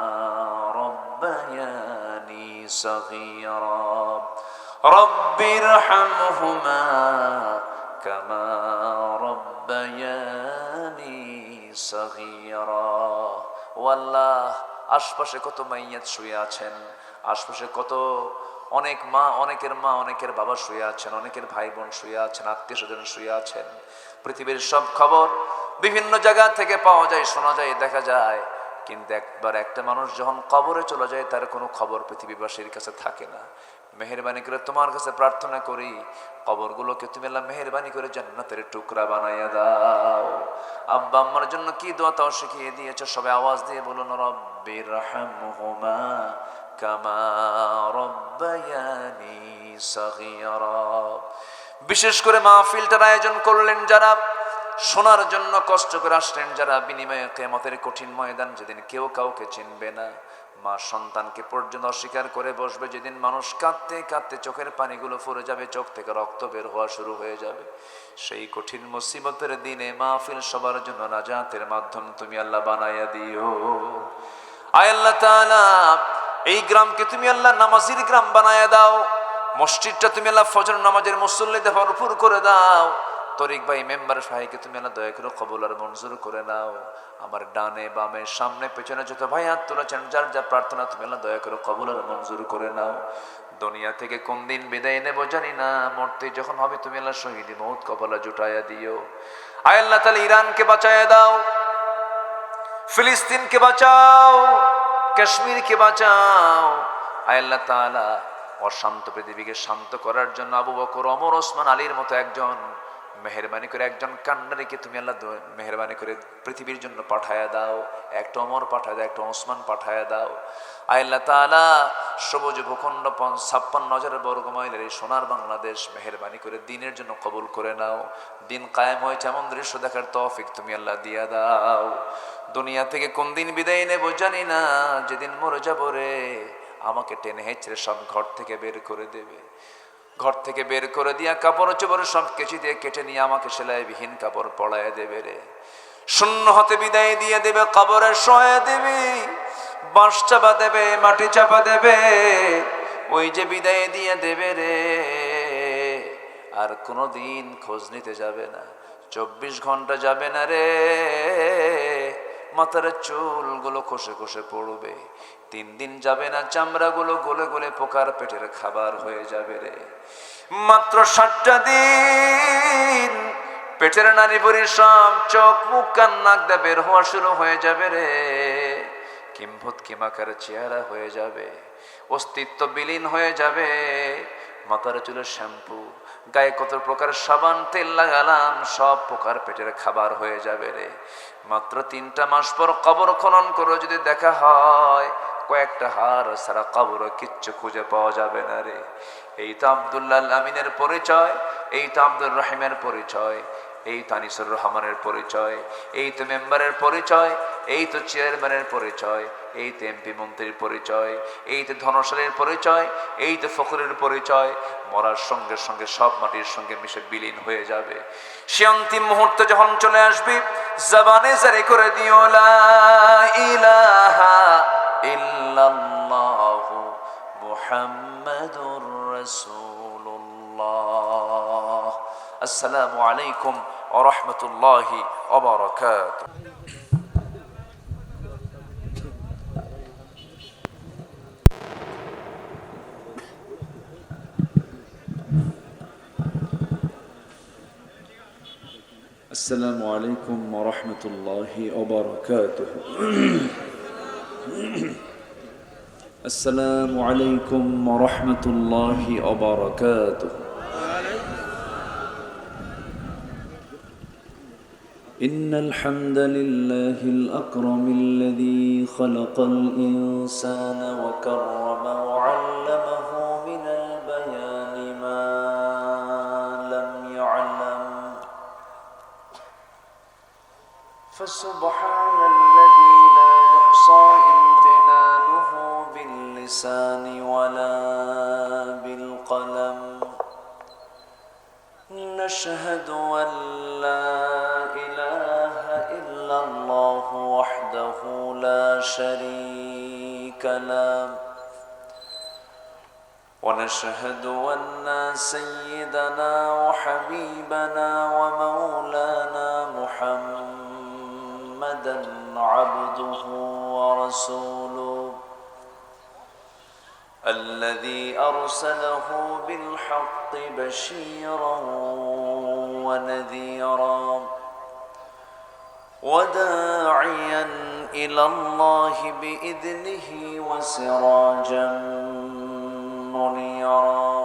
রব্বায়ানি সগীরা, রব্বিরহামহুমা কামা রব্বায়ানি সগীরা। ও আল্লাহ, আশপাশে কত মাইয়াত শুয়ে আছেন, আশপাশে কত অনেক মা, অনেকের মা, অনেকের বাবা শুয়ে আছেন, অনেকের ভাই বোন শুয়ে আছেন, আত্মীয় স্বজন শুয়ে আছেন। পৃথিবীর সব খবর বিভিন্ন জায়গা থেকে পাওয়া যায়, শোনা যায়, দেখা যায়, কিন্তু একবার একটা মানুষ যখন কবরে চলে যায় তার কোনো খবর পৃথিবীবাসীর কাছে থাকে না। মেহেরবানি করে তোমার কাছে প্রার্থনা করি, কবরগুলোকে তুমি আল্লাহ মেহেরবানি করে জান্নাতের টুকরা বানাইয়া দাও। আব্বা আম্মার জন্য কি দোয়া তাও শিখিয়ে দিয়েছো, সবাই আওয়াজ দিয়ে বলুন রব্বিরহামহুমা কামা রব্বায়ানি সগীরা। বিশেষ করে মাহফিলটার আয়োজন করলেন যারা, শোনার জন্য কষ্ট করে আসলেন যারা, বিনিময়ে কিয়ামতের কঠিন ময়দান যেদিন কেউ কাউকে চিনবে না, মা সন্তানকে পর্যন্ত অস্বীকার করে বসবে, যেদিন মানুষ কাঁদতে কাঁদতে চোখের পানিগুলো ফুরে যাবে, চোখ থেকে রক্ত বের হওয়া শুরু হয়ে যাবে, সেই কঠিন মুসিবতের দিনে মাহফিল সবার জন্য নাজাতের মাধ্যম তুমি আল্লাহ বানাইয়া দিও। আয় আল্লাহ তাআলা, এই গ্রামকে তুমি আল্লাহ নামাজির গ্রাম বানাইয়া দাও। মসজিদটা তুমি আল্লাহ ফজর নামাজের মুসল্লিতে ভরপুর করে দাও। তরিক ভাই মেম্বার সাহেবকে তুমি আল্লাহ দয়া করে কবুল আর মঞ্জুর করে নাও। আমার ডানে বামে সামনে পেছনে যত ভাই হাত তুলেছেন, যার যা প্রার্থনা তুমি আল্লাহ দয়া করে কবুল আর মঞ্জুর করে নাও। দুনিয়া থেকে কোন দিন বিদায় নেব জানি না, মরতে যখন হবে তুমি আল্লাহ শহীদি মউত কপালে জুটাইয়া দিও। আয় আল্লাহ তাআলা, ইরানকে বাঁচাইয়া দাও, ফিলিস্তিনকে বাঁচাও, কাশ্মীরকে বাঁচাও। আয় আল্লাহ তাআলা, অশান্ত পৃথিবীকে শান্ত করার জন্য আবু বকর, ওমর, ওসমান, আলীর মতো একজন মেহেরবানি করে একজন কান্ডারিকে তুমি আল্লাহ মেহেরবানি করে পৃথিবীর জন্য পাঠায়া দাও। একটা ওমর পাঠায় দাও, একটা ওসমান পাঠায়া দাও। আয় আল্লাহ তাআলা, সবুজ ভূখণ্ড 56,000 বর্গ মাইলের এই সোনার বাংলাদেশ মেহেরবানি করে দিনের জন্য কবুল করে নাও। দিন কায়েম হয়েছে এমন দৃশ্য দেখার তৌফিক তুমি আল্লাহ দিয়া দাও। দুনিয়া থেকে কোন দিন বিদায় নেব জানি না, যেদিন মরে যাব রে, আমাকে টেনে হেঁচড়ে সব ঘর থেকে বের করে দেবে। ঘর থেকে বের করে দিয়া কাপড় চোপড় সব কেচি দিয়ে কেটে নিয়ে আমাকে সেলাই বিহীন কাপড় পরাইয়া দেবে রে। শূন্য হাতে বিদায় দিয়ে দেবে, কবরে শোয়া দেবে, বাঁশ চাপা দেবে, মাটি চাপা দেবে, ওই যে বিদায় দিয়ে দেবে রে। আর কোনোদিন খোঁজ নিতে যাবে না, 24 ঘন্টা যাবে না রে। মাথার চুলগুলো খসে খসে পড়বে, 3 দিন যাবে না, চামড়াগুলো গলে গলে পোকার পেটের খাবার হয়ে যাবে রে। মাত্র 7টা দিন পেটের নারী বুড়ি সব চোখ মুখ কান নাক দিয়ে বের হওয়া শুরু হয়ে যাবে রে। কিম্ভূত কিমাকার চেহারা হয়ে যাবে, অস্তিত্ব বিলীন হয়ে যাবে। মাথার চুলের শ্যাম্পু, গায়ে কত প্রকার সাবান তেল লাগালাম, সব পোকার পেটের খাবার হয়ে যাবে রে। মাত্র 3টা মাস পর কবর খনন করে যদি দেখা হয়, কয়েকটা হাড় সারা কবর কিচ্ছু খুঁজে পাওয়া যাবে না রে। এই তো আব্দুল্লাহ আমিনের পরিচয়, এই তো আব্দুর রহিমের পরিচয়, এই তো আনিসুর রহমানের পরিচয়, এই তো মেম্বারের পরিচয়, এই তো চেয়ারম্যানের পরিচয়, এই তো এমপি মন্ত্রীর পরিচয়, এই তো ধনশালীর পরিচয়, এই তো ফখরের পরিচয়। মরার সঙ্গে সঙ্গে সব মাটির সঙ্গে মিশে বিলীন হয়ে যাবে। সে অন্তিম মুহূর্তে যখন চলে আসবে, জবানে জারি করে দিও লা ইলাহা ইল্লাল্লাহু মুহাম্মাদুর রাসূলুল্লাহ। আসসালামু আলাইকুম ওয়া রাহমাতুল্লাহি ওয়া বারাকাতুহু। السلام عليكم ورحمة الله وبركاته. السلام عليكم ورحمة الله وبركاته. إن الحمد لله الأكرم الذي خلق الإنسان وكرم وعلمه من البيان ما لم يعلم، فسبحان الذي لا يحصى امتنانه باللسان ولا بالقلم. نشهد أن لا إله إلا الله وحده لا شريك له، ونشهد أن سيدنا وحبيبنا ومولانا محمدا عبده ورسوله الذي أرسله بالحق بشيرا ونذيرا وداعيا إلى الله بإذنه وسراجا منيرا.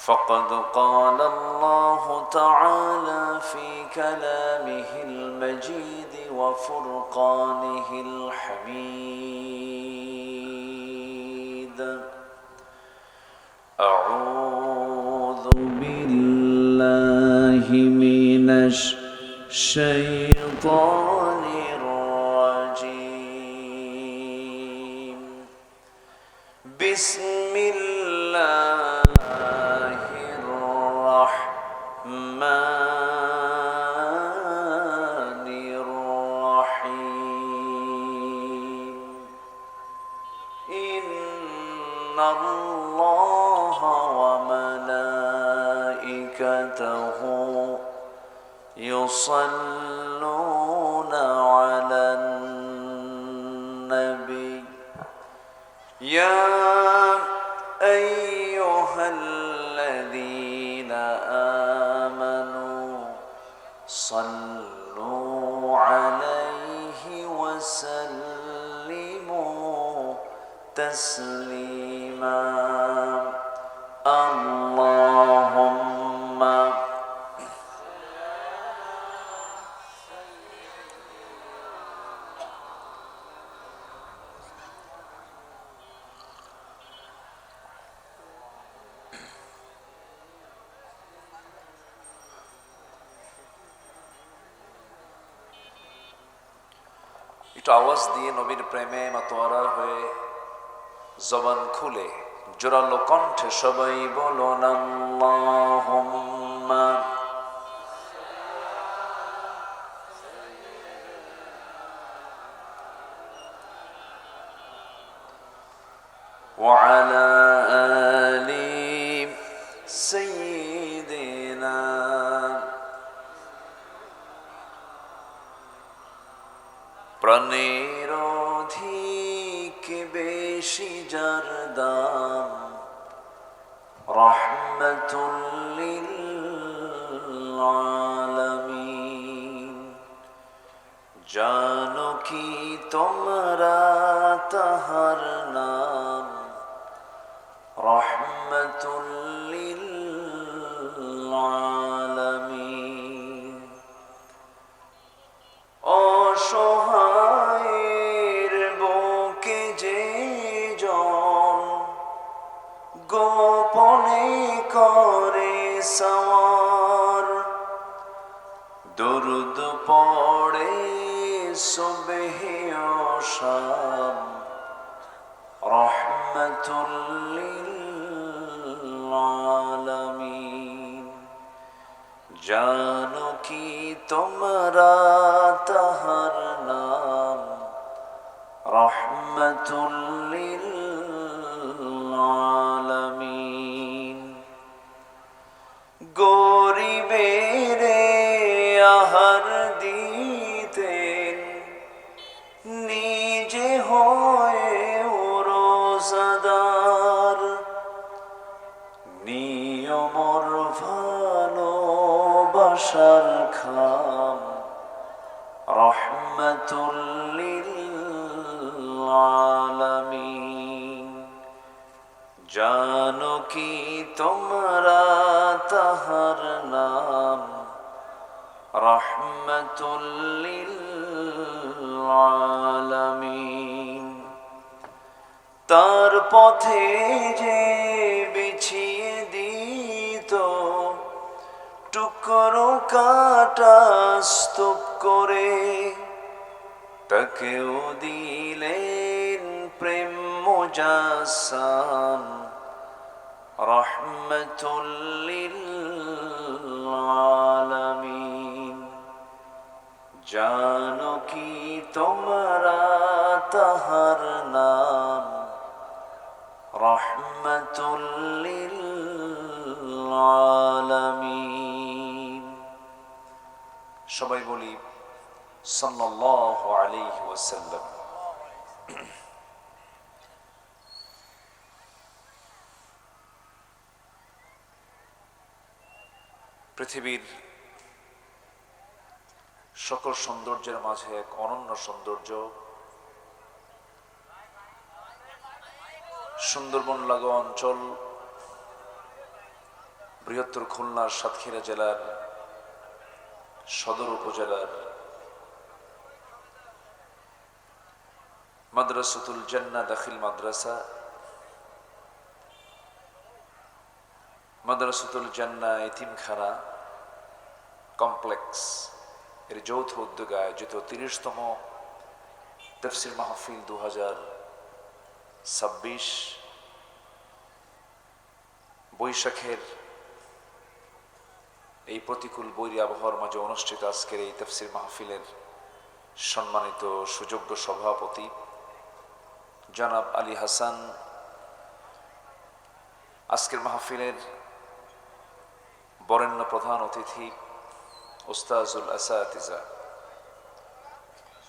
فقد قال الله تعالى في كلامه المجيد وفرقانه الحميد: أعوذ بالله من الشيطان الرجيم. بسم الله الرحمن الرحيم. إن الله وملائكته يصلون على النبي يا أيها الذين آمنوا صلوا عليه وسلموا تسليما. اللهم একটু আওয়াজ দিয়ে নবীর প্রেমে মাতোয়ারা হয়ে জবান খুলে জোরালো কণ্ঠে সবাই বলুন আল্লাহুম্মা ওয়া আলা আলি সাইয়্যিদিনা। প্রাণের অধিক বেশি যার দাম, রাহমাতুল লিল আলামিন। জানো কি তোমরা তাহার নাম, রাহমাতুল লিল আলামিন। অসহায়ের বুকে যে জন গোপনে করে সওয়ার, দুরুদ পড়ে সুবহে ও শাম রহমাতুল লিল আলামিন। জানো কি তোমরা তাহার নাম রহমাতুল লিল আলামিন। গরিবেরে আহার দিতেন নিজে হয়ে রোজাদার। নিয়মর ভালোবাসার খাম রহমাতুল লিল আলামিন। জানো কি তোমরা তাহার নাম রহমাতুল লিল আলামিন। তার পথে যে বিছিয়ে দিত টুকরো কাটা স্তূপ করে, তাকেও দিলেন প্রেম মুজাসসাম রহমাতুল লিল আলামিন। জানো কি তোমরা তাহার নাম রহমাতুল লিল আলামিন। সবাই বলি সাল্লাল্লাহু আলাইহি ওয়াসাল্লাম। পৃথিবীর সকল সৌন্দর্যের মাঝে এক অনন্য সৌন্দর্য সুন্দরবন লাগোয়া অঞ্চল, বৃহত্তর খুলনার সাতক্ষীরা জেলার সদর উপজেলার মাদ্রাসাতুল জান্নাহ দাখিল মাদ্রাসা, মাদ্রাসাতুল জান্নাহ এতিমখানা কমপ্লেক্স এর যৌথ উদ্যোগে আয়োজিত ৩০তম তাফসীর মাহফিল ২০২৬ বৈশাখের এই প্রতিকূল বৈরী আবহাওয়ার মাঝে অনুষ্ঠিত আজকের এই তাফসীর মাহফিলের সম্মানিত সুযোগ্য সভাপতি জনাব আলী হাসান, আজকের মাহফিলের বরেণ্য প্রধান অতিথি উস্তাজুল আসাতিজা,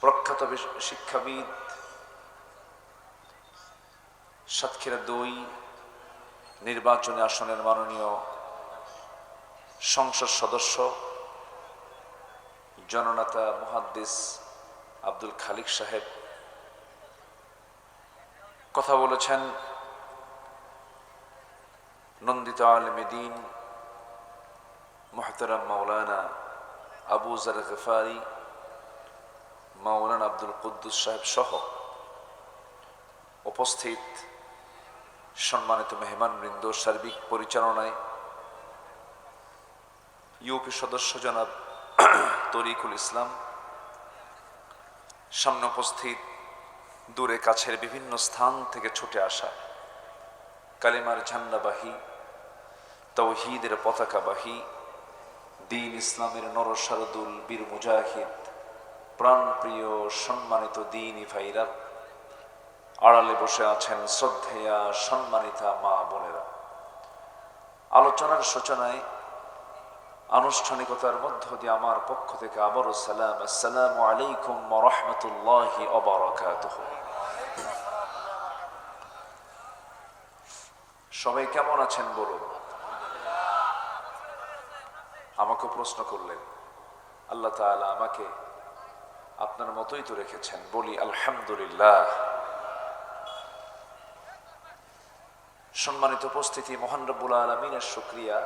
প্রখ্যাত শিক্ষাবিদ, সাতক্ষীরা ২ নির্বাচনী আসনের মাননীয় সংসদ সদস্য জননেতা মুহাদ্দিস আব্দুল খালিক সাহেব কথা বলেছেন। নন্দিত আলেমে দ্বীন মুহতারাম মাওলানা আবু যার গফারি, মাওলানা আব্দুল কুদ্দুস সাহেব সহ উপস্থিত সম্মানিত মেহমানবৃন্দ, সার্বিক পরিচালনায় ইউপি সদস্য জনাব তরিকুল ইসলাম, সামনে উপস্থিত দূরে কাছের বিভিন্ন স্থান থেকে ছুটে আসা কালিমার ঝান্ডাবাহী, তাওহীদের পতাকাবাহী, দ্বীন ইসলামের নরসারদুল বীর মুজাহিদ, প্রাণপ্রিয় সম্মানিত দ্বীনী ভাইরা, আড়ালে বসে আছেন শ্রদ্ধেয়া সম্মানিতা মা বোনেরা। আলোচনার সূচনায় আনুষ্ঠানিকতার মধ্য দিয়ে আমার পক্ষ থেকে আবারও সালাম, আসসালামু আলাইকুম ওয়া রাহমাতুল্লাহি ওয়া বারাকাতুহু। সবাই কেমন আছেন বলুন? আমাকে প্রশ্ন করলেন, আল্লাহ তাআলা আমাকে আপনার মতোই তো রেখেছেন, বলি আলহামদুলিল্লাহ। সম্মানিত উপস্থিতি, মহান রব্বুল আলামিনের শুকরিয়া